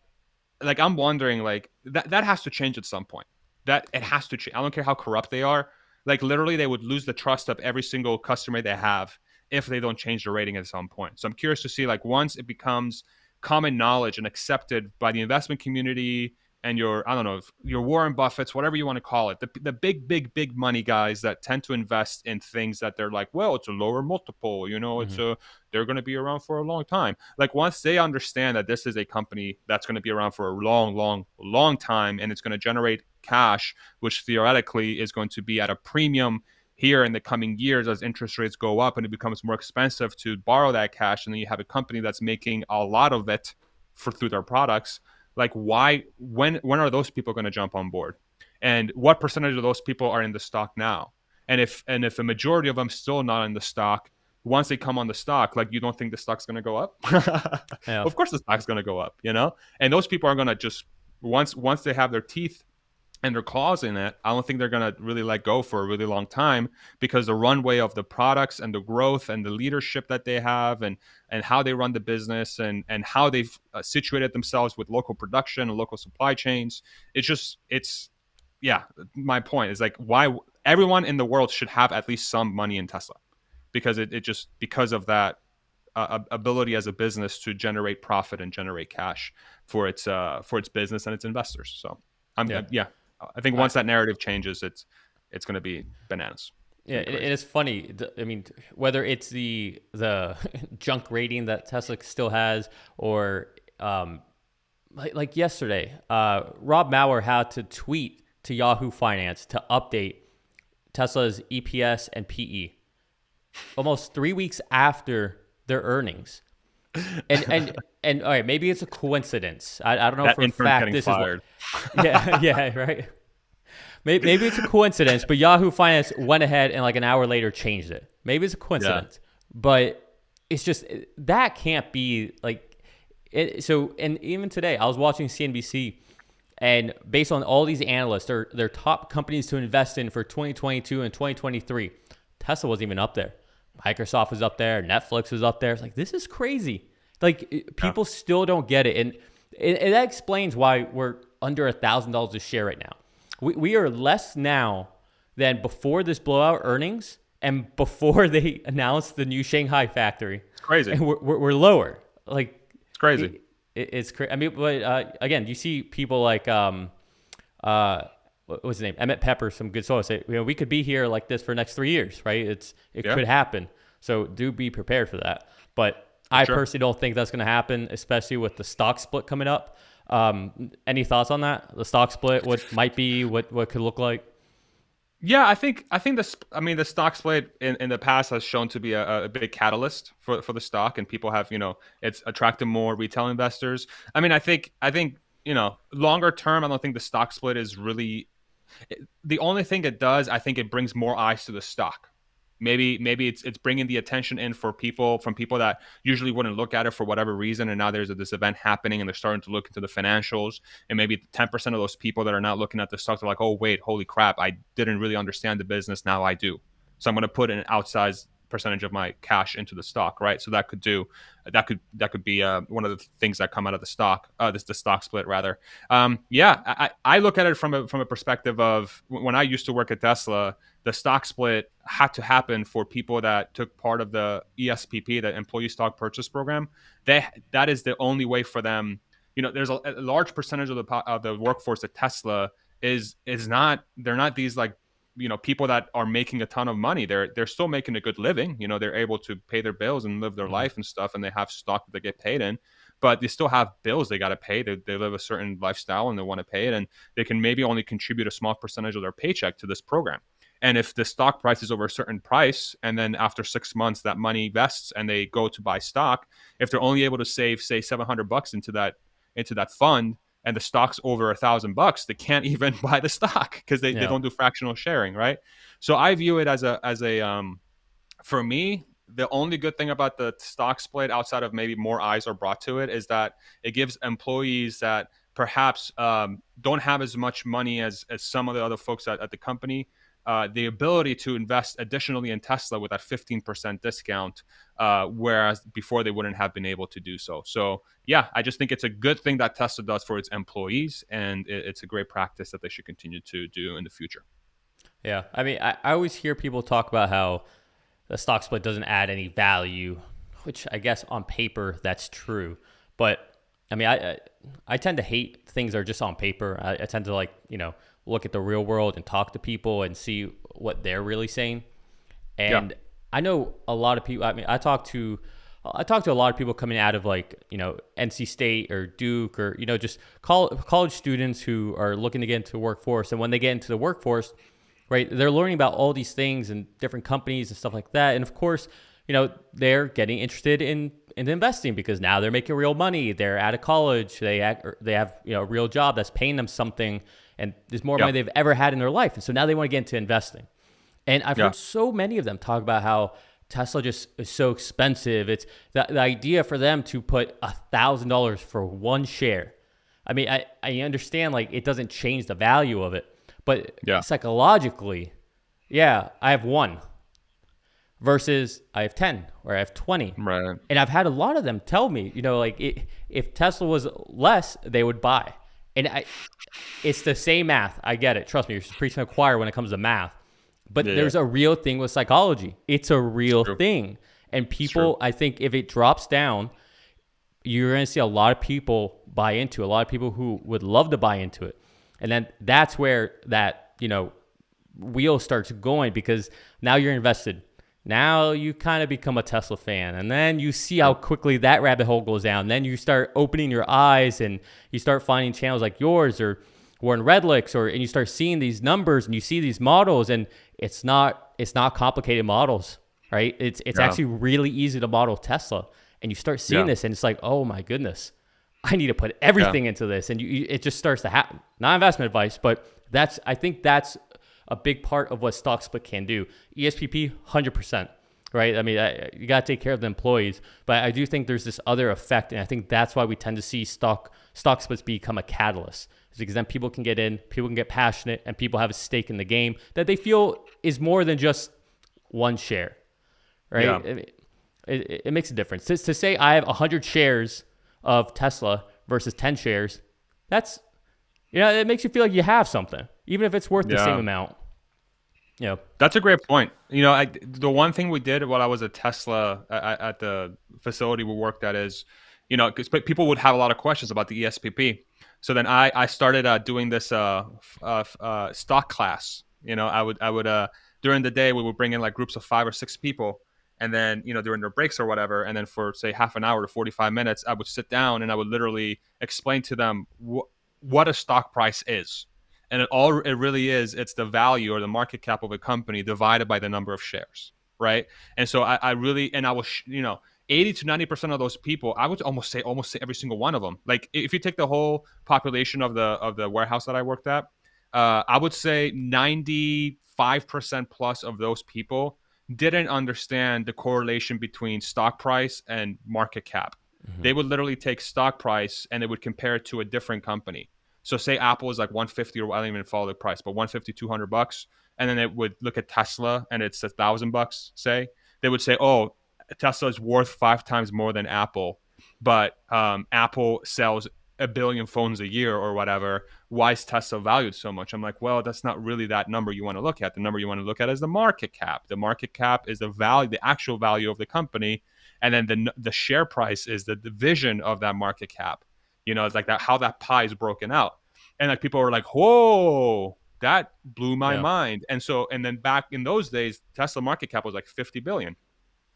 I'm wondering, like that has to change at some point. That it has to change. I don't care how corrupt they are. Like literally, they would lose the trust of every single customer they have if they don't change the rating at some point. So I'm curious to see, like, once it becomes common knowledge and accepted by the investment community and your, I don't know, your Warren Buffett's, whatever you want to call it, the big money guys that tend to invest in things that they're like, well, it's a lower multiple,
mm-hmm,
they're going to be around for a long time. Like once they understand that this is a company that's going to be around for a long time, and it's going to generate cash, which theoretically is going to be at a premium here in the coming years as interest rates go up and it becomes more expensive to borrow that cash, and then you have a company that's making a lot of it through their products. Like, why, when are those people going to jump on board, and what percentage of those people are in the stock now? And if a majority of them still not in the stock, once they come on the stock, like, you don't think the stock's going to go up?
yeah,
Of course the stock's going to go up, and those people are going to just, once they have their teeth and they're clausing it, I don't think they're going to really let go for a really long time, because the runway of the products and the growth and the leadership that they have, and how they run the business, and how they've situated themselves with local production and local supply chains. It's yeah, my point is like, why everyone in the world should have at least some money in Tesla, because it just because of that ability as a business to generate profit and generate cash for its business and its investors. So
Yeah.
yeah, I think
I,
once that narrative changes, it's going to be bananas. It's
Yeah,
going to be
it
crazy.
is funny. I mean, whether it's the junk rating that Tesla still has, or like yesterday, Rob Mauer had to tweet to Yahoo Finance to update Tesla's EPS and PE almost 3 weeks after their earnings. And all right, maybe it's a coincidence. I don't know
That
for a
intern's
fact
getting
this is what.
fired.
Yeah, yeah, right. Maybe it's a coincidence, but Yahoo Finance went ahead and like an hour later changed it. Maybe it's a
Yeah,
coincidence, but it's just that can't be like it. So, and even today, I was watching CNBC, and based on all these analysts, their top companies to invest in for 2022 and 2023, Tesla wasn't even up there. Microsoft was up there. Netflix was up there. It's like, this is crazy. Like,
yeah,
people still don't get it, and that explains why we're under $1,000 a share right now. We are less now than before this blowout earnings and before they announced the new Shanghai factory,
it's crazy.
and we're lower. Like,
It's crazy.
it's crazy. I mean, but again, you see people like what was his name? Emmett Pepper, some good source. Say, we could be here like this for the next 3 years, right? It
Yeah,
could happen. So do be prepared for that. But
for
I
sure.
personally don't think that's going to happen, especially with the stock split coming up. Any thoughts on that? The stock split, what might be, what could look like?
Yeah, I think this. I mean, the stock split in the past has shown to be a big catalyst for the stock, and people have it's attracted more retail investors. I mean, I think longer term, I don't think the stock split is really the only thing it does. I think it brings more eyes to the stock. Maybe it's bringing the attention in for people from people that usually wouldn't look at it for whatever reason, and now there's this event happening, and they're starting to look into the financials, and maybe 10% of those people that are not looking at the stock are like, oh wait, holy crap, I didn't really understand the business, now I do, so I'm going to put an outsized percentage of my cash into the stock, right? So that could be one of the things that come out of the stock, the stock split rather. Yeah, I look at it from a perspective of when I used to work at Tesla, the stock split had to happen for people that took part of the ESPP, the Employee Stock Purchase Program. That is the only way for them. There's a large percentage of the workforce at Tesla is not they're not these like people that are making a ton of money. They're still making a good living. They're able to pay their bills and live their
Mm-hmm.
life and stuff, and they have stock that they get paid in, but they still have bills they got to pay. They live a certain lifestyle and they want to pay it, and they can maybe only contribute a small percentage of their paycheck to this program. And if the stock price is over a certain price, and then after 6 months that money vests and they go to buy stock, if they're only able to save, say, $700 into that fund, and the stock's over $1,000, they can't even buy the stock because they
Yeah.
don't do fractional sharing, right? So I view it as a for me, the only good thing about the stock split, outside of maybe more eyes are brought to it, is that it gives employees that perhaps don't have as much money as some of the other folks at the company, the ability to invest additionally in Tesla with that 15% discount, whereas before they wouldn't have been able to do so. So yeah, I just think it's a good thing that Tesla does for its employees, and it's a great practice that they should continue to do in the future.
Yeah. I mean, I always hear people talk about how the stock split doesn't add any value, which I guess on paper that's true. But I mean, I tend to hate things that are just on paper. I tend to like, look at the real world and talk to people and see what they're really saying.
Yeah,
And I know a lot of people. I mean, I talk to a lot of people coming out of like NC State or Duke or just college students who are looking to get into the workforce. And when they get into the workforce, right, they're learning about all these things and different companies and stuff like that. And of course, they're getting interested in investing because now they're making real money. They're out of college. They have a real job that's paying them something, and there's more
yeah,
money they've ever had in their life. And so now they want to get into investing. And I've
yeah,
heard so many of them talk about how Tesla just is so expensive. It's the idea for them to put $1,000 for one share, I mean, I understand like it doesn't change the value of it, but
Yeah.
psychologically, yeah, I have one versus I have 10 or I have 20.
Right.
And I've had a lot of them tell me, like if Tesla was less, they would buy. And it's the same math. I get it. Trust me, you're preaching to the choir when it comes to math. But
Yeah. Yeah.
there's a real thing with psychology. It's a
It's
real
true.
thing. And
It's true.
people, I think if it drops down, you're going to see a lot of people buy into it, a lot of people who would love to buy into it. And then that's where that, wheel starts going because now you're invested. Now you kind of become a Tesla fan. And then you see how
True.
quickly that rabbit hole goes down. Then you start opening your eyes and you start finding channels like yours or Warren Redlick's and you start seeing these numbers and you see these models and it's not complicated models, right? It's
Yeah.
actually really easy to model Tesla. And you start seeing
Yeah.
this and it's like, oh my goodness, I need to put
Yeah.
everything into this. And it just starts to happen. Not investment advice, but I think that's a big part of what stock split can do. ESPP, 100%, right? I mean, you got to take care of the employees, but I do think there's this other effect. And I think that's why we tend to see stock splits become a catalyst. It's because then people can get in, people can get passionate, and people have a stake in the game that they feel is more than just one share, right?
Yeah.
It makes a difference. To say I have 100 shares of Tesla versus 10 shares, that's, it makes you feel like you have something, even if it's worth the same
Yeah.
amount.
That's a great point. The one thing we did while I was at Tesla at the facility we worked at is, because people would have a lot of questions about the ESPP. So then I started doing this stock class. I would during the day we would bring in like groups of 5 or 6 people, and then during their breaks or whatever, and then for say half an hour to 45 minutes, I would sit down and I would literally explain to them what a stock price is. And it really is, it's the value or the market cap of a company divided by the number of shares, right? And so I really, and I was 80 to 90% of those people, I would almost say every single one of them. Like if you take the whole population of the warehouse that I worked at, I would say 95% plus of those people didn't understand the correlation between stock price and market cap.
Mm-hmm.
They would literally take stock price and they would compare it to a different company. So say Apple is like 150, or I don't even follow the price, but 150, $200, and then it would look at Tesla and it's $1,000. Say they would say, oh, Tesla is worth 5 times more than Apple, but Apple sells a billion phones a year or whatever. Why is Tesla valued so much? I'm like, well, that's not really that number you want to look at. The number you want to look at is the market cap. The market cap is the value, the actual value of the company, and then the share price is the division of that market cap. It's like that, how that pie is broken out. And like people were like, whoa, that blew my
Yeah.
mind. And then back in those days, Tesla market cap was like 50 billion.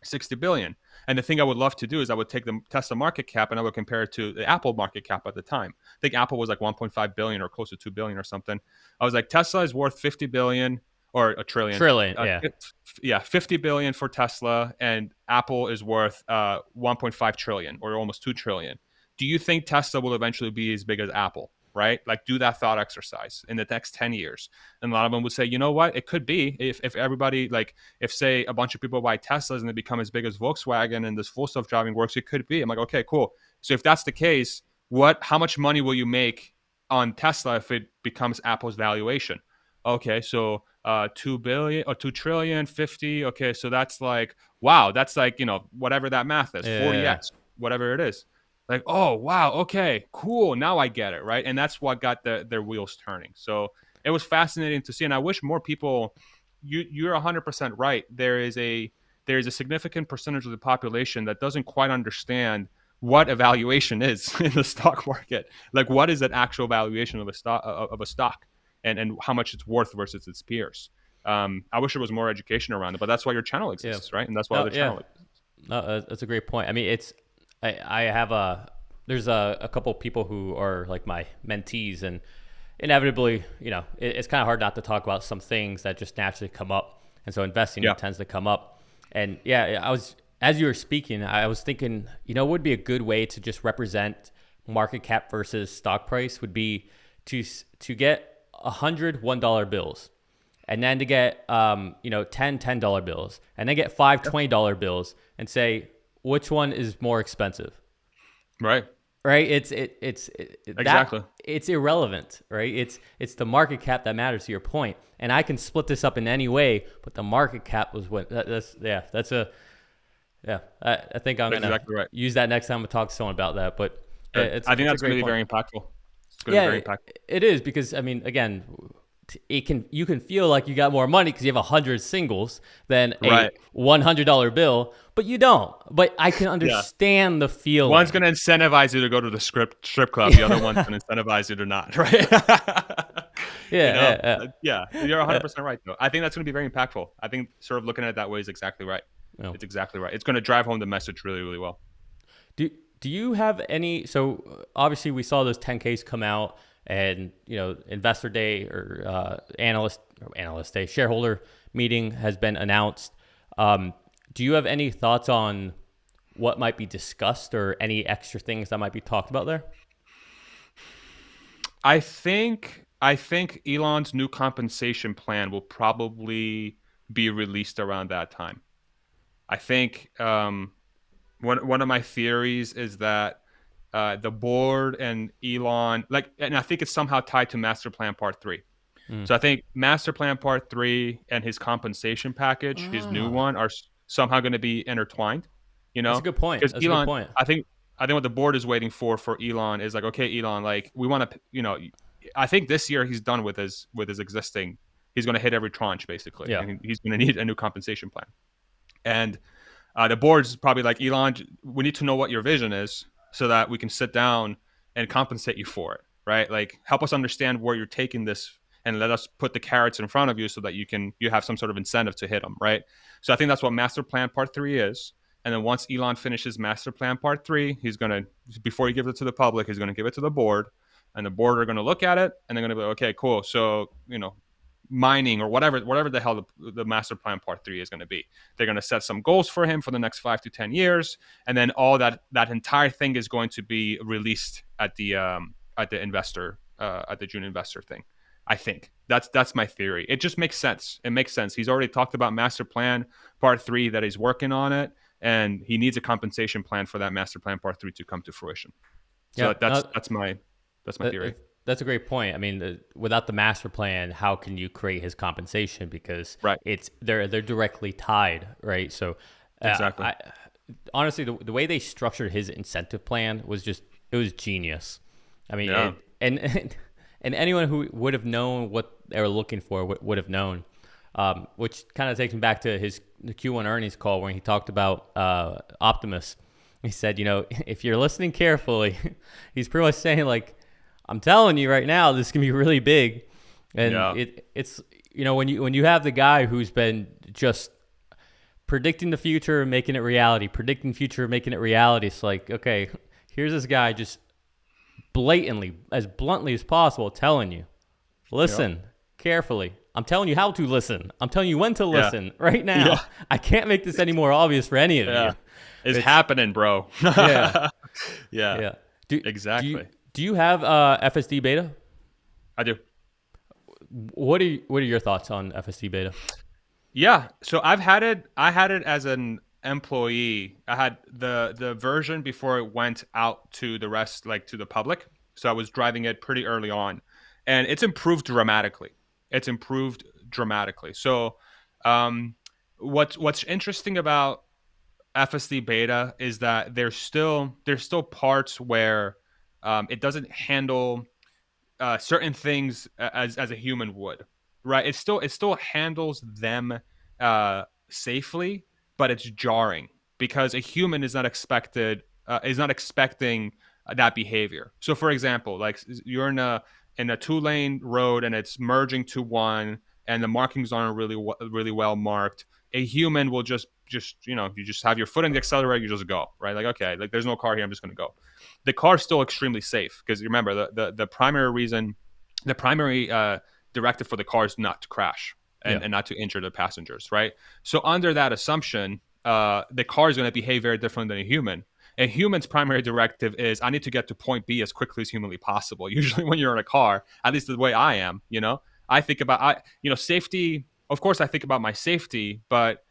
60 billion. And the thing I would love to do is I would take the Tesla market cap and I would compare it to the Apple market cap at the time. I think Apple was like 1.5 billion or close to 2 billion or something. I was like, Tesla is worth 50 billion or a trillion.
Trillion. Yeah.
Yeah, 50 billion for Tesla, and Apple is worth 1.5 trillion or almost 2 trillion. Do you think Tesla will eventually be as big as Apple? Right? Like, do that thought exercise in the next 10 years. And a lot of them would say, you know what? It could be if everybody, like, if say a bunch of people buy Teslas and they become as big as Volkswagen and this full self driving works, it could be. I'm like, okay, cool. So if that's the case, how much money will you make on Tesla if it becomes Apple's valuation? Okay, so 2 billion or 2 trillion, 50. Okay, so that's like, wow, that's like, whatever that math is,
Yeah.
40x, whatever it is. Like, oh wow, okay, cool, now I get it, right? And that's what got their wheels turning. So it was fascinating to see, and I wish more people. You're 100% right. There is a significant percentage of the population that doesn't quite understand what a valuation is in the stock market. Like, what is an actual valuation of a stock, and how much it's worth versus its peers. I wish there was more education around it, but that's why your channel
Yeah.
exists, right? And that's why
No,
other
yeah.
channel exists.
No, that's a great point. I mean, I have there's a couple people who are like my mentees, and inevitably, it's kind of hard not to talk about some things that just naturally come up. And so investing
Yeah.
tends to come up. And yeah, as you were speaking, I was thinking, what would be a good way to just represent market cap versus stock price would be to get 100 $1 bills, and then to get 10 $10 bills, and then get five $20 bills, and say which one is more expensive,
Right.
right? That
Exactly.
it's irrelevant, right? It's the market cap that matters, to your point. And I can split this up in any way, but the market cap was what that's yeah, that's a yeah. I think I'm
That's
gonna
exactly right.
use that next time I talk to someone about that. But yeah,
Good. I think
it's a
that's going to
great
be
point.
very impactful. It's going to be
Yeah,
very impactful.
it is because I mean, again, you can feel like you got more money because you have 100 singles than a
Right.
$100 bill, but you don't. But I can
Yeah.
understand the
One's
feeling.
going to incentivize you to go to the strip club. The other one's
Yeah,
going to incentivize you to not. Right. You know.
yeah, yeah.
Yeah. You're
Uh,
100% right though. I think that's going to be very impactful. I think sort of looking at it that way is exactly right.
no.
It's exactly right. It's going to drive home the message really, really well.
Do do you have any? So obviously we saw those 10Ks come out, and Investor Day or analyst day, shareholder meeting has been announced. Do you have any thoughts on what might be discussed or any extra things that might be talked about there?
I think Elon's new compensation plan will probably be released around that time. I think one of my theories is that the board and Elon, like, and I think it's somehow tied to Master Plan Part Three.
Mm.
So I think Master Plan Part Three and his compensation package, his new
Ah,
one, are somehow going to be intertwined. You
that's a
know,
good point.
because
That's a good
Elon,
point.
I think what the board is waiting for Elon is like, okay, Elon, like we want to, I think this year he's done with his existing. He's going to hit every tranche basically,
Yeah.
and he's going to need a new compensation plan. And the board's probably like, Elon, we need to know what your vision is so that we can sit down and compensate you for it, right? Like, help us understand where you're taking this, and let us put the carrots in front of you so that you have some sort of incentive to hit them, right? So I think that's what Master Plan Part Three is. And then once Elon finishes Master Plan Part Three, he's gonna, before he gives it to the public, he's gonna give it to the board, and the board are gonna look at it, and they're gonna be like, okay, cool. So mining or whatever the hell the Master Plan Part Three is going to be. They're going to set some goals for him for the next 5 to 10 years, and then all that entire thing is going to be released at the investor at the June investor thing. I think that's my theory. It just makes sense. It makes sense. He's already talked about Master Plan Part Three, that he's working on it, and he needs a compensation plan for that Master Plan Part Three to come to fruition. So
Yeah.
that's
No,
that's my theory.
that's a great point. I mean, without the master plan, how can you create his compensation? Because
Right.
they're directly tied, right? So,
Exactly.
I honestly, the way they structured his incentive plan was just it was genius. I mean,
Yeah.
and anyone who would have known what they were looking for would have known. Which kind of takes me back to the Q1 earnings call when he talked about Optimus. He said, if you're listening carefully, he's pretty much saying like, I'm telling you right now, this can be really big, and
Yeah.
it's when you have the guy who's been just predicting the future and making it reality, predicting future and making it reality. It's like, okay, here's this guy just blatantly, as bluntly as possible, telling you,
Yep.
listen carefully. I'm telling you how to listen. I'm telling you when to
Yeah.
listen right
Yeah.
now. I can't make this any more obvious for any of you.
Yeah. It's
It's
happening, bro.
yeah,
Yeah.
yeah. Do do you
Exactly.
do you have FSD beta?
I do.
What are your thoughts on FSD beta?
Yeah. So I had it as an employee. I had the version before it went out to the rest, like to the public. So I was driving it pretty early on. And it's improved dramatically. It's improved dramatically. So um what's interesting about FSD beta is that there's still parts where it doesn't handle certain things as a human would, right? It still handles them safely, but it's jarring because a human is not expecting that behavior. So, for example, like you're in a 2 lane road and it's merging to one, and the markings aren't really well marked. A human will just you just have your foot on the accelerator, you just go, right? Like, okay, like there's no car here, I'm just going to go. The car's still extremely safe because remember the primary reason, the primary directive for the car is not to crash
Yeah,
and not to injure the passengers, right? So under that assumption, the car is going to behave very different than a human. A human's primary directive is, I need to get to point B as quickly as humanly possible. Usually when you're in a car, at least the way I am, I think about safety. Of course, I think about my safety, but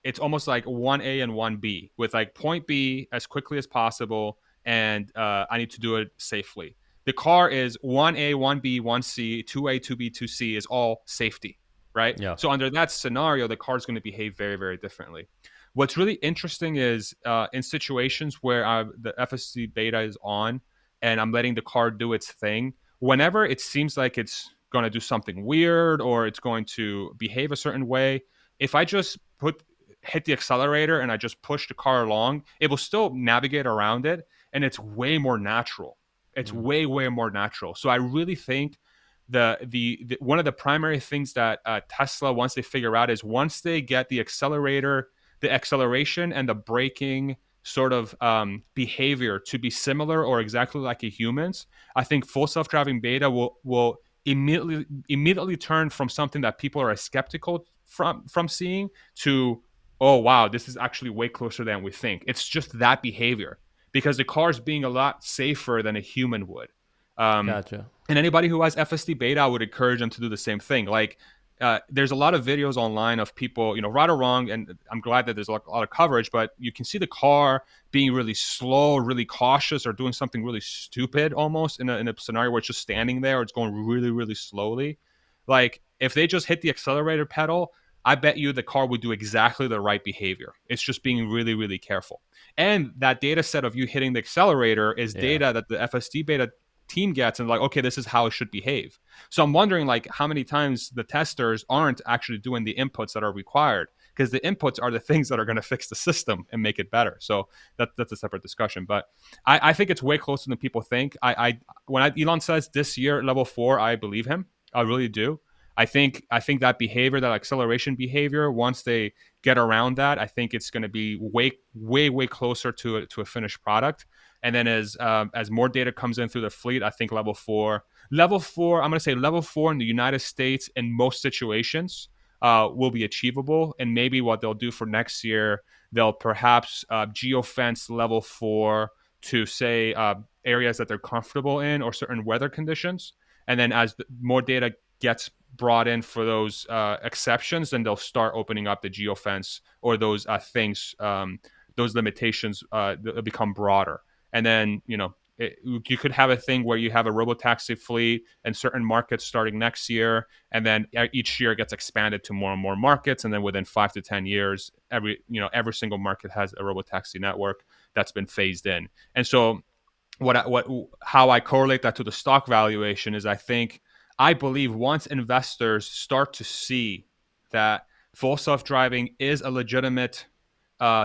it's almost like 1A and 1B, with like point B as quickly as possible and I need to do it safely. The car is 1A, 1B, 1C, 2A, 2B, 2C is all safety, right?
Yeah.
So under that scenario, the car is going to behave very, very differently. What's really interesting is in situations where the FSD beta is on and I'm letting the car do its thing, whenever it seems like it's going to do something weird or it's going to behave a certain way, if I just hit the accelerator and I just push the car along, it will still navigate around it, and it's way more natural. It's
Mm.
way, way more natural. So I really think the one of the primary things that Tesla, once they figure out, is once they get the acceleration and the braking sort of behavior to be similar or exactly like a human's, I think full self-driving beta will immediately turn from something that people are skeptical from seeing to, oh wow, this is actually way closer than we think. It's just that behavior because the car is being a lot safer than a human would. Um,
Gotcha.
and anybody who has FSD beta, I would encourage them to do the same thing. Like, there's a lot of videos online of people, right or wrong, and I'm glad that there's a lot of coverage, but you can see the car being really slow, really cautious, or doing something really stupid almost in a scenario where it's just standing there or it's going really, really slowly. Like, if they just hit the accelerator pedal, I bet you the car would do exactly the right behavior. It's just being really, really careful. And that data set of you hitting the accelerator is
Yeah.
data that the FSD beta team gets and like, okay, this is how it should behave. So I'm wondering like how many times the testers aren't actually doing the inputs that are required, because the inputs are the things that are going to fix the system and make it better. So that's a separate discussion. But I think it's way closer than people think. Elon says this year level 4, I believe him. I really do. I think that behavior, that acceleration behavior, once they get around that, I think it's going to be way, way, way closer to a finished product. And then as more data comes in through the fleet, I think level four, I'm going to say level 4 in the United States in most situations will be achievable. And maybe what they'll do for next year, they'll perhaps geofence level 4 to say areas that they're comfortable in or certain weather conditions. And then as more data gets brought in for those exceptions, then they'll start opening up the geofence or those things, those limitations become broader. And then, you could have a thing where you have a robotaxi fleet in certain markets starting next year, and then each year gets expanded to more and more markets, and then within 5 to 10 years, every single market has a robotaxi network that's been phased in. And so how I correlate that to the stock valuation is I believe once investors start to see that full self-driving is a legitimate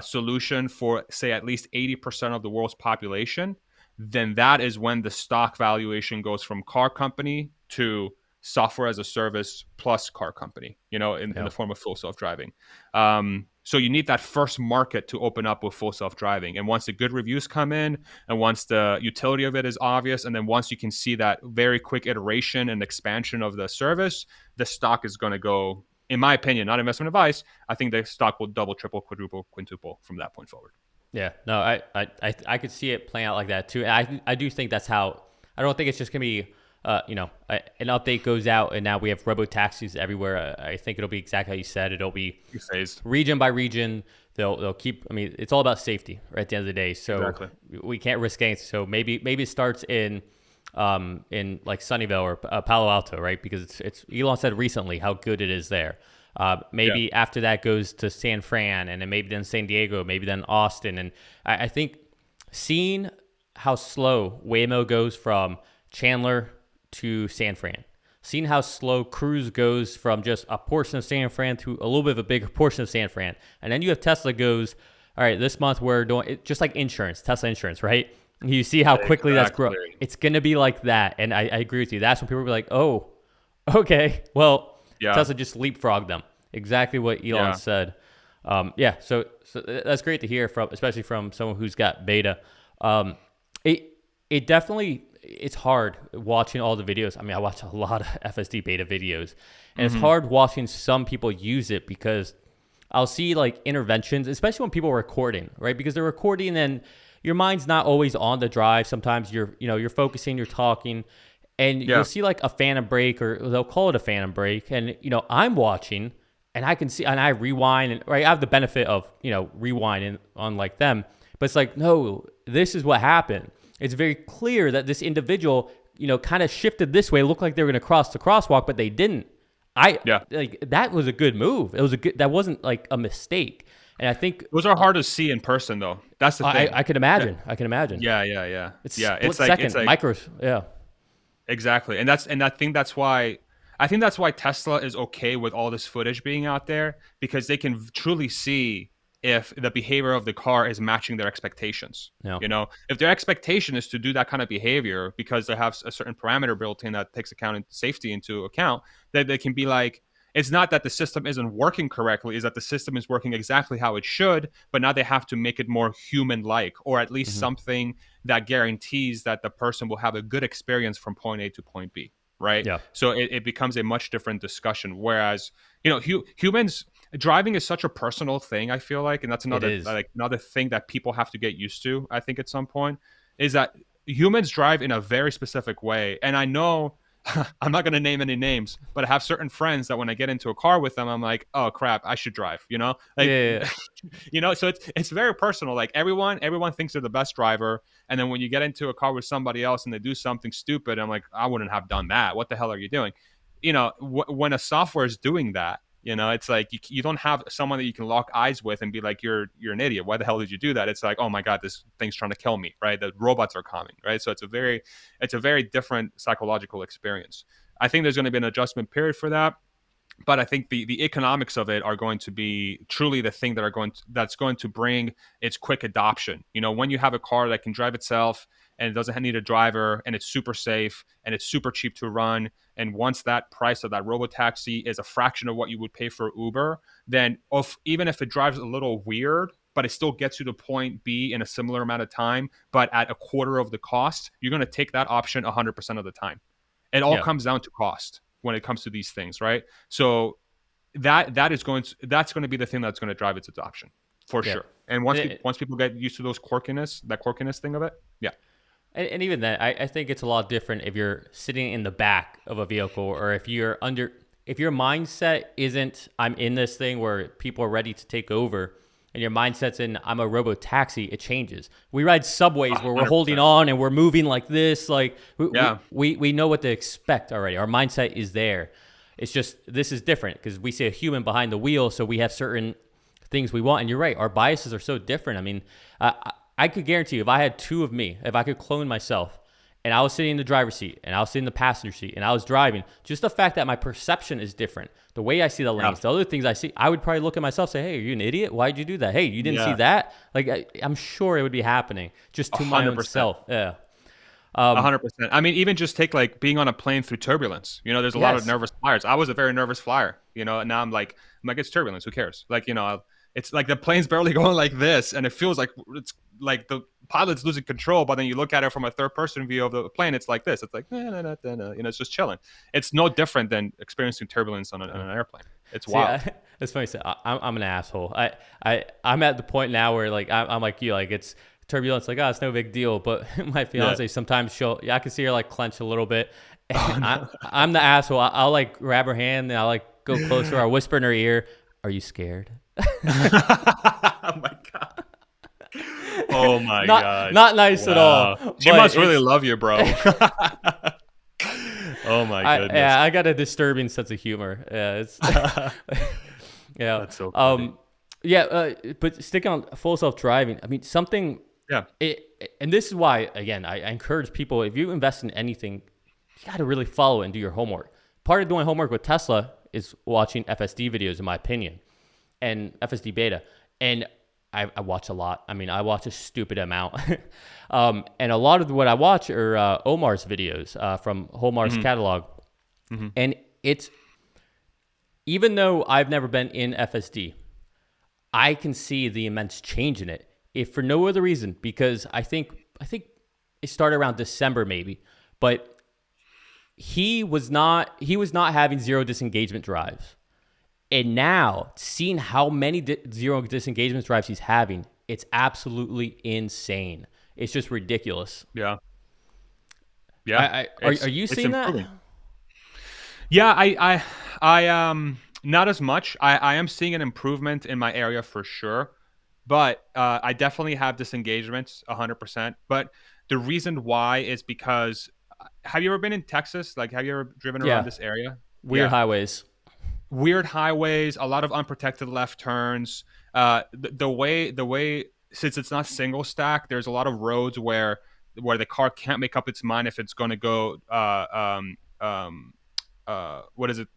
solution for, say, at least 80% of the world's population, then that is when the stock valuation goes from car company to software as a service plus car company, in
Yeah.
the form of full self-driving. So you need that first market to open up with full self-driving. And once the good reviews come in, and once the utility of it is obvious, and then once you can see that very quick iteration and expansion of the service, the stock is going to go, in my opinion, not investment advice, I think the stock will double, triple, quadruple, quintuple from that point forward.
Yeah, no, I could see it playing out like that too. And I do think that's how. I don't think it's just gonna be, an update goes out and now we have robo taxis everywhere. I think it'll be exactly how you said. It'll be
Phased.
region by region. They'll keep. I mean, it's all about safety, right, at the end of the day. So
Exactly.
we can't risk anything. So maybe it starts in like Sunnyvale or Palo Alto, right? Because it's Elon said recently how good it is there.
Yeah.
Maybe after that goes to San Fran, and then maybe then San Diego, maybe then Austin. And I think seeing how slow Waymo goes from Chandler to San Fran, seeing how slow Cruise goes from just a portion of San Fran to a little bit of a bigger portion of San Fran. And then you have Tesla goes, all right, this month we're doing it, just like insurance, Tesla insurance, right? You see how quickly that's growing.
Exactly.
It's going to be like that. And I agree with you. That's when people will be like, oh, okay, well,
Yeah.
Tesla just leapfrogged them. Exactly what Elon
Yeah.
said. So that's great to hear from, especially from someone who's got beta. It definitely, it's hard watching all the videos. I mean, I watch a lot of FSD beta videos, and it's hard watching some people use it because I'll see like interventions, especially when people are recording, right? Because they're recording and your mind's not always on the drive. Sometimes you're focusing, you're talking, and
Yeah.
you'll see like a phantom break, or they'll call it a phantom break. And, I'm watching and I can see, and I rewind, and right, I have the benefit of, rewinding on like them, but it's like, no, this is what happened. It's very clear that this individual, kind of shifted this way. It looked like they were going to cross the crosswalk, but they didn't. I
Yeah.
like that was a good move. That wasn't like a mistake. And I think
Those are hard to see in person, though. That's the thing.
I could imagine. I can imagine.
Yeah, yeah, yeah,
It's
yeah.
split second, micros. Yeah.
Exactly, and I think that's why Tesla is okay with all this footage being out there, because they can truly see if the behavior of the car is matching their expectations.
Yeah.
If their expectation is to do that kind of behavior because they have a certain parameter built in that takes safety into account, that they can be like, it's not that the system isn't working correctly, is that the system is working exactly how it should, but now they have to make it more human-like, or at least
Mm-hmm.
something that guarantees that the person will have a good experience from point A to point B, right?
Yeah.
So it becomes a much different discussion. Whereas, humans driving is such a personal thing, I feel like, and that's
It
another
is.
like another thing that people have to get used to, I think, at some point, is that humans drive in a very specific way. And I know I'm not going to name any names, but I have certain friends that when I get into a car with them, I'm like, oh crap, I should drive, like,
Yeah.
so it's very personal. Like everyone thinks they're the best driver. And then when you get into a car with somebody else and they do something stupid, I'm like, I wouldn't have done that. What the hell are you doing? When a software is doing that, it's like you don't have someone that you can lock eyes with and be like, you're an idiot. Why the hell did you do that? It's like, oh my God, this thing's trying to kill me, right? The robots are coming, right? So it's a very different psychological experience. I think there's going to be an adjustment period for that, but I think the economics of it are going to be truly the thing that's going to bring its quick adoption. When you have a car that can drive itself and it doesn't need a driver and it's super safe and it's super cheap to run, and once that price of that robotaxi is a fraction of what you would pay for Uber, then even if it drives a little weird, but it still gets you to point B in a similar amount of time, but at a quarter of the cost, you're going to take that option 100% of the time. It all
Yeah.
comes down to cost when it comes to these things, right? So that's going to be the thing that's going to drive its adoption for
Yeah.
sure. And
And,
once people get used to that quirkiness thing of it, yeah,
and even then, I think it's a lot different if you're sitting in the back of a vehicle, or if your mindset isn't, I'm in this thing where people are ready to take over, and your mindset's in, I'm a robo taxi. It changes. We ride subways where we're holding
100%.
on and we're moving like this. Like
Yeah,
we know what to expect already. Our mindset is there. It's just, this is different because we see a human behind the wheel, so we have certain things we want. And you're right, our biases are so different. I mean, I could guarantee you, if I had two of me, if I could clone myself, and I was sitting in the driver's seat and I was sitting in the passenger seat and I was driving, just the fact that my perception is different, the way I see the lanes, the other things I see, I would probably look at myself and say, hey, are you an idiot? Why'd you do that? Hey, you didn't see
yeah,
that? Like, I'm sure it would be happening just to my own
100%.
self. Yeah.
100%. I mean, even just take like being on a plane through turbulence. There's a lot of
Yes.
nervous flyers. I was a very nervous flyer. And now I'm like, it's turbulence. Who cares? Like, it's like the plane's barely going like this, and it feels like it's like the pilot's losing control. But then you look at it from a third person view of the plane, it's like this. It's like, nah, nah, nah, nah, nah. It's just chilling. It's no different than experiencing turbulence on an airplane. It's
See,
wild.
it's funny. So I'm an asshole. I'm at the point now where like I'm like you, like it's turbulence. Like, oh, it's no big deal. but my fiance
Yeah.
sometimes I can see her like clench a little bit. And
Oh, no.
I'm the asshole. I'll like grab her hand and I'll like go closer. I'll whisper in her ear, "Are you scared?"
Oh my god. Oh my
not
gosh.
not nice at all.
Wow. She
But
must really
it's
love you, bro. Oh my goodness.
I got a disturbing sense of humor. Yeah, it's yeah.
That's so funny.
Yeah, but sticking on full self driving, I mean, something.
Yeah.
And this is why, again, I encourage people, if you invest in anything, you got to really follow it and do your homework. Part of doing homework with Tesla is watching FSD videos, in my opinion, and FSD beta. And I watch a lot. I mean, I watch a stupid amount. And a lot of what I watch are Omar's videos from Omar's catalog.
Mm-hmm.
And it's, even though I've never been in FSD, I can see the immense change in it. If for no other reason, because I think it started around December maybe, but he was not having zero disengagement drives. And now, seeing how many zero disengagement drives he's having, it's absolutely insane. It's just ridiculous.
Yeah. Yeah.
Are you
It's
seeing that?
improving. Yeah, I not as much. I am seeing an improvement in my area for sure. But I definitely have disengagements 100%. But the reason why is because have you ever been in Texas? Like, have you ever driven around
Yeah,
this area?
weird
Yeah,
highways.
weird highways, a lot of unprotected left turns. The way since it's not single stack, there's a lot of roads where the car can't make up its mind if it's going to go what is it?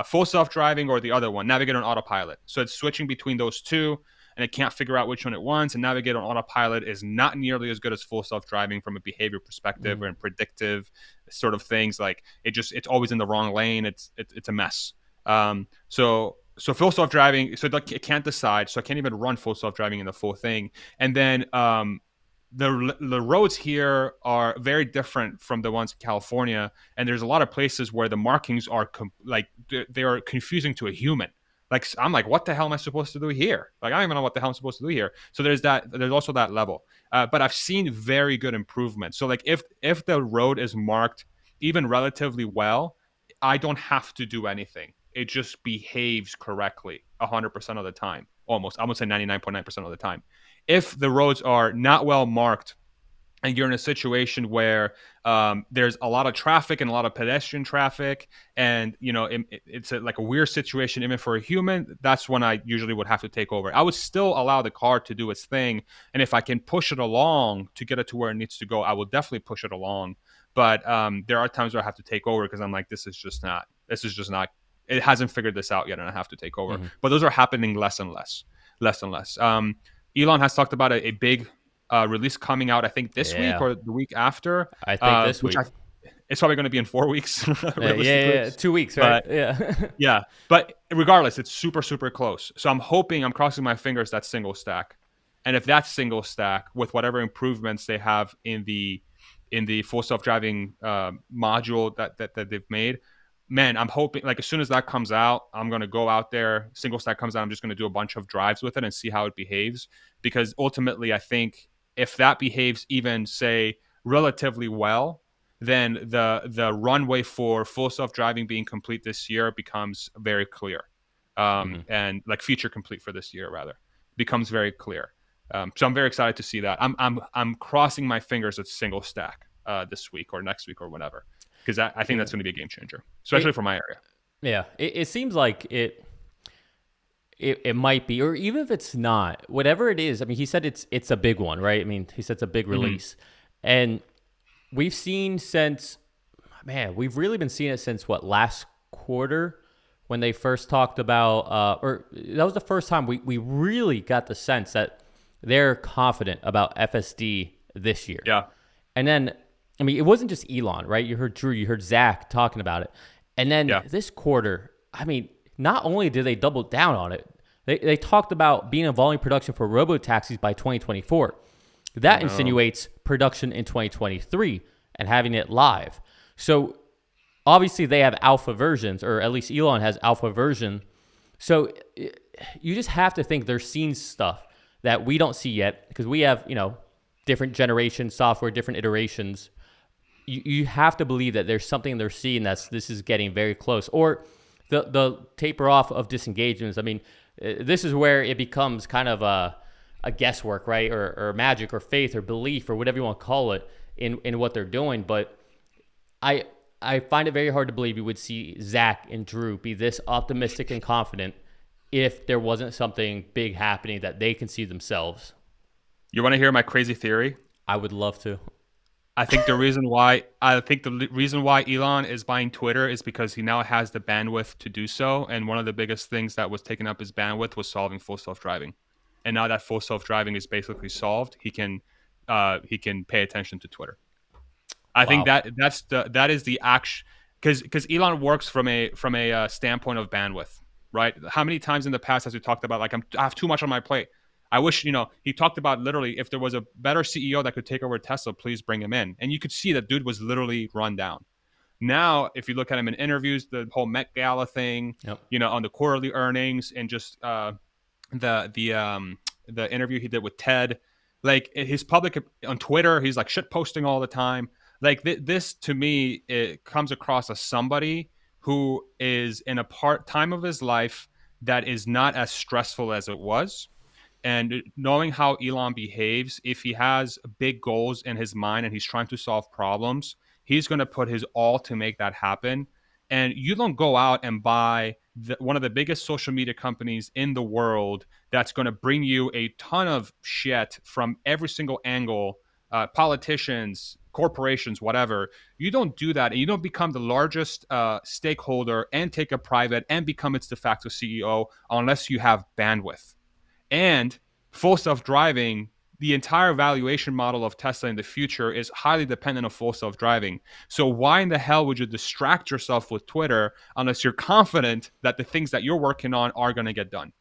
Full self driving or the other one, navigate on autopilot. So it's switching between those two, and it can't figure out which one it wants. And navigate on autopilot is not nearly as good as full self driving from a behavior perspective
Mm.
and predictive sort of things. Like it's always in the wrong lane. It's a mess. So full self driving, so it can't decide. So I can't even run full self driving in the full thing. And then the roads here are very different from the ones in California, and there's a lot of places where the markings are like they are confusing to a human. Like I'm like, what the hell am I supposed to do here? Like I don't even know what the hell I'm supposed to do here. So there's that. There's also that level. But I've seen very good improvement. So like if the road is marked even relatively well, I don't have to do anything. It just behaves correctly 100% of the time. Almost, I would say 99.9% of the time. If the roads are not well marked and you're in a situation where there's a lot of traffic and a lot of pedestrian traffic, and it's like a weird situation even for a human, that's when I usually would have to take over. I would still allow the car to do its thing, and if I can push it along to get it to where it needs to go, I will definitely push it along. But there are times where I have to take over because I'm like, this is just not it hasn't figured this out yet, and I have to take over.
Hmm.
But those are happening less and less, less and less. Elon has talked about a big release coming out, I think this week
Yeah,
or the week after,
I think this
which
week.
it's probably going to be in 4 weeks,
Yeah,
realistically.
yeah, 2 weeks, right?
But
Yeah.
yeah, but regardless, it's super, super close. So I'm crossing my fingers that's single stack. And if that's single stack with whatever improvements they have in the full self driving module that they've made, man, I'm hoping like as soon as that comes out, I'm gonna go out there. Single stack comes out, I'm just gonna do a bunch of drives with it and see how it behaves. Because ultimately, I think if that behaves even say relatively well, then the runway for full self driving being complete this year becomes very clear,
Hmm.
and like feature complete for this year rather becomes very clear. So I'm very excited to see that. I'm crossing my fingers it's single stack this week or next week or whatever, because I think
Yeah.
that's going to be a game changer, especially
It
for my area.
yeah. It seems like it might be, or even if it's not, whatever it is. I mean, he said it's a big one, right? I mean, he said it's a big
Mm-hmm.
release, and we've seen since we've really been seeing it since what, last quarter, when they first talked about, or that was the first time we really got the sense that they're confident about FSD this year.
Yeah,
And then, I mean, it wasn't just Elon, right? You heard Drew, you heard Zach talking about it. And then
yeah,
this quarter, I mean, not only did they double down on it, they talked about being in volume production for robo taxis by 2024.
I
That
know.
insinuates production in 2023 and having it live. So obviously they have alpha versions, or at least Elon has alpha version. So you just have to think they're seeing stuff that we don't see yet, because we have, different generation software, different iterations. You have to believe that there's something they're seeing this is getting very close, or the taper off of disengagements. I mean, this is where it becomes kind of a guesswork, right? Or magic or faith or belief or whatever you want to call it in what they're doing. But I I find it very hard to believe you would see Zach and Drew be this optimistic and confident if there wasn't something big happening that they can see themselves.
You want to hear my crazy theory?
I would love to.
I think the reason why Elon is buying Twitter is because he now has the bandwidth to do so, and one of the biggest things that was taking up his bandwidth was solving full self driving, and now that full self driving is basically solved, he can pay attention to Twitter. I think
Wow.
that is the action, because Elon works from a standpoint of bandwidth, right? How many times in the past has he talked about like I have too much on my plate? I wish he talked about literally if there was a better CEO that could take over Tesla, please bring him in, and you could see that dude was literally run down. Now, if you look at him in interviews, the whole Met Gala thing,
Yep.
on the quarterly earnings, and just the interview he did with Ted, like his public on Twitter, he's like shit posting all the time. Like this to me, it comes across as somebody who is in a part time of his life that is not as stressful as it was, And knowing how Elon behaves, if he has big goals in his mind and he's trying to solve problems, he's going to put his all to make that happen. And you don't go out and buy one of the biggest social media companies in the world that's going to bring you a ton of shit from every single angle, politicians, corporations, whatever. You don't do that, and you don't become the largest stakeholder and take a private and become its de facto CEO unless you have bandwidth. And full self driving, the entire valuation model of Tesla in the future is highly dependent on full self driving. So why in the hell would you distract yourself with Twitter unless you're confident that the things that you're working on are going to get done?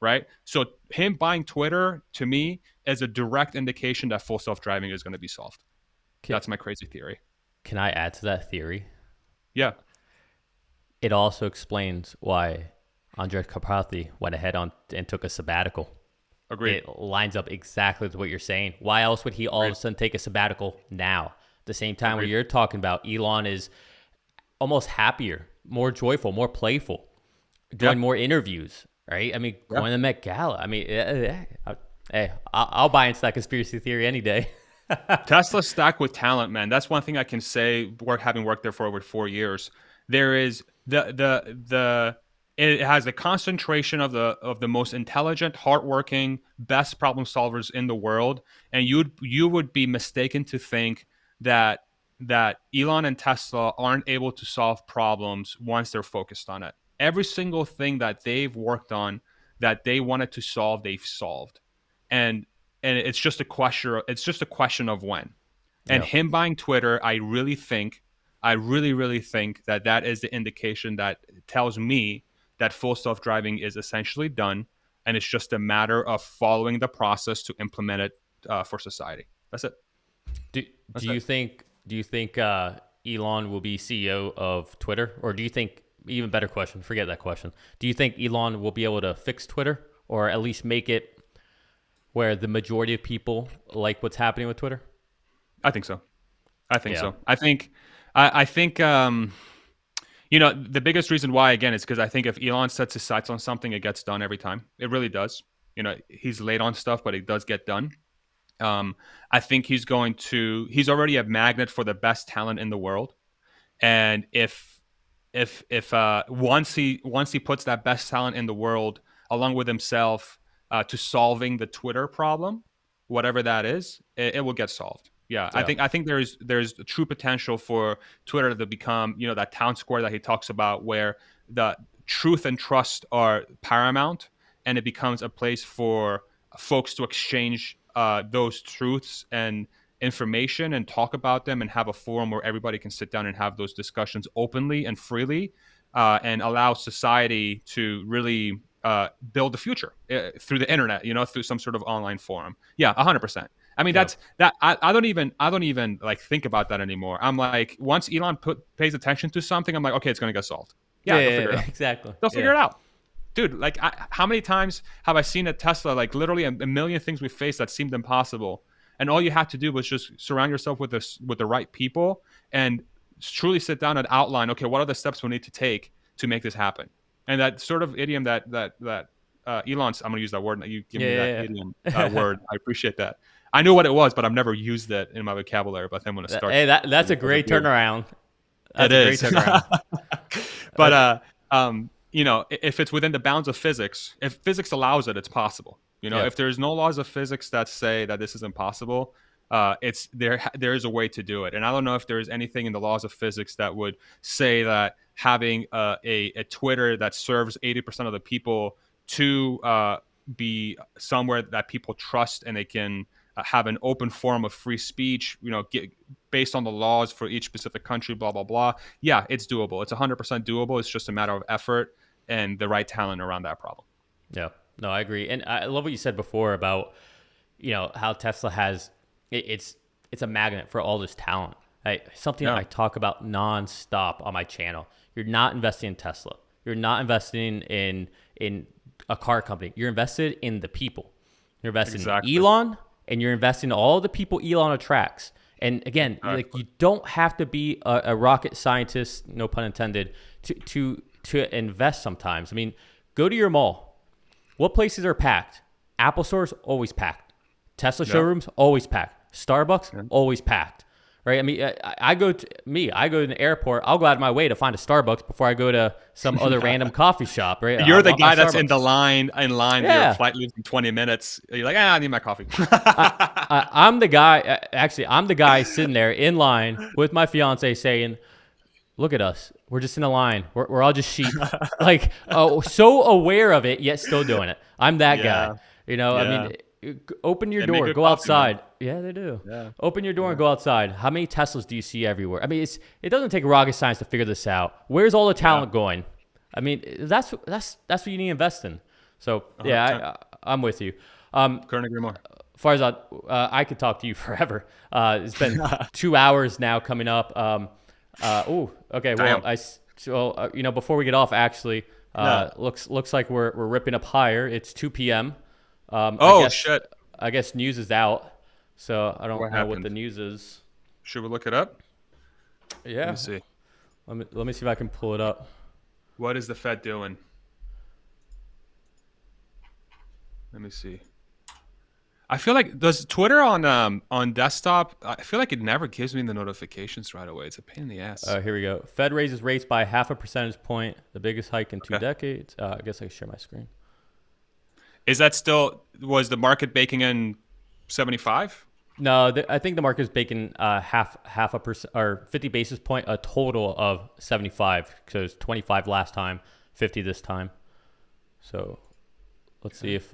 Right. So him buying Twitter to me is a direct indication that full self driving is going to be solved.
Can,
That's my crazy theory.
can I add to that theory?
Yeah.
It also explains why Andrej Karpathy went ahead and took a sabbatical.
Agreed.
It lines up exactly with what you're saying. Why else would he all of a sudden take a sabbatical now? At the same time, where you're talking about Elon is almost happier, more joyful, more playful, doing more interviews, right? I mean, going to the Met Gala. I mean, hey, I'll buy into that conspiracy theory any day.
Tesla's stacked with talent, man. That's one thing I can say. Having worked there for over 4 years, there is the it has a concentration of the most intelligent, hardworking, best problem solvers in the world, and you would be mistaken to think that Elon and Tesla aren't able to solve problems once they're focused on it. Every single thing that they've worked on that they wanted to solve, they've solved, and it's just a question of when. And
Yeah.
him buying Twitter, I really think that that is the indication that tells me that full self driving is essentially done, and it's just a matter of following the process to implement it for society. That's it.
Do,
That's
do
it.
you think Elon will be CEO of Twitter, or do you think, even better question, forget that question. Do you think Elon will be able to fix Twitter, or at least make it where the majority of people like what's happening with Twitter?
I think so. I think
Yeah.
so. I think the biggest reason why again is because I think if Elon sets his sights on something, it gets done every time. It really does. He's late on stuff, but it does get done. I think he's already a magnet for the best talent in the world. And if once he puts that best talent in the world along with himself to solving the Twitter problem, whatever that is, it will get solved. Yeah, I
Yeah.
think there's true potential for Twitter to become that town square that he talks about, where the truth and trust are paramount, and it becomes a place for folks to exchange those truths and information and talk about them and have a forum where everybody can sit down and have those discussions openly and freely, and allow society to really build the future through the internet, through some sort of online forum. Yeah, 100%. I mean,
Yeah.
that's that. I don't even like think about that anymore. I'm like, once Elon pays attention to something, I'm like, okay, it's gonna get solved.
Yeah,
Yeah, they'll
yeah,
figure it
yeah,
out.
exactly.
They'll
Yeah.
figure it out. Dude, like, how many times have I seen at Tesla, like, literally a million things we faced that seemed impossible, and all you had to do was just surround yourself with the right people and truly sit down and outline, okay, what are the steps we need to take to make this happen? And that sort of idiom that Elon's, I'm gonna use that word. You give me that
Yeah,
idiom
yeah, yeah.
word. I appreciate that. I knew what it was, but I've never used it in my vocabulary. But I'm gonna start
Hey, that's
using
a
it because of
great
you.
turnaround.
It
That's a great
is.
turnaround.
But
Uh,
if it's within the bounds of physics, if physics allows it, it's possible.
yeah.
If there's no laws of physics that say that this is impossible, it's there is a way to do it. And I don't know if there's anything in the laws of physics that would say that having a Twitter that serves 80% of the people to be somewhere that people trust and they can have an open forum of free speech, based on the laws for each specific country, blah blah blah. Yeah, it's doable. It's 100% doable. It's just a matter of effort and the right talent around that problem.
Yeah. No, I agree. And I love what you said before about, how Tesla has it's a magnet for all this talent. Something
Yeah,
I talk about nonstop on my channel. You're not investing in Tesla. You're not investing in a car company. You're invested in the people. You're invested in
exactly.
Elon, and you're investing in all the people Elon attracts. And again, like,
Exactly.
you don't have to be a rocket scientist, no pun intended, to invest sometimes. I mean, go to your mall. What places are packed? Apple stores always packed. Tesla
Yeah.
showrooms always packed. Starbucks
Yeah.
always packed. Right? I mean, I go to the airport. I'll go out of my way to find a Starbucks before I go to some other random coffee shop. Right? I
You're the
want my
guy that's in
Starbucks.
the line. Your
Yeah.
flight leaves in 20 minutes. You're like, I need my coffee.
I, I'm the guy. Actually, I'm the guy sitting there in line with my fiance saying, "Look at us. We're just in a line. We're all just sheep." Like, oh, so aware of it, yet still doing it. I'm that guy.
Yeah.
I
Yeah.
mean, open your
They make
door,
good
go
coffee, man.
outside. Yeah, they do.
Yeah.
Open your door
Yeah.
and go outside. How many Teslas do you see everywhere? I mean, it doesn't take rocket science to figure this out. Where's all the
Yeah.
talent going? I mean, that's what you need to invest in. So yeah,
100%.
I'm with you.
Couldn't agree more.
Farzad, I could talk to you forever. It's been 2 hours now coming up. Okay. Well,
Damn.
before we get off, actually,
Yeah.
looks like we're ripping up higher. It's 2 p.m.
Oh, shit.
I guess news is out, so I don't
What
know what
happened?
the news is.
Should we look it up? Let
Yeah,
me see.
let me see if I can pull it up.
What is the Fed doing? Let me see. I feel like does Twitter on desktop? I feel like it never gives me the notifications right away. It's a pain in the ass.
Here we go. Fed raises rates by 0.5 percentage point, the biggest hike in 2
Okay.
decades. I guess I can share my screen.
Is that still was the market baking in 75?
No, I think the market is baking half a percent or 50 basis point, a total of 75. So it's 25 last time, 50 this time. So let's see if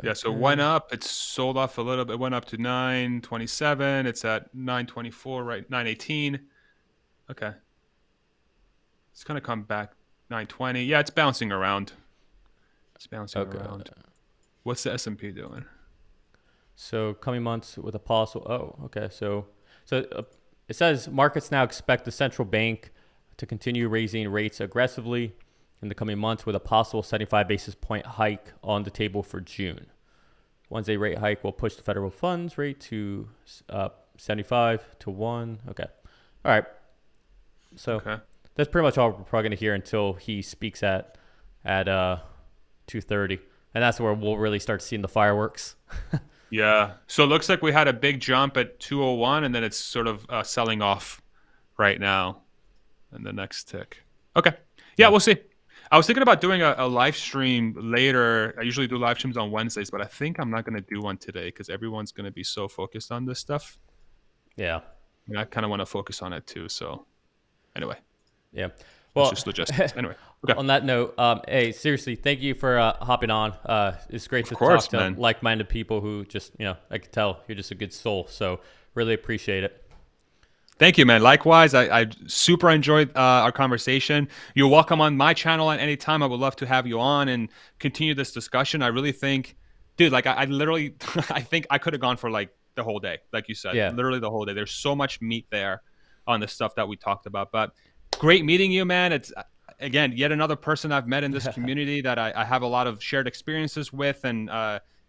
Yeah, so it went up. It's sold off a little bit. It went up to 927. It's at 924, right? 918. Okay. It's gonna come back 920. Yeah, it's bouncing around. It's bouncing
okay.
around. What's the S&P doing?
So coming months with a possible. Oh, okay. So it says markets now expect the central bank to continue raising rates aggressively in the coming months with a possible 75 basis point hike on the table for June. Wednesday rate hike will push the federal funds rate to 75 to 1. Okay. All right. So
Okay.
that's pretty much all we're probably going to hear until he speaks at 2:30. And that's where we'll really start seeing the fireworks.
Yeah. So it looks like we had a big jump at 201, and then it's sort of selling off right now in the next tick. Okay. Yeah,
Yeah.
we'll see. I was thinking about doing a live stream later. I usually do live streams on Wednesdays, but I think I'm not going to do one today because everyone's going to be so focused on this stuff.
Yeah.
And I kind of want to focus on it too. So anyway,
Yeah.
that's
Well,
just logistics. Anyway. Okay.
on that note, hey, seriously, thank you for hopping on. It's great to
course,
talk to
man.
like-minded people who just, I can tell you're just a good soul. So really appreciate it.
Thank you, man. Likewise, I super enjoyed our conversation. You're welcome on my channel at any time. I would love to have you on and continue this discussion. I really think, dude, like I literally, I think I could have gone for like the whole day, like you said,
Yeah.
literally the whole day. There's so much meat there on the stuff that we talked about. But great meeting you, man. It's again yet another person I've met in this community that I have a lot of shared experiences with, and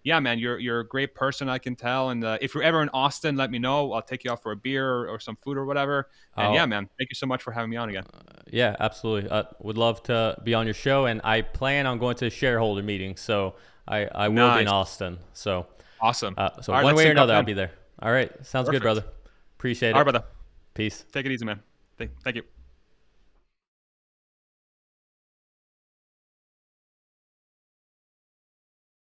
yeah, man, you're a great person, I can tell. And if you're ever in Austin, let me know. I'll take you out for a beer or some food or whatever. And yeah,
I'll,
man, thank you so much for having me on again.
yeah, absolutely. Would love to be on your show, and I plan on going to a shareholder meeting. So I will be in
Nice.
Austin. So
Awesome.
so
All right,
one
let's
way or
sync up
another, I'll
then.
be there. All right. Sounds good,
Perfect.
brother. Appreciate
All right,
it.
brother.
Peace.
Take it easy, man. Thank you.